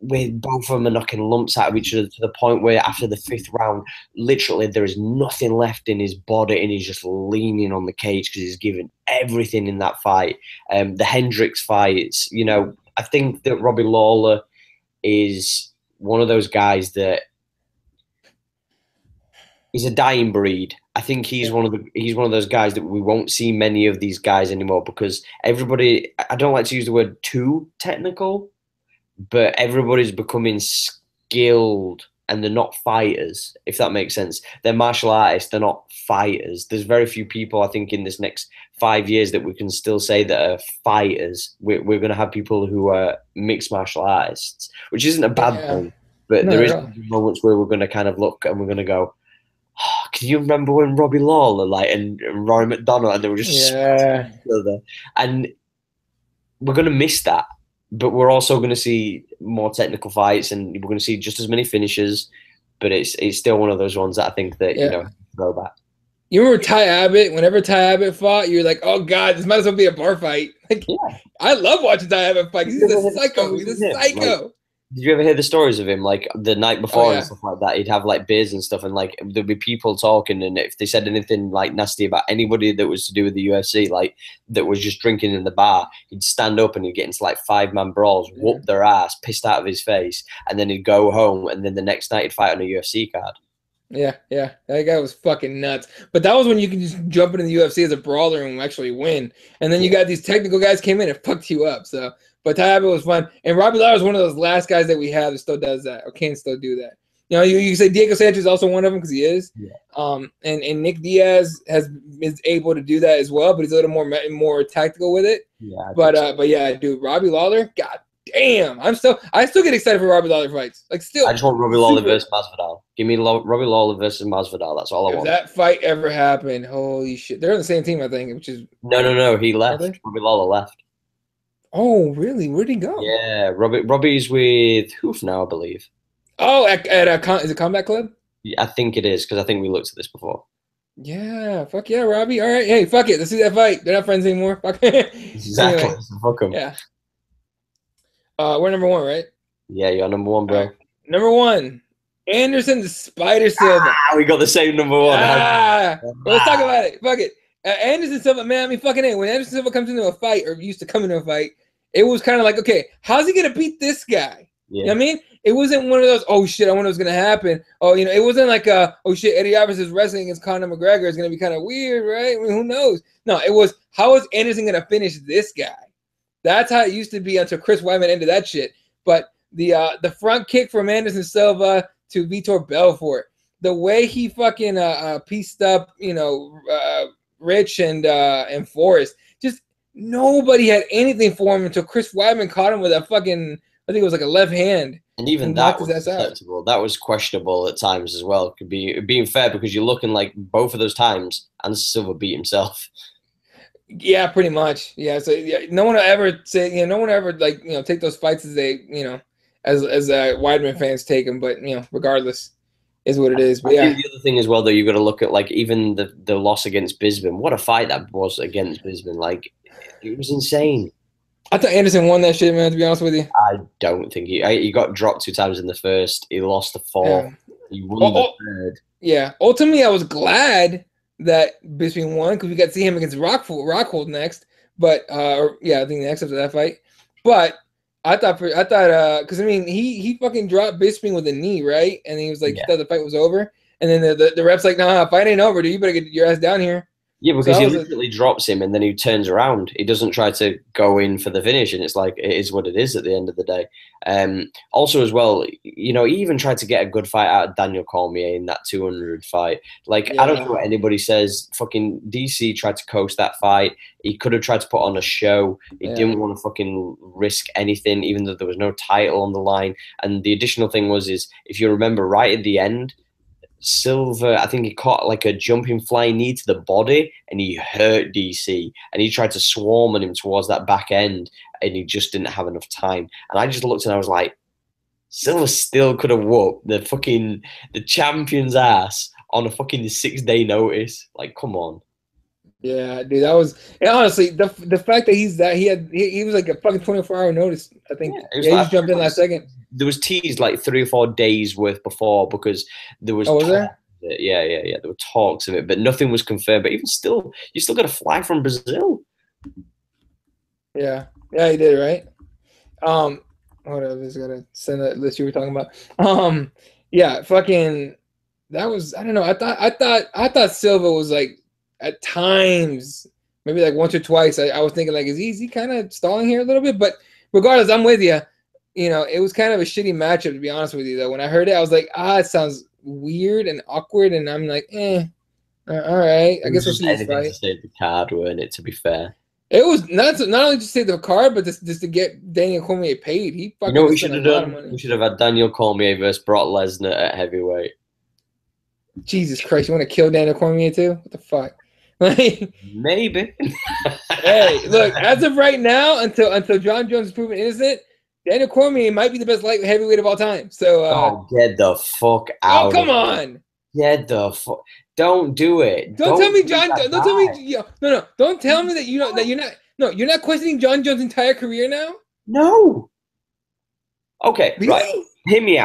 with both of them are knocking lumps out of each other to the point where after the 5th round, literally there is nothing left in his body and he's just leaning on the cage because he's given everything in that fight. The Hendricks fights, you know, I think that Robbie Lawler is one of those guys that he's a dying breed. I think he's one of those guys that we won't see many of these guys anymore because everybody, I don't like to use the word too technical, but everybody's becoming skilled and they're not fighters, if that makes sense. They're martial artists, they're not fighters. There's very few people, I think, in this next 5 years that we can still say that are fighters. We're going to have people who are mixed martial artists, which isn't a bad thing, but there is moments where we're going to kind of look and we're going to go, oh, can you remember when Robbie Lawler and Rory McDonald and they were just and we're going to miss that, but we're also going to see more technical fights and we're going to see just as many finishes, but it's still one of those ones that I think that you know, throw back. You remember Ty Abbott? Whenever Ty Abbott fought, you're like, oh god, this might as well be a bar fight. Like, I love watching Ty Abbott fight. He's a psycho. He's a psycho. Like, did you ever hear the stories of him, like, the night before and stuff like that? He'd have, like, beers and stuff, and, like, there'd be people talking, and if they said anything, like, nasty about anybody that was to do with the UFC, like, that was just drinking in the bar, he'd stand up and he'd get into, like, 5-man brawls, whoop their ass, pissed out of his face, and then he'd go home, and then the next night he'd fight on a UFC card. Yeah, that guy was fucking nuts. But that was when you could just jump into the UFC as a brawler and actually win. And then you got these technical guys came in and fucked you up, so... But Ty Abbott was fun. And Robbie Lawler is one of those last guys that we have that still does that or can still do that. You know, you say Diego Sanchez is also one of them because he is. Yeah. And Nick Diaz is able to do that as well, but he's a little more tactical with it. Yeah. But yeah, dude, Robbie Lawler, god damn. I still get excited for Robbie Lawler fights. Like still. I just want Robbie Lawler versus Masvidal. Give me Robbie Lawler versus Masvidal. That's all I want. If that fight ever happened, holy shit. They're on the same team, I think, which is No, he left. Robbie Lawler left. Oh, really? Where'd he go? Yeah, Robbie's with Hoof now, I believe. Oh, is it Combat Club? Yeah, I think it is, because I think we looked at this before. Yeah, fuck yeah, Robbie. All right, hey, fuck it. Let's see that fight. They're not friends anymore. Fuck. Exactly. Anyway, So fuck 'em. yeah. We're number one, right? Yeah, you're number one, All bro. right. Number one, Anderson the Spider Silva. We got the same number one. Well, let's talk about it. Fuck it. Anderson Silva, man, I mean, fucking A. When Anderson Silva comes into a fight, or used to come into a fight, it was kind of like, okay, how's he going to beat this guy? Yeah. You know what I mean? It wasn't one of those, oh shit, I wonder what's going to happen. Oh, you know, it wasn't like, oh shit, Eddie Alvarez is wrestling against Conor McGregor. It's going to be kind of weird, right? I mean, who knows? No, it was, how is Anderson going to finish this guy? That's how it used to be until Chris Weidman ended that shit. But the front kick from Anderson Silva to Vitor Belfort, the way he fucking pieced up, you know, Rich and Forrest, just nobody had anything for him until Chris Weidman caught him with a fucking, I think it was like a left hand. And even that was acceptable. That was questionable at times as well. Could be being fair because you're looking like both of those times, and Silva beat himself. Yeah, pretty much. Yeah, so yeah, no one will ever say, you know, no one will ever like, you know, take those fights as they, you know, as Weidman fans take them. But you know, regardless, is what it is. But I think the other thing as well, though, you've got to look at like even the loss against Brisbane. What a fight that was against Brisbane! Like it was insane. I thought Anderson won that shit, man. To be honest with you, I don't think he got dropped 2 times in the first. He lost the fourth. Yeah. He won the third. Yeah. Ultimately, I was glad that Brisbane won because we got to see him against Rockhold next. But yeah, I think the next after that fight. But I thought because I mean he fucking dropped Brisbane with a knee, right? And he was like, he thought the fight was over. And then the rep's like, nah, fight ain't over, dude. You better get your ass down here. Yeah, because he literally drops him and then he turns around. He doesn't try to go in for the finish, and it's like it is what it is at the end of the day. Also, as well, you know, he even tried to get a good fight out of Daniel Cormier in that 200 fight. Like, I don't know what anybody says. Fucking DC tried to coast that fight. He could have tried to put on a show. He didn't want to fucking risk anything, even though there was no title on the line. And the additional thing was, if you remember, right at the end, Silva, I think he caught like a jumping flying knee to the body and he hurt DC, and he tried to swarm on him towards that back end and he just didn't have enough time. And I just looked and I was like, Silva still could have whooped the champion's ass on a fucking 6-day notice. Like, come on. Yeah, dude, that was, and honestly, the fact that he was like a fucking 24-hour notice. I think he just jumped in last second. There was teased like 3 or 4 days worth before because there was. Oh, was there? Yeah. There were talks of it, but nothing was confirmed. But even still, you still got to fly from Brazil. Yeah, he did, right? Hold on, I just gotta send that list you were talking about. Yeah, fucking, that was, I don't know. I thought Silva was like, at times, maybe like once or twice, I was thinking like, is he kind of stalling here a little bit? But regardless, I'm with you. You know, it was kind of a shitty matchup, to be honest with you, though. When I heard it, I was like, it sounds weird and awkward, and I'm like, all right. I guess we'll see this fight. To save the card, weren't it, to be fair? It was not only to save the card, but just to get Daniel Cormier paid. He fucking, you know what we should have done? We should have had Daniel Cormier versus Brock Lesnar at heavyweight. Jesus Christ, you want to kill Daniel Cormier too? What the fuck? Like, maybe. Hey, look, as of right now, until John Jones is proven innocent, Daniel Cormier might be the best light heavyweight of all time. So, get the fuck out! Oh, come on! Get the fuck! Don't do it! Don't tell me, John. Don't tell me. No. Don't tell me that you're not. No, you're not questioning John Jones' entire career now. No. Okay, really? Right. Hear me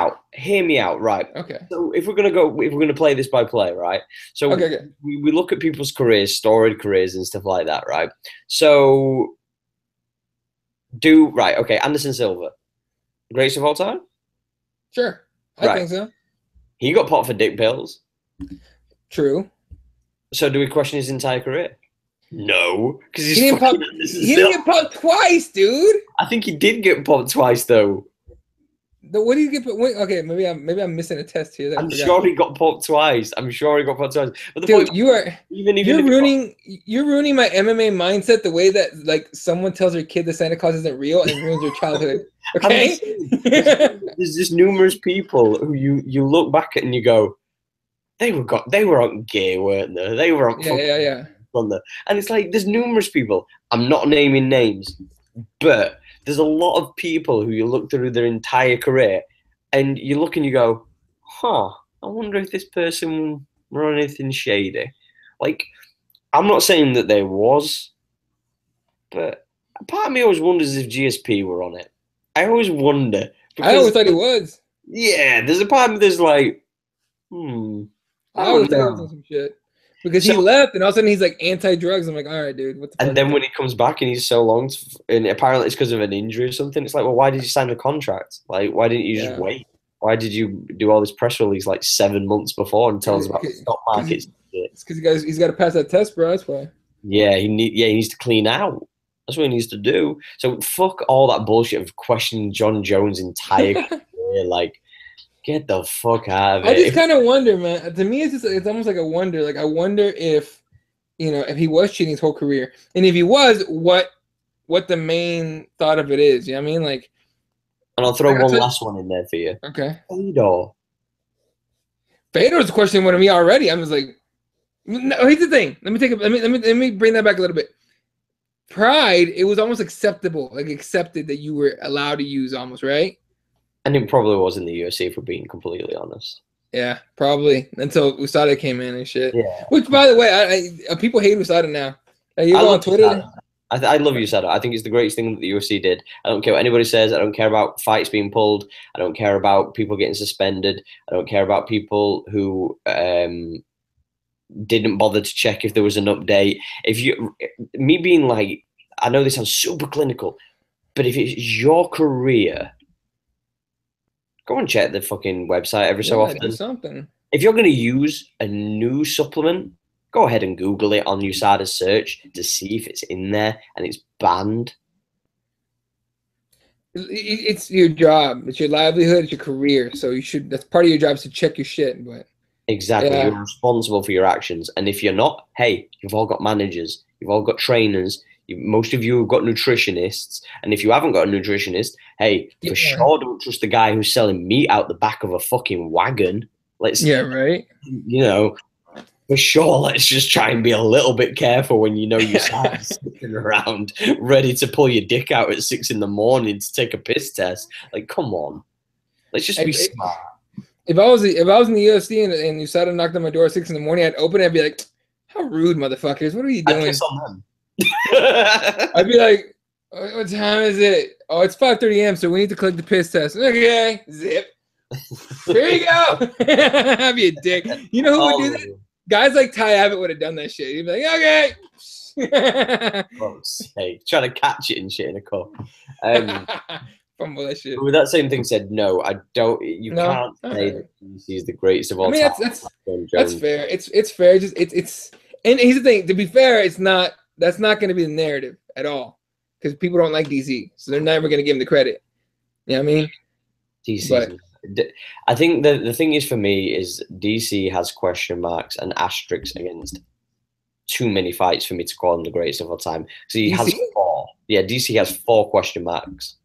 out, right? Okay. So if we're gonna play this by play, right? So okay. We look at people's careers, storied careers, and stuff like that, right? So okay, Anderson Silva, greatest of all time? Sure, I think so. He got popped for dick pills. True. So do we question his entire career? No, because he didn't get popped twice, dude. I think he did get popped twice, though. What do you get? Okay, maybe I'm missing a test here. I'm sure he got popped twice. But the dude, point, you're ruining my MMA mindset the way that like someone tells their kid that Santa Claus isn't real and ruins their childhood. Okay, there's just numerous people who you look back at and you go, they were on gay, weren't they? They were on yeah. And it's like there's numerous people. I'm not naming names, but there's a lot of people who you look through their entire career and you look and you go, I wonder if this person were on anything shady. Like, I'm not saying that there was, but part of me always wonders if GSP were on it. I always wonder. I always thought he was. Yeah, there's a part of me that's like, I always thought he was know. on some shit. Because he left, and all of a sudden he's like anti-drugs. I'm like, all right, dude, what the fuck? And then when he comes back and he's so long, and apparently it's because of an injury or something, it's like, well, why did you sign a contract? Like, why didn't you just wait? Why did you do all this press release like 7 months before and tell us about the stock markets? It's because he's got to pass that test, bro. That's why. Yeah, he needs to clean out. That's what he needs to do. So fuck all that bullshit of questioning John Jones' entire career. Like, get the fuck out of it. I just kind of wonder, man. To me, it's almost like a wonder. Like, I wonder if, if he was cheating his whole career, and if he was, what the main thought of it is. You know what I mean? Like, and I'll throw one last one in there for you. Okay. Fedor's questioning one of me already. I'm just like, no. Here's the thing. Let me bring that back a little bit. Pride, it was almost acceptable, like accepted that you were allowed to use almost, right? And it probably was in the UFC, if we're being completely honest. Yeah, probably until USADA came in and shit. Yeah. Which, by the way, people hate USADA now. You go on Twitter. I love USADA. I think it's the greatest thing that the UFC did. I don't care what anybody says. I don't care about fights being pulled. I don't care about people getting suspended. I don't care about people who didn't bother to check if there was an update. Me being like, I know this sounds super clinical, but if it's your career, go and check the fucking website every so often. Do something. If you're going to use a new supplement, go ahead and Google it on USADA's search to see if it's in there and it's banned. It's your job. It's your livelihood. It's your career. So that's part of your job is to check your shit. But exactly. Yeah. You're responsible for your actions. And if you're not, hey, you've all got managers. You've all got trainers. Most of you have got nutritionists. And if you haven't got a nutritionist, hey, for sure don't trust the guy who's selling meat out the back of a fucking wagon. Right. For sure, let's just try and be a little bit careful when you know you start sitting around ready to pull your dick out at 6 a.m. to take a piss test. Like, come on. Let's just be smart. If I was in the UFC and you started knocking on my door at 6 a.m, I'd open it, I'd be like, how rude, motherfuckers. What are you doing? I'd piss on them. I'd be like, what time is it? Oh, it's 5:30 a.m, so we need to collect the piss test. Okay, zip. Here you go. I'd be a dick. You know who would do that? Guys like Ty Abbott would have done that shit. He'd be like, okay. Hey, trying to catch it and shit in a cup. Fumble that shit. With that same thing said, no, I don't. You can't say that DC is the greatest of all time. That's fair. It's fair. And here's the thing. To be fair, that's not going to be the narrative at all because people don't like DC, so they're never going to give him the credit. You know what I mean? DC. I think the thing is for me is DC has question marks and asterisks against too many fights for me to call him the greatest of all time. So he has 4. Yeah, DC has 4 question marks.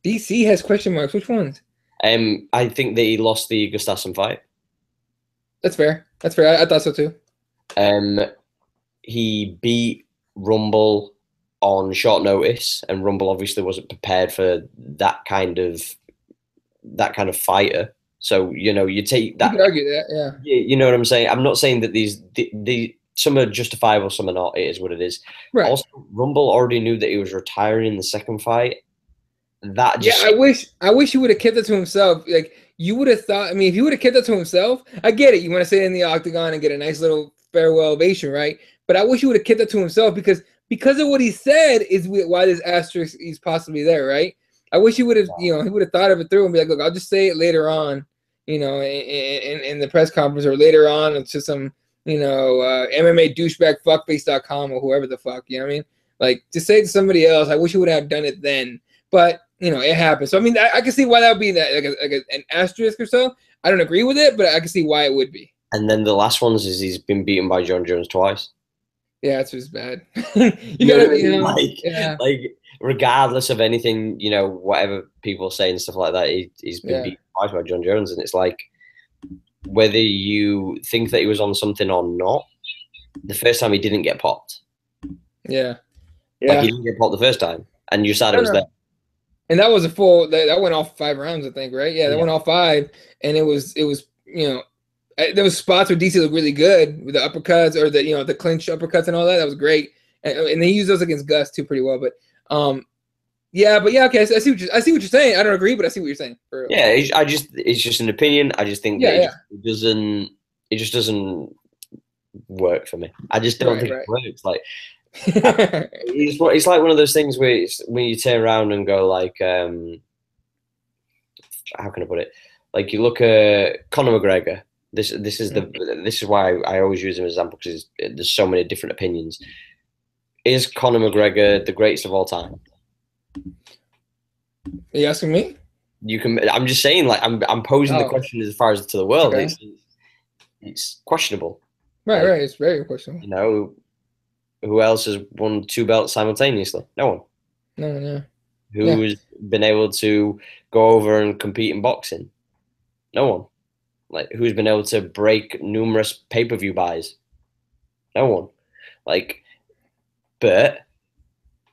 DC has question marks. Which ones? I think that he lost the Gustafsson fight. That's fair. I thought so too. He beat Rumble on short notice, and Rumble obviously wasn't prepared for that kind of fighter. So, you take that. You could argue that, yeah. You know what I'm saying? I'm not saying that these some are justifiable, some are not. It is what it is. Right. Also, Rumble already knew that he was retiring in the second fight. I wish he would have kept that to himself. Like, you would have thought, if he would have kept that to himself, I get it. You want to sit in the octagon and get a nice little farewell ovation, right? But I wish he would have kept that to himself because of what he said is why this asterisk is possibly there, right? I wish he would have, he would have thought of it through and be like, look, I'll just say it later on, in the press conference or later on to some, MMA douchebag fuckface.com or whoever the fuck, you know what I mean? Like, just say it to somebody else. I wish he would have done it then, but it happened. So, I can see why that would be that like an asterisk or so. I don't agree with it, but I can see why it would be. And then the last ones is he's been beaten by John Jones twice. Yeah, it's just bad. you gotta, like regardless of anything, whatever people say and stuff like that, he's been beaten twice by John Jones, and it's like whether you think that he was on something or not, the first time he didn't get popped. Yeah. Like he didn't get popped the first time, and USADA was there. And that was a full. That went all 5 rounds, I think, right? Yeah, that went all 5, and it was There was spots where DC looked really good with the uppercuts or the the clinch uppercuts and all that. That was great, and they used those against Gus too pretty well. But yeah, okay. I see what you're saying. I don't agree, but I see what you're saying. Yeah, it's just an opinion. I just think that it just doesn't work for me. I just don't think it works. Like it's like one of those things where when you turn around and go like, how can I put it? Like you look at Conor McGregor. This is why I always use him as an example, because there's so many different opinions. Is Conor McGregor the greatest of all time? Are you asking me? You can. I'm just saying, like I'm posing the question as far as to the world. Okay. It's questionable. Right, like, right. It's very questionable. You know, who else has won 2 belts simultaneously? No one. No. Who's been able to go over and compete in boxing? No one. Like, who's been able to break numerous pay-per-view buys? No one. Like, but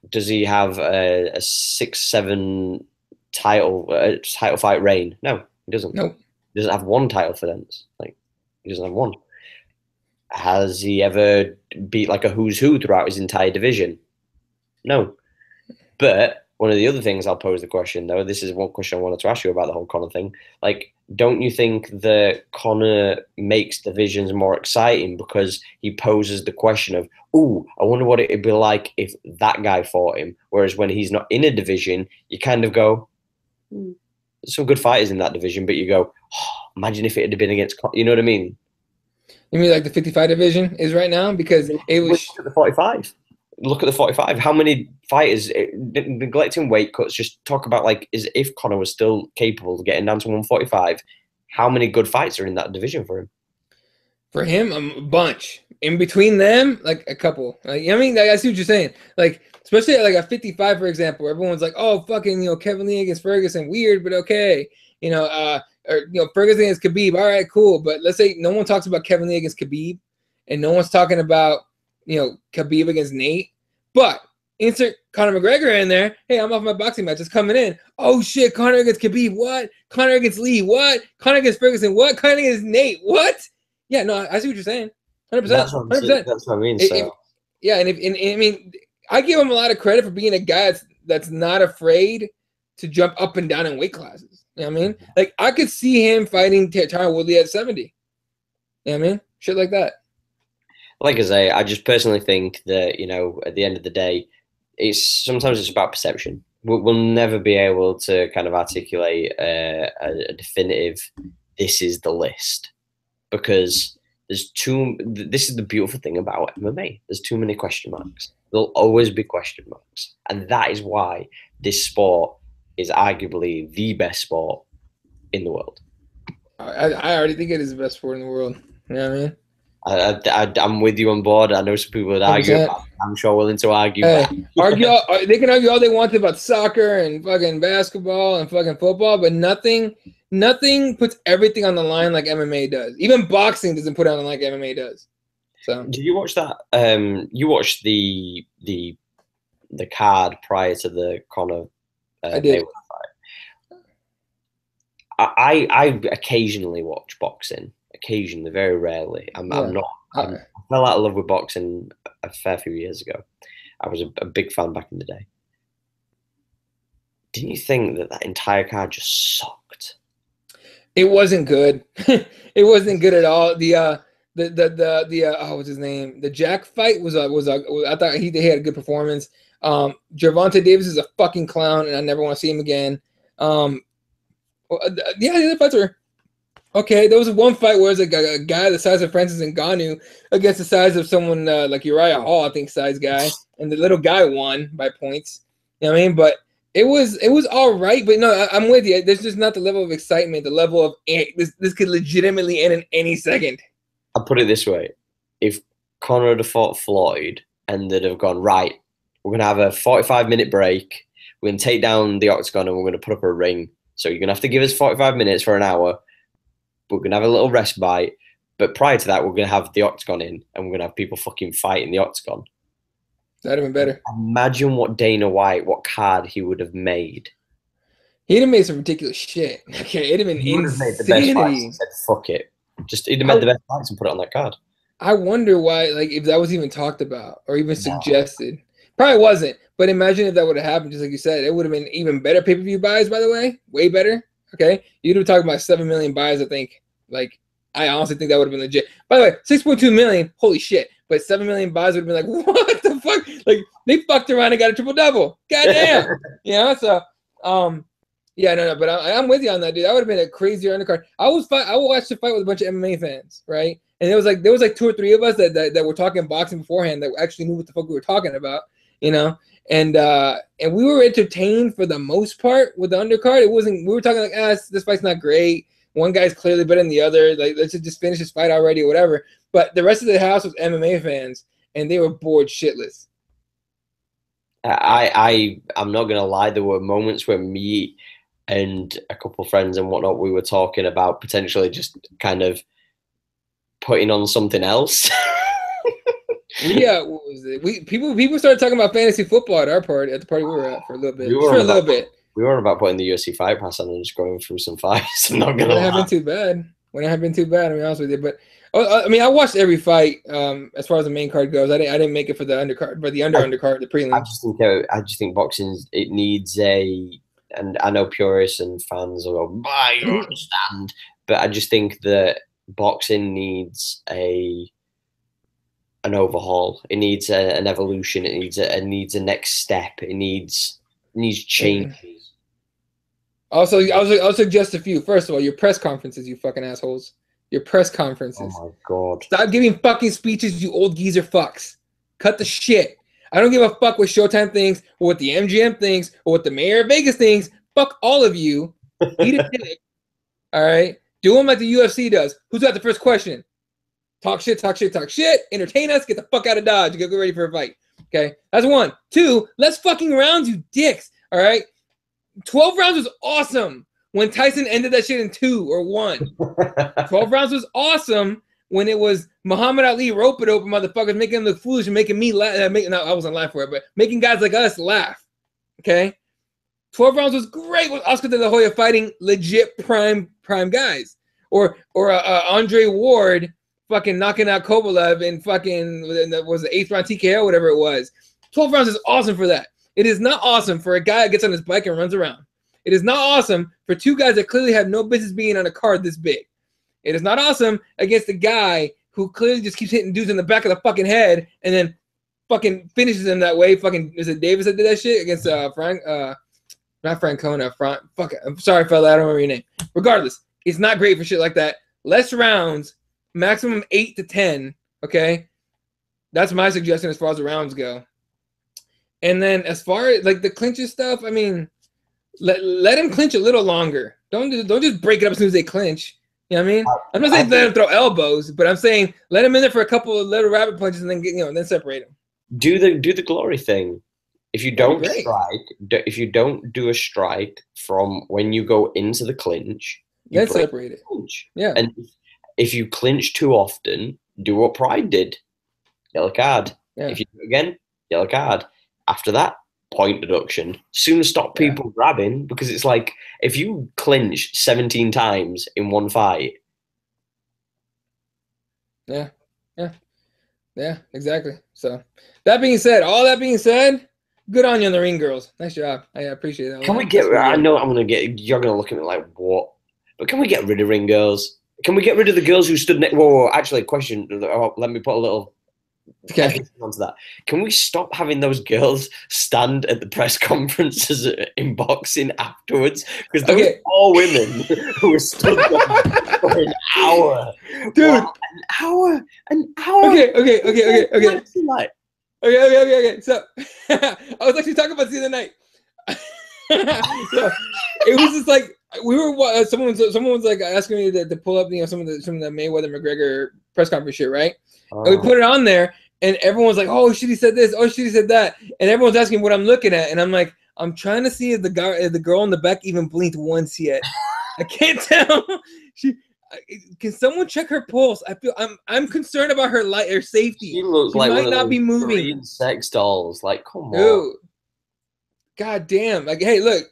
does he have a 6-7 title fight reign? No, he doesn't. Nope. He doesn't have one title for defense. Like, he doesn't have one. Has he ever beat like a who's who throughout his entire division? No. But one of the other things I'll pose the question, though, this is one question I wanted to ask you about the whole Conor thing. Like, don't you think that Conor makes divisions more exciting because he poses the question of, ooh, I wonder what it'd be like if that guy fought him? Whereas when he's not in a division, you kind of go, there's some good fighters in that division, but you go, oh, imagine if it had been against Conor. You know what I mean? You mean like the 55 division is right now? Because it was... Look at the 45. Look at the 45. How many fighters, neglecting weight cuts, just talk about like, is if Conor was still capable of getting down to 145, how many good fights are in that division for him? For him, a bunch. In between them, like a couple. Like, you know what I mean? Like, I see what you're saying. Like, especially at like a 55, for example, where everyone's like, oh, fucking, Kevin Lee against Ferguson, weird, but okay. Or Ferguson against Khabib, all right, cool. But let's say no one talks about Kevin Lee against Khabib, and no one's talking about Khabib against Nate. But insert Conor McGregor in there. Hey, I'm off my boxing match. It's coming in. Oh shit, Conor against Khabib. What? Conor against Lee. What? Conor against Ferguson. What? Conor against Nate. What? Yeah, no, I see what you're saying. 100%. That's what I mean. I mean, I give him a lot of credit for being a guy that's not afraid to jump up and down in weight classes. You know what I mean? Like, I could see him fighting Tyron Woodley at 70. You know what I mean? Shit like that. Like I say, I just personally think that, at the end of the day, sometimes it's about perception. We'll never be able to kind of articulate a definitive, this is the list, because this is the beautiful thing about MMA. There's too many question marks. There'll always be question marks. And that is why this sport is arguably the best sport in the world. I already think it is the best sport in the world. You know what I mean? I'm with you on board. I know some people would argue. I'm sure willing to argue. Hey, they can argue all they want about soccer and fucking basketball and fucking football, but nothing puts everything on the line like MMA does. Even boxing doesn't put it on the line like MMA does. So, did you watch that? You watched the card prior to the Conor I did. fight. I occasionally watch boxing. Occasionally, very rarely. I'm not. I fell out of love with boxing a fair few years ago. I was a big fan back in the day. Didn't you think that entire card just sucked? It wasn't good. It wasn't good at all. The what's his name? The Jack fight was I thought he had a good performance. Gervonta Davis is a fucking clown, and I never want to see him again. The other fights were okay. There was one fight where it was like a guy the size of Francis Ngannou against the size of someone like Uriah Hall, I think, size guy, and the little guy won by points. You know what I mean? But it was all right. But no, I'm with you. There's just not the level of excitement, the level of this could legitimately end in any second. I'll put it this way: if Conor had fought Floyd and they'd have gone, right, we're gonna have a 45-minute break. We're gonna take down the octagon and we're gonna put up a ring. So you're gonna have to give us 45 minutes for an hour. We're going to have a little respite. But prior to that, we're going to have the octagon in and we're going to have people fucking fight in the octagon. That'd have been better. Imagine what Dana White, what card he would have made. He'd have made some ridiculous shit. Okay, it'd have been insanity. He would have made the best fight and said, fuck it. Just he'd have made the best fights and put it on that card. I wonder why, like, if that was even talked about or even suggested. Probably wasn't. But imagine if that would have happened, just like you said. It would have been even better pay-per-view buys, by the way. Way better. Okay? You'd have talking about 7 million buys, I think. Like, I honestly think that would have been legit. By the way, 6.2 million, holy shit. But 7 million buys would have been like, what the fuck? Like, they fucked around and got a triple-double. Goddamn. You know? So, yeah, no, but I'm with you on that, dude. That would have been a crazier undercard. I would watch the fight with a bunch of MMA fans, right? And there was like 2 or 3 of us that were talking boxing beforehand that actually knew what the fuck we were talking about, you know. And we were entertained for the most part with the undercard. It wasn't. We were talking like, this fight's not great. One guy's clearly better than the other. Like, let's just finish this fight already or whatever. But the rest of the house was MMA fans, and they were bored shitless. I'm not gonna lie. There were moments where me and a couple of friends and whatnot, we were talking about potentially just kind of putting on something else. Yeah, what was it? People started talking about fantasy football at our party, at the party we were at for a little bit. We were about putting the UFC Fight Pass on and just going through some fights. I'm not gonna lie. Wouldn't have been too bad. Wouldn't have been too bad. I'll be honest with you. But I mean, I watched every fight. As far as the main card goes, I didn't make it for the undercard, but the undercard, the prelim. I just think boxing, it needs a. And I know purists and fans will go, I don't understand. But I just think that boxing needs an overhaul. It needs an evolution. It needs a next step. It needs changes. Also, I'll suggest a few. First of all, your press conferences, you fucking assholes. Your press conferences. Oh my God. Stop giving fucking speeches, you old geezer fucks. Cut the shit. I don't give a fuck what Showtime thinks, or what the MGM thinks, or what the mayor of Vegas thinks. Fuck all of you. Eat a dick. All right? Do them like the UFC does. Who's got the first question? Talk shit, talk shit, talk shit. Entertain us. Get the fuck out of Dodge. Get ready for a fight. Okay? That's 1. 2, less fucking rounds, you dicks. All right? 12 rounds was awesome when Tyson ended that shit in 2 or 1. 12 rounds was awesome when it was Muhammad Ali rope it open motherfuckers making them look foolish and making me laugh. I wasn't laughing for it, but making guys like us laugh. Okay? 12 rounds was great with Oscar De La Hoya fighting legit prime guys. Or Andre Ward fucking knocking out Kovalev in fucking, was the 8th round TKO, whatever it was. 12 rounds is awesome for that. It is not awesome for a guy that gets on his bike and runs around. It is not awesome for 2 guys that clearly have no business being on a card this big. It is not awesome against a guy who clearly just keeps hitting dudes in the back of the fucking head and then fucking finishes them that way. Fucking, is it Davis that did that shit against not Francona? Fuck it. I'm sorry, fella. I don't remember your name. Regardless, it's not great for shit like that. Less rounds, maximum 8 to 10. Okay, that's my suggestion as far as the rounds go. And then as far as like the clinches stuff, I mean, let him clinch a little longer. Don't just break it up as soon as they clinch. You know what I mean? I'm not saying let him throw elbows, but I'm saying let him in there for a couple of little rabbit punches and then then separate him. Do the glory thing. If you don't if you don't do a strike from when you go into the clinch, then separate it. Yeah. And if you clinch too often, do what Pride did. Yellow card. Yeah. If you do it again, yellow card. After that, point deduction. Soon stop people grabbing, because it's like if you clinch 17 times in one fight. Yeah, exactly. So all that being said, good on you on the ring, girls. Nice job. I appreciate that. Can we get? I know you're gonna look at me like what, but can we get rid of ring girls? Can we get rid of the girls who stood next? Whoa, actually, question. Let me put a little. Okay. Onto that. Can we stop having those girls stand at the press conferences in boxing afterwards? Because those poor women who were stood there for an hour. Dude. Wow, an hour. Okay. Like, Okay. So I was actually talking about this the other night. So, it was just like we were. Someone was like asking me to pull up, some of the Mayweather McGregor press conference shit, right? And we put it on there, and everyone's like, "Oh shit, he said this. Oh shit, he said that." And everyone's asking what I'm looking at, and I'm like, I'm trying to see if the girl in the back even blinked once yet. I can't tell. Can someone check her pulse? I'm concerned about her safety. She looks like might not be moving. Sex dolls. Like, come on. Dude. God damn. Like, hey, look,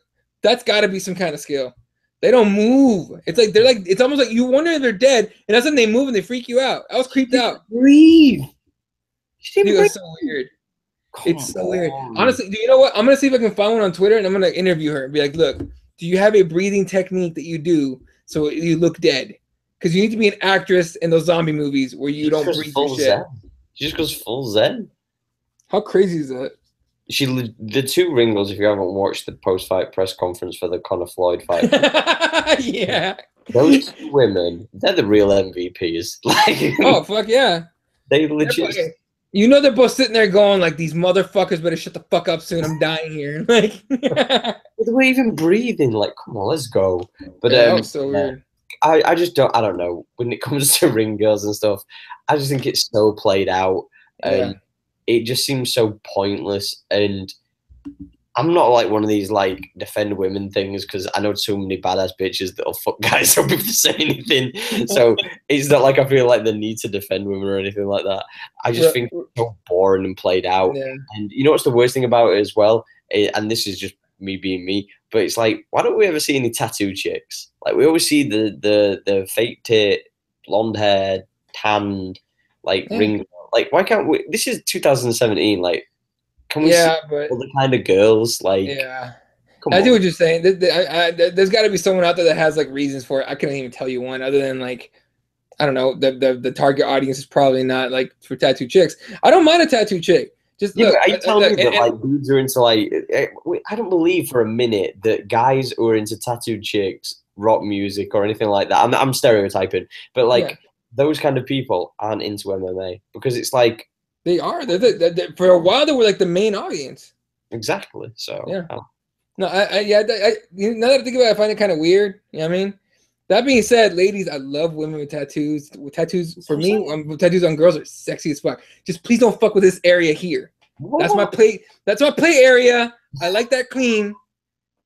that's got to be some kind of skill. They don't move. It's like it's almost like you wonder if they're dead, and that's when they move and they freak you out. I was creeped out. Breathe. Dude, it's so weird. It's so weird. Honestly, do you know what? I'm gonna see if I can find one on Twitter, and I'm gonna interview her and be like, "Look, do you have a breathing technique that you do so you look dead? Because you need to be an actress in those zombie movies where you don't breathe your shit." Zen. She just goes full zen. How crazy is that? The two Ringles, if you haven't watched the post-fight press conference for the Conor Floyd fight, yeah, those two women, they're the real MVPs. Like, oh fuck yeah, they legit. You know they're both sitting there going like, "These motherfuckers better shut the fuck up soon. I'm dying here." Like, they were even breathing. Like, come on, let's go. But that was so weird. I just don't. I don't know. When it comes to ring girls and stuff, I just think it's so played out, and it just seems so pointless. And I'm not like one of these like defend women things because I know so many badass bitches that'll fuck guys up if they say anything. So it's not like I feel like the need to defend women or anything like that. I just think it's so boring and played out. Yeah. And you know what's the worst thing about it as well? And this is just me being me, but it's like, why don't we ever see any tattoo chicks? Like we always see the fake tit, blonde hair, tanned, like ring. Like why can't we? This is 2017. Like. Can we see all the kind of girls? Like, I do what you're saying. There's got to be someone out there that has like reasons for it. I couldn't even tell you one other than like, I don't know. The target audience is probably not like for tattoo chicks. I don't mind a tattoo chick. Just look, are you telling me that like dudes are into like? I don't believe for a minute that guys who are into tattooed chicks, rock music, or anything like that. I'm stereotyping, but like those kind of people aren't into MMA because it's like. They are. They're, for a while, they were like the main audience. Exactly. So yeah. No, now that I think about it, I find it kind of weird. You know what I mean? That being said, ladies, I love women with tattoos. Tattoos for me, tattoos on girls are sexy as fuck. Just please don't fuck with this area here. Whoa. That's my play. That's my play area. I like that clean.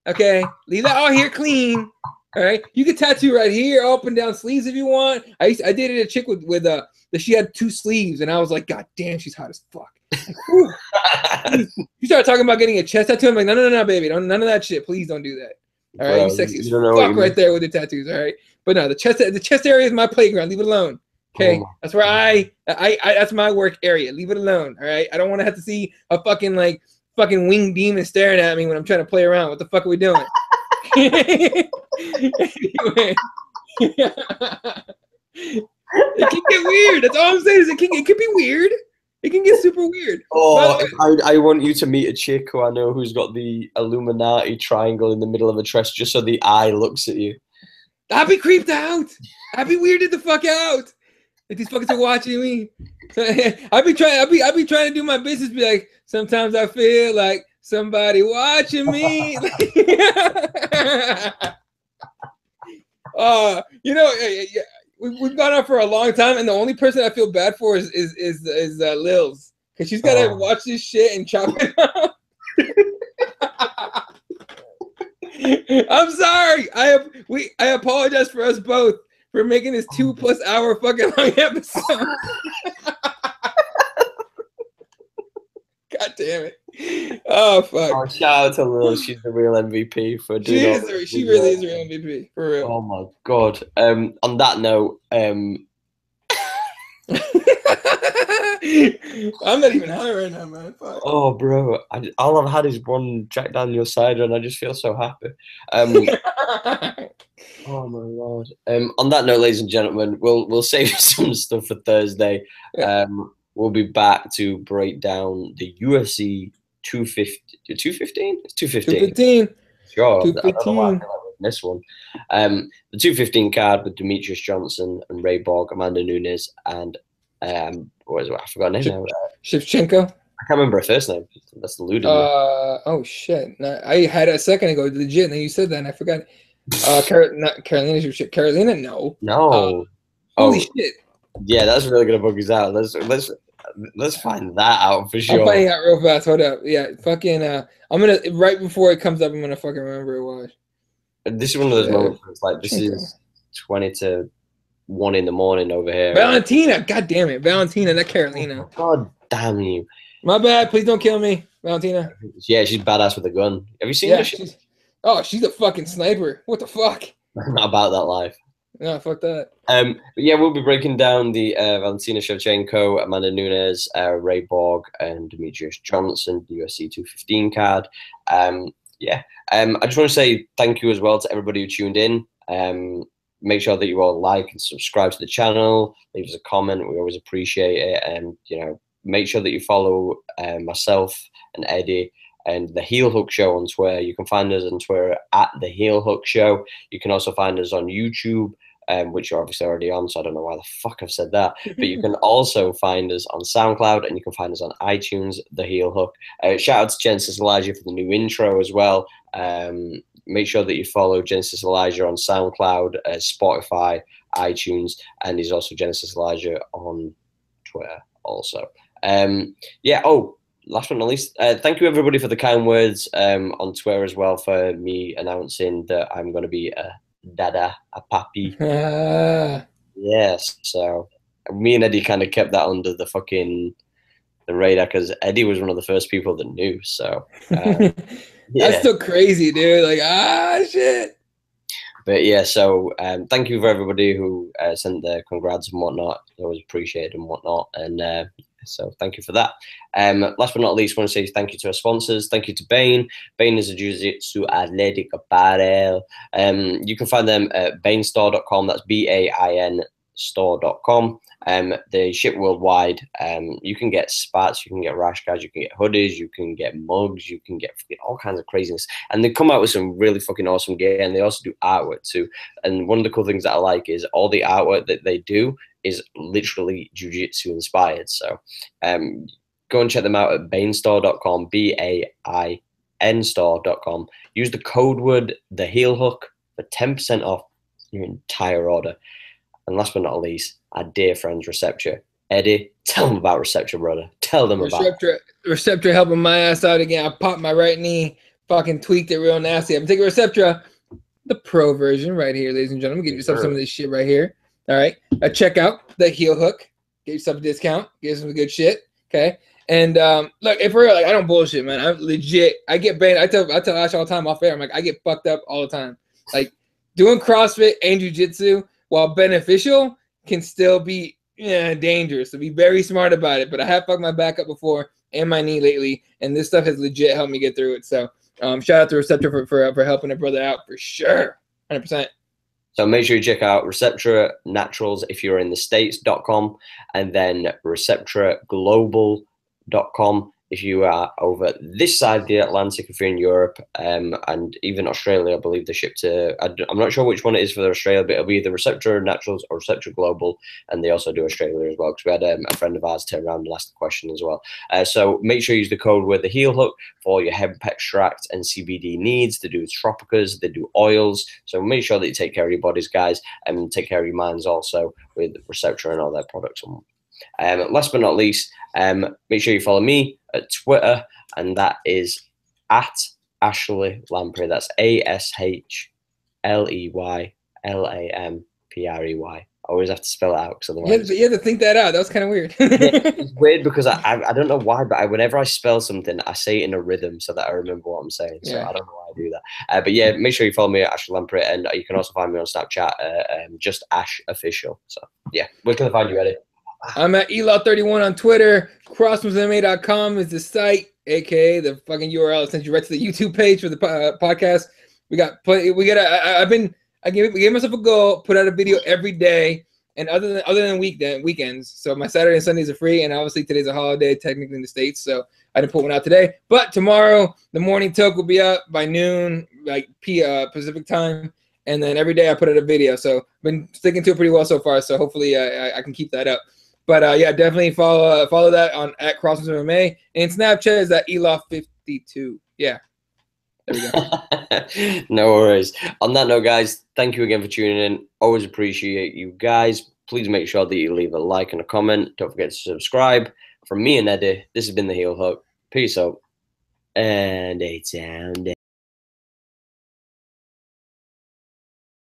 Okay, leave that all here clean. All right, you can tattoo right here, up and down sleeves if you want. I dated a chick with that she had 2 sleeves, and I was like, God damn, she's hot as fuck. Like, you started talking about getting a chest tattoo. I'm like, no, baby, none of that shit. Please don't do that. All right, you sexy as fuck right there with the tattoos. All right, but no, the chest area is my playground. Leave it alone. Okay, that's where I that's my work area. Leave it alone. All right, I don't want to have to see a fucking winged demon staring at me when I'm trying to play around. What the fuck are we doing? Anyway. It can get weird. That's all I'm saying is it can be weird. It can get super weird. Oh, I want you to meet a chick who I know who's got the Illuminati triangle in the middle of a dress just so the eye looks at you. I'd be creeped out. I'd be weirded the fuck out. If these fuckers are watching me. I'd be trying to do my business, be like, sometimes I feel like somebody watching me. You know, we've gone on for a long time, and the only person I feel bad for is Lils, because she's got to watch this shit and chop it up. I'm sorry. I apologize for us both for making this 2+ hour fucking long episode. God damn it. Oh fuck. Oh, shout out to Lil. She's the real MVP for doing she really is the real MVP, for real. Oh my god. On that note, I'm not even high right now, man. Fuck. Oh bro, all I've had is one Jack Daniel's cider and I just feel so happy. Oh my lord. On that note, ladies and gentlemen, we'll save some stuff for Thursday. We'll be back to break down the UFC 215. It's 215. Sure. 215. This one. The 215 card with Demetrius Johnson and Ray Borg, Amanda Nunes, and what is it? I forgot her name now. Shevchenko. I can't remember her first name. That's eluding me. Oh shit! No, I had it a second ago, legit, and then you said that, and I forgot. Carolina Shevchenko. Carolina, no. No. Holy shit! Yeah, that's really gonna bug us out. Let's find that out for sure. I'm finding out real fast. Hold up. Yeah, fucking. I'm gonna right before it comes up. I'm gonna fucking remember it was. This is one of those moments where it's like this is 20 to 1 in the morning over here. Valentina, god damn it, Valentina, not Carolina. God damn you. My bad. Please don't kill me, Valentina. Yeah, she's badass with a gun. Have you seen her? She's a fucking sniper. What the fuck? I'm not about that life. No, fuck that. But yeah, we'll be breaking down the Valentina Shevchenko, Amanda Nunes, Ray Borg, and Demetrius Johnson, the UFC 215 card. Yeah, I just want to say thank you as well to everybody who tuned in. Make sure that you all like and subscribe to the channel. Leave us a comment. We always appreciate it. And, you know, make sure that you follow myself and Eddie and the Heel Hook Show on Twitter. You can find us on Twitter at the Heel Hook Show. You can also find us on YouTube, which you're obviously already on, so I don't know why the fuck I've said that. But you can also find us on SoundCloud, and you can find us on iTunes, The Heel Hook. Shout out to Genesis Elijah for the new intro as well. Make sure that you follow Genesis Elijah on SoundCloud, Spotify, iTunes, and he's also Genesis Elijah on Twitter also. Yeah, oh, last but not least, thank you everybody for the kind words on Twitter as well for me announcing that I'm going to be a dada, a papi. Yes, so me and Eddie kind of kept that under the radar because Eddie was one of the first people that knew. So yeah. That's still crazy, dude. Like, shit. But yeah, so thank you for everybody who sent their congrats and whatnot. I always appreciate it and whatnot. And so thank you for that. Last but not least, I want to say thank you to our sponsors. Thank you to Bain. Bain is a Jiu-Jitsu athletic apparel. You can find them at bainstore.com. That's BAIN store.com. They ship worldwide. You can get spats, you can get rash guards, you can get hoodies, you can get mugs, you can get all kinds of craziness. And they come out with some really fucking awesome gear, and they also do artwork too. And one of the cool things that I like is all the artwork that they do is literally jiu-jitsu inspired. So go and check them out at bainstore.com, BAIN store.com. Use the code word the heel hook for 10% off your entire order. And last but not least, our dear friends Receptra. Eddie, tell them about Receptra, brother. Tell them about Receptra helping my ass out again. I popped my right knee, fucking tweaked it real nasty. I'm taking Receptra, the pro version right here, ladies and gentlemen. Get yourself some of this shit right here. All right. Check out the heel hook. Get yourself a discount. Get some good shit. Okay. And look, if we're like, I don't bullshit, man. I'm legit. I get banned. I tell Ash all the time off air. I'm like, I get fucked up all the time. Like doing CrossFit and jiu-jitsu, while beneficial, can still be dangerous. So be very smart about it. But I have fucked my back up before and my knee lately, and this stuff has legit helped me get through it. So shout out to Receptra for helping a brother out for sure, 100%. So make sure you check out Receptra Naturals if you're in the States.com, and then ReceptraGlobal.com if you are over this side of the Atlantic, if you're in Europe, and even Australia. I believe they ship to, I'm not sure which one it is for Australia, but it'll be either Receptra Naturals or Receptra Global, and they also do Australia as well, because we had a friend of ours turn around and ask the question as well. So make sure you use the code word the heel hook for your hemp extract and CBD needs. They do tropicas, they do oils, so make sure that you take care of your bodies, guys, and take care of your minds also with Receptra and all their products. Last but not least, make sure you follow me at Twitter, and that is at Ashley Lamprey. That's ASHLEYLAMPREY. I always have to spell it out because otherwise you had to think that out. That was kind of weird. Yeah, it's weird because I don't know why, but whenever I spell something, I say it in a rhythm so that I remember what I'm saying. So I don't know why I do that. But yeah, make sure you follow me at Ashley Lamprey, and you can also find me on Snapchat, just Ash Official. So yeah, where can I find you, Eddie? I'm at Elaw31 on Twitter. CrossmanMMA.com is the site, aka the fucking URL. Sends you right to the YouTube page for the podcast. I gave myself a goal, put out a video every day, and other than weekends. So my Saturday and Sundays are free, and obviously today's a holiday, technically in the States, so I didn't put one out today. But tomorrow, the morning toke will be up by noon, like Pacific time, and then every day I put out a video. So I've been sticking to it pretty well so far. So hopefully I can keep that up. But yeah, definitely follow that on at CrossmanMMA, and Snapchat is at Elaw52. Yeah. There we go. No worries. On that note, guys, thank you again for tuning in. Always appreciate you guys. Please make sure that you leave a like and a comment. Don't forget to subscribe. From me and Eddie, this has been the Heel Hook. Peace out. And a sound.